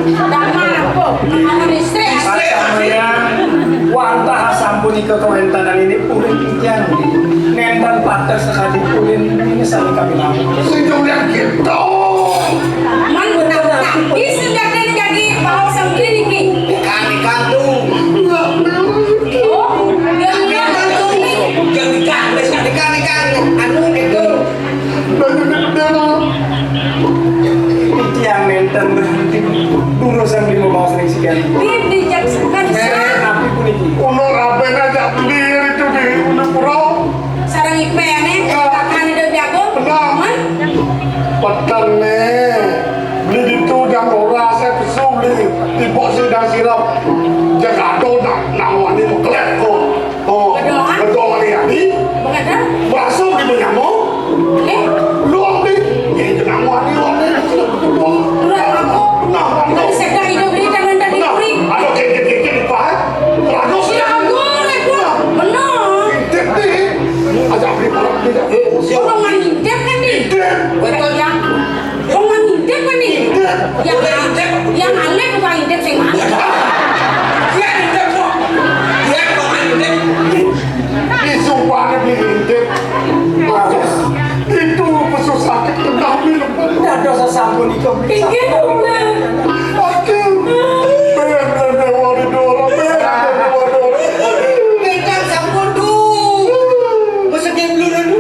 Dan apa? Nama istri hasil.
Wantah sampun ika kawentanan ini purin ikan nentan pater sekali purin ini saling kami lamun.
Sejauh yang gitu.
Man benar tapi sudah kena jadi bawa sendiri nih.
Ikan tuh.
Oh, yang nih.
Yang ikan, biasanya ikan. Anu itu.
Iki yang nenten berhenti urusan di mau sering sekian.
Dia dijaksakan
Tapi pun iki.
Unur raben aja beli itu di Unepuro.
sarang IPN kakak ada jago.
Benar.
Man,
Petang ni. Beli itu dan orang saya pesu beli. Tiba sedang sirap. Jaga do nak wani mengkelek ko. Oh, betul ni ani.
begadang.
Berasal di menyamuk. Luang ni. Yang jangan wani luang ni.
Udah aku. Dari sedang hidup di tangan dan dipuri.
Ada kekek di pahat. Ragu
Jago nih gua. Benar.
Intip ni. Ajak beli barang tidak.
Orang ngintip kan nih. Yang orang ngintip kan nih. Yang aneh bukan ngintip sih mas.
Dia intip kok. Dia kok intip.
Disumpah ni beli intip. Bagus. Itu pesus sakit kami lepas.
Dados sampun ika beli.
Tinggi dong.
Aku. Benar dewa di dorong. Benar dewa dorong.
Ikan sampun tuh. Masa game dulu dulu.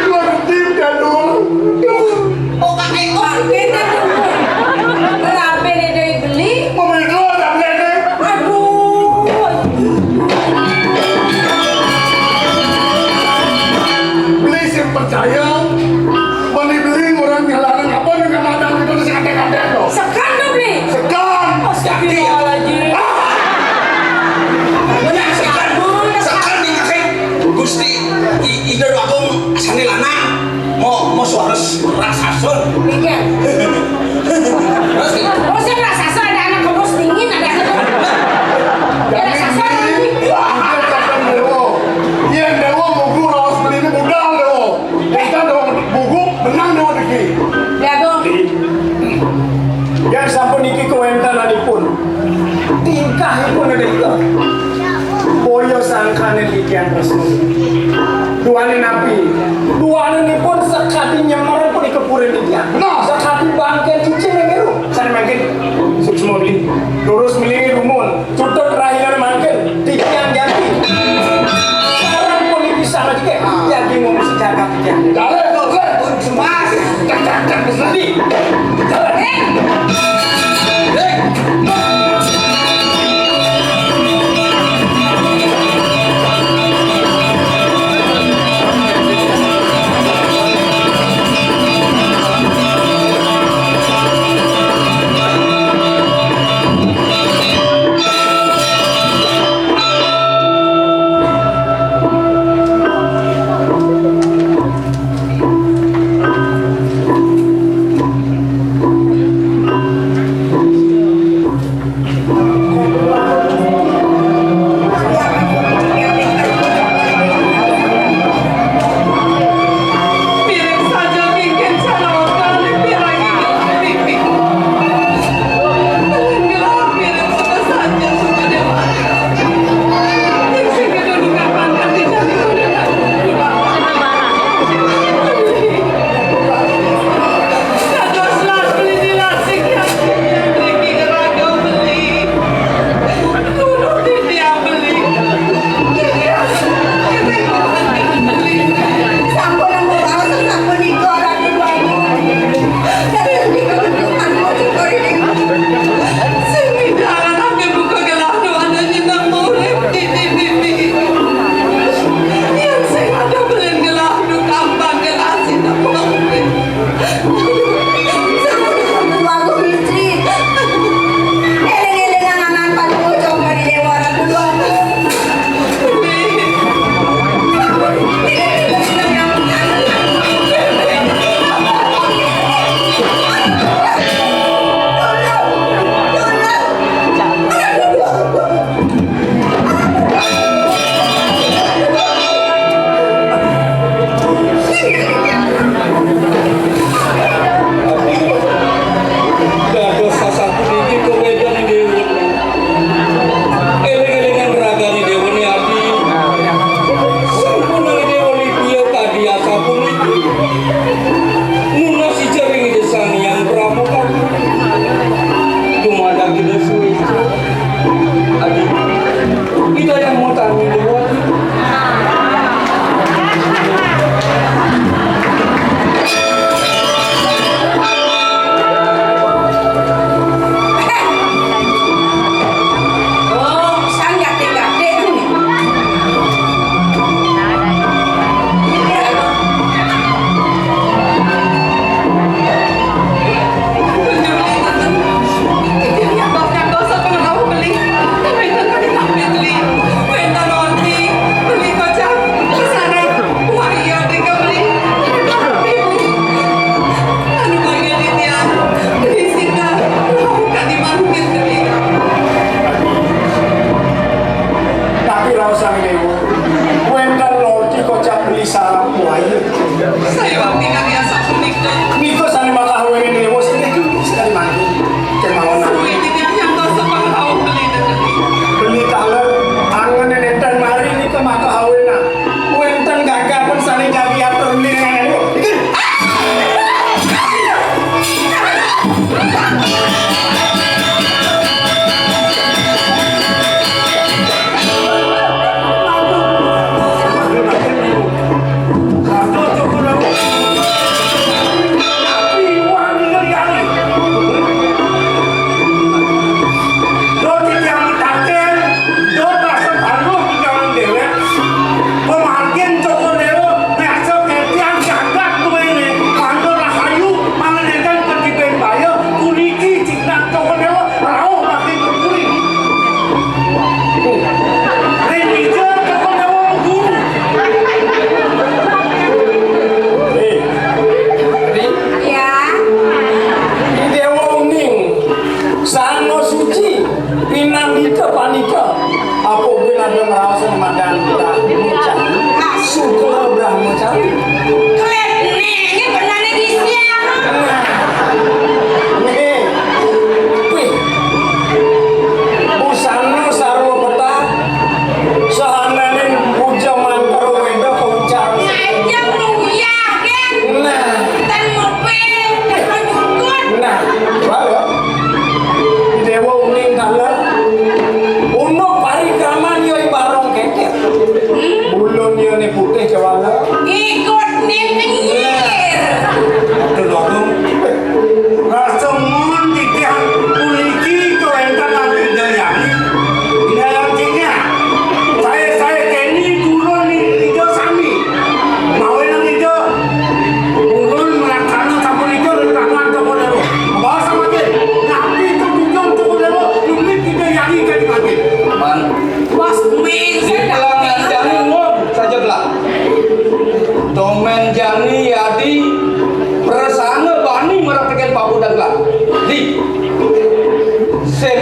Lantim dan dorong.
Oh kakek kok.
Kita tuh. Rapi nih dari beli.
Memikul dan nenek.
Aduh.
Beli si percaya. Beli orang yang larang apa dengan madang itu di sekadang-kadang tu.
Sekan tuh beli.
Sekan.
Astagfirullahaladzim.
Benar sekarang nih kakek. Gusti. Ida doa aku asal lanang. Mau suara rasasun.
Mikir.
Terus
Oh saya raksasa ada anak kebos dingin ada anak kebos. Ya raksasa lagi.
Dia cakap dewa. Yang dewa buku rawas beli ni modal dewa. Kita dewa buku menang dewa deki.
Jago.
Yang sampun iki kawentanan pun. Tingkah pun ada ika. Boyo sangkane likian resmi. Duane napi. Duane ni pun sekati nyemar pun ikepurin likian.
Nah.
Sekati bangke cincin yang meru. Sana mangkin. Suksma beli. Lurus melingi rumun. Tutut rahinan mangkin. Tikian ganti. Sekarang pun bisa lagi ke. Jadi mau mesti jaga tikian.
Jalan tu.
Mas.
Cak besar.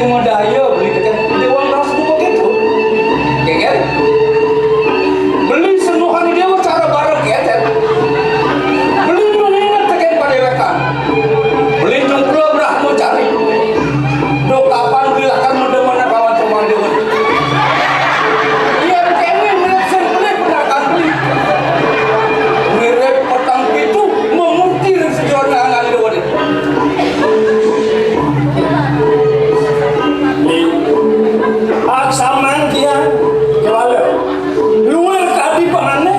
ngomodaya beli tekan dewan ras buku gitu. Ya kan? Beli senuhan dewa cara bareng ya kan? Beli mengingat tekan pada rekan. Beli jumlah berah mau cari. Do kapan beli akan mendemana kawan teman dewa. Iya kami merasa beli pedagang beli. Mirip petang itu memutir sejarah angan dewa. Aksaman kia kewala luar kadi panane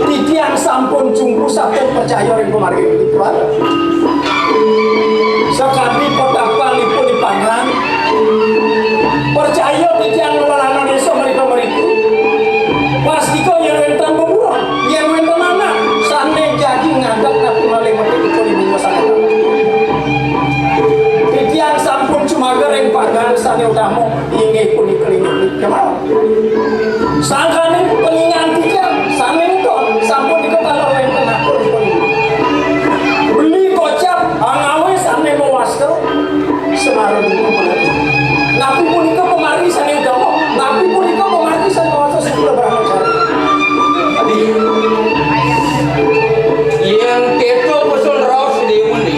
titiang sampun jumpu sampun percaya ring kemarin itu kewala sakadi potapanipun dipangan percaya titiang lelanan iso mereka pasti kau yang rentan beburang yang rentan anak sane jadi ngadap tapi malih mati dipun ibu masalah titiang sampun cuma goreng pangan sane utama ingin pun dikelilingi kemana sangkane pengingan titiang sane itu sampun diketahui yang kena pun beli kocap angawe sane mewasker semarang itu boleh napi pun itu pemari sane utama napi pun itu pemari sane mewasker sepuluh berapa cari tadi yang keto pesun raus di undi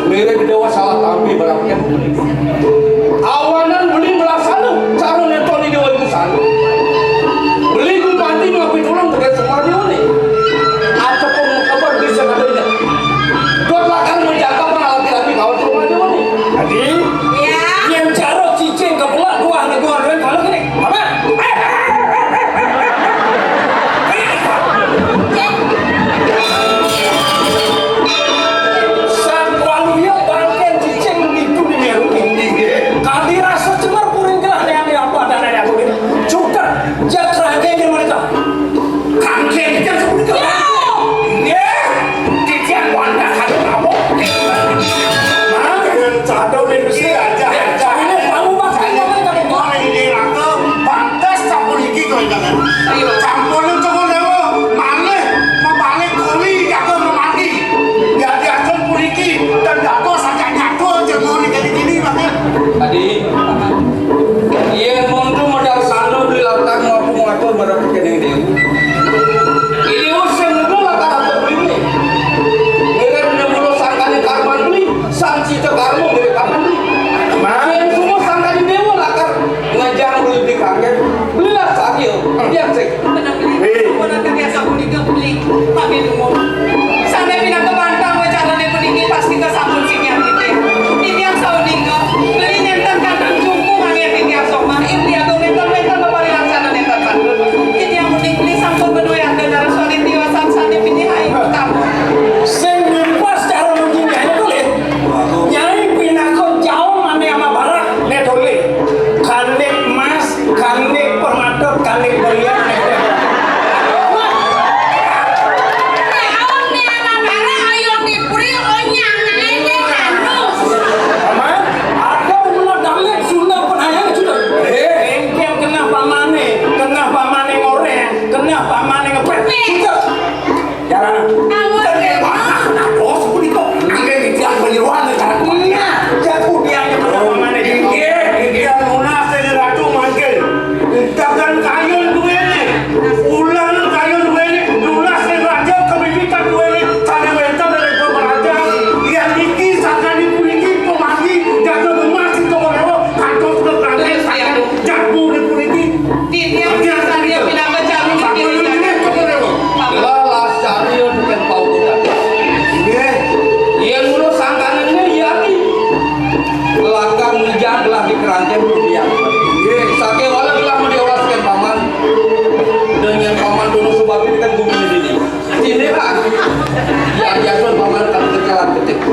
mirip dewa salah tampi berapkan awanan beli melaksana cara netoni dewa itu sana beli kumpanti ngapain tulang terkait semua dia ni ataupun kabar bisa adanya dua belakang menjaga penalti-alti kawan semua dia ni jadi yang cara cicing ke pula dua negara kalau gini apa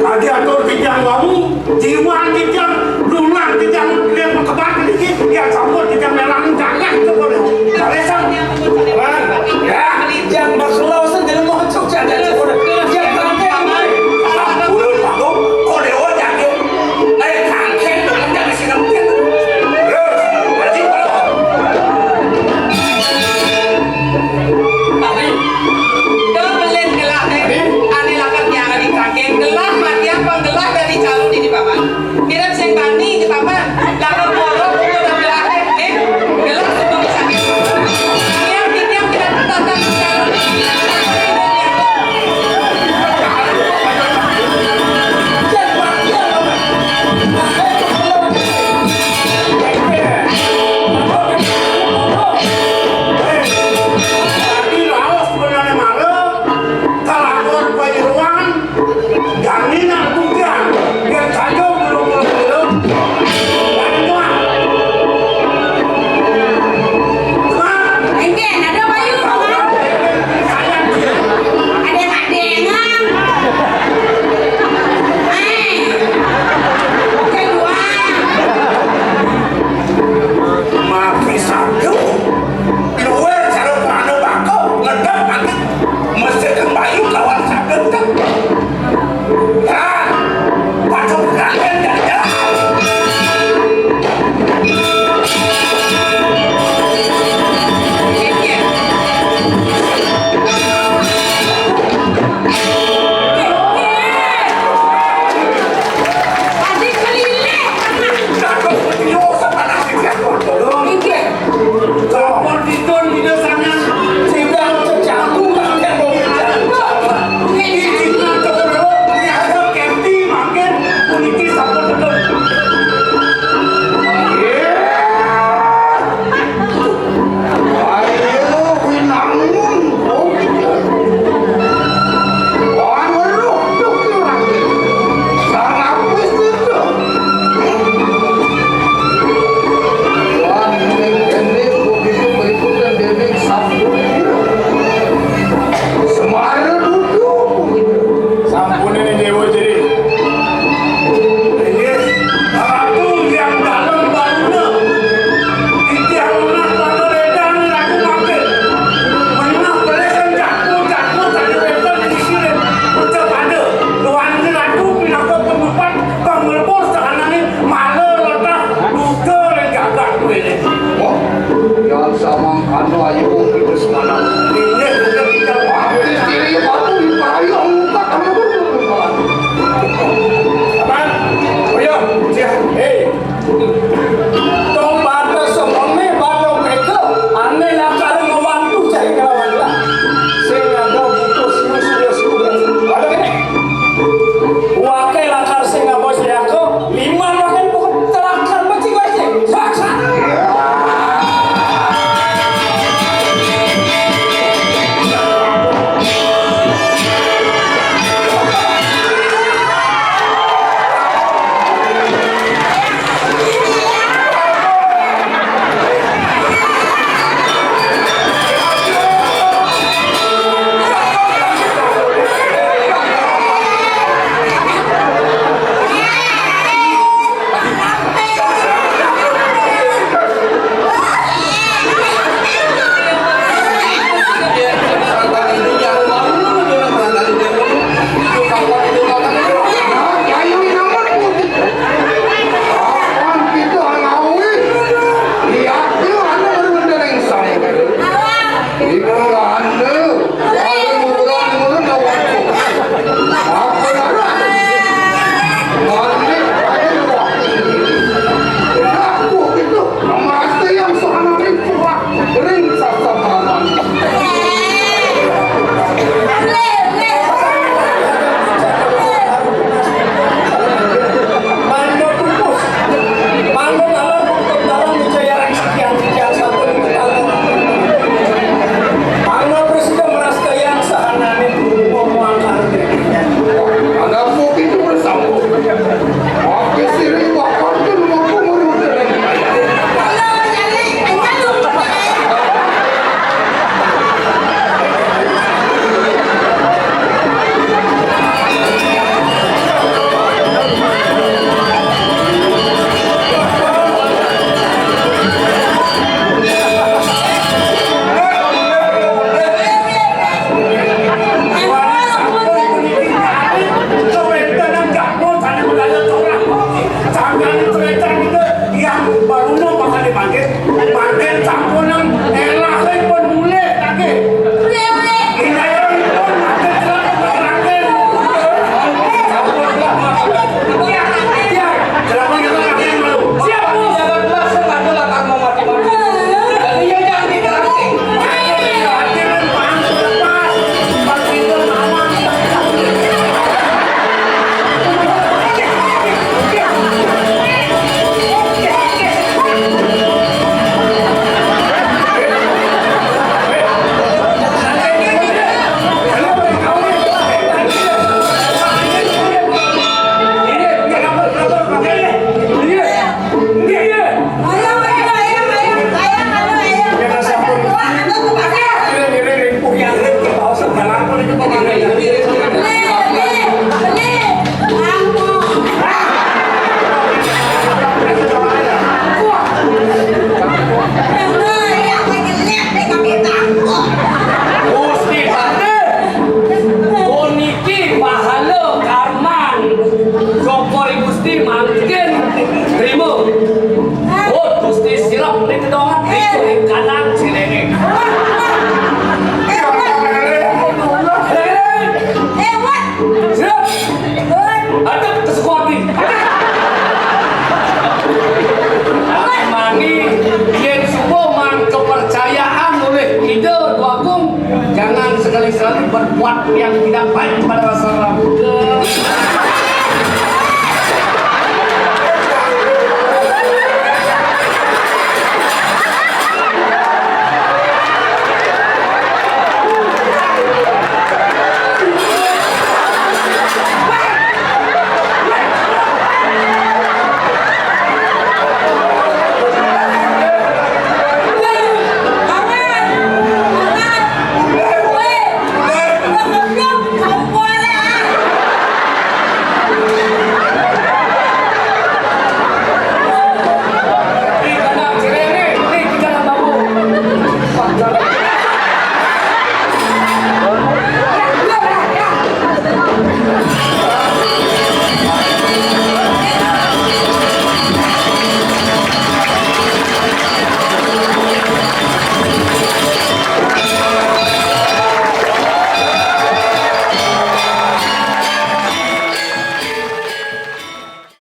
Adi atur bidang kamu, jiwa kita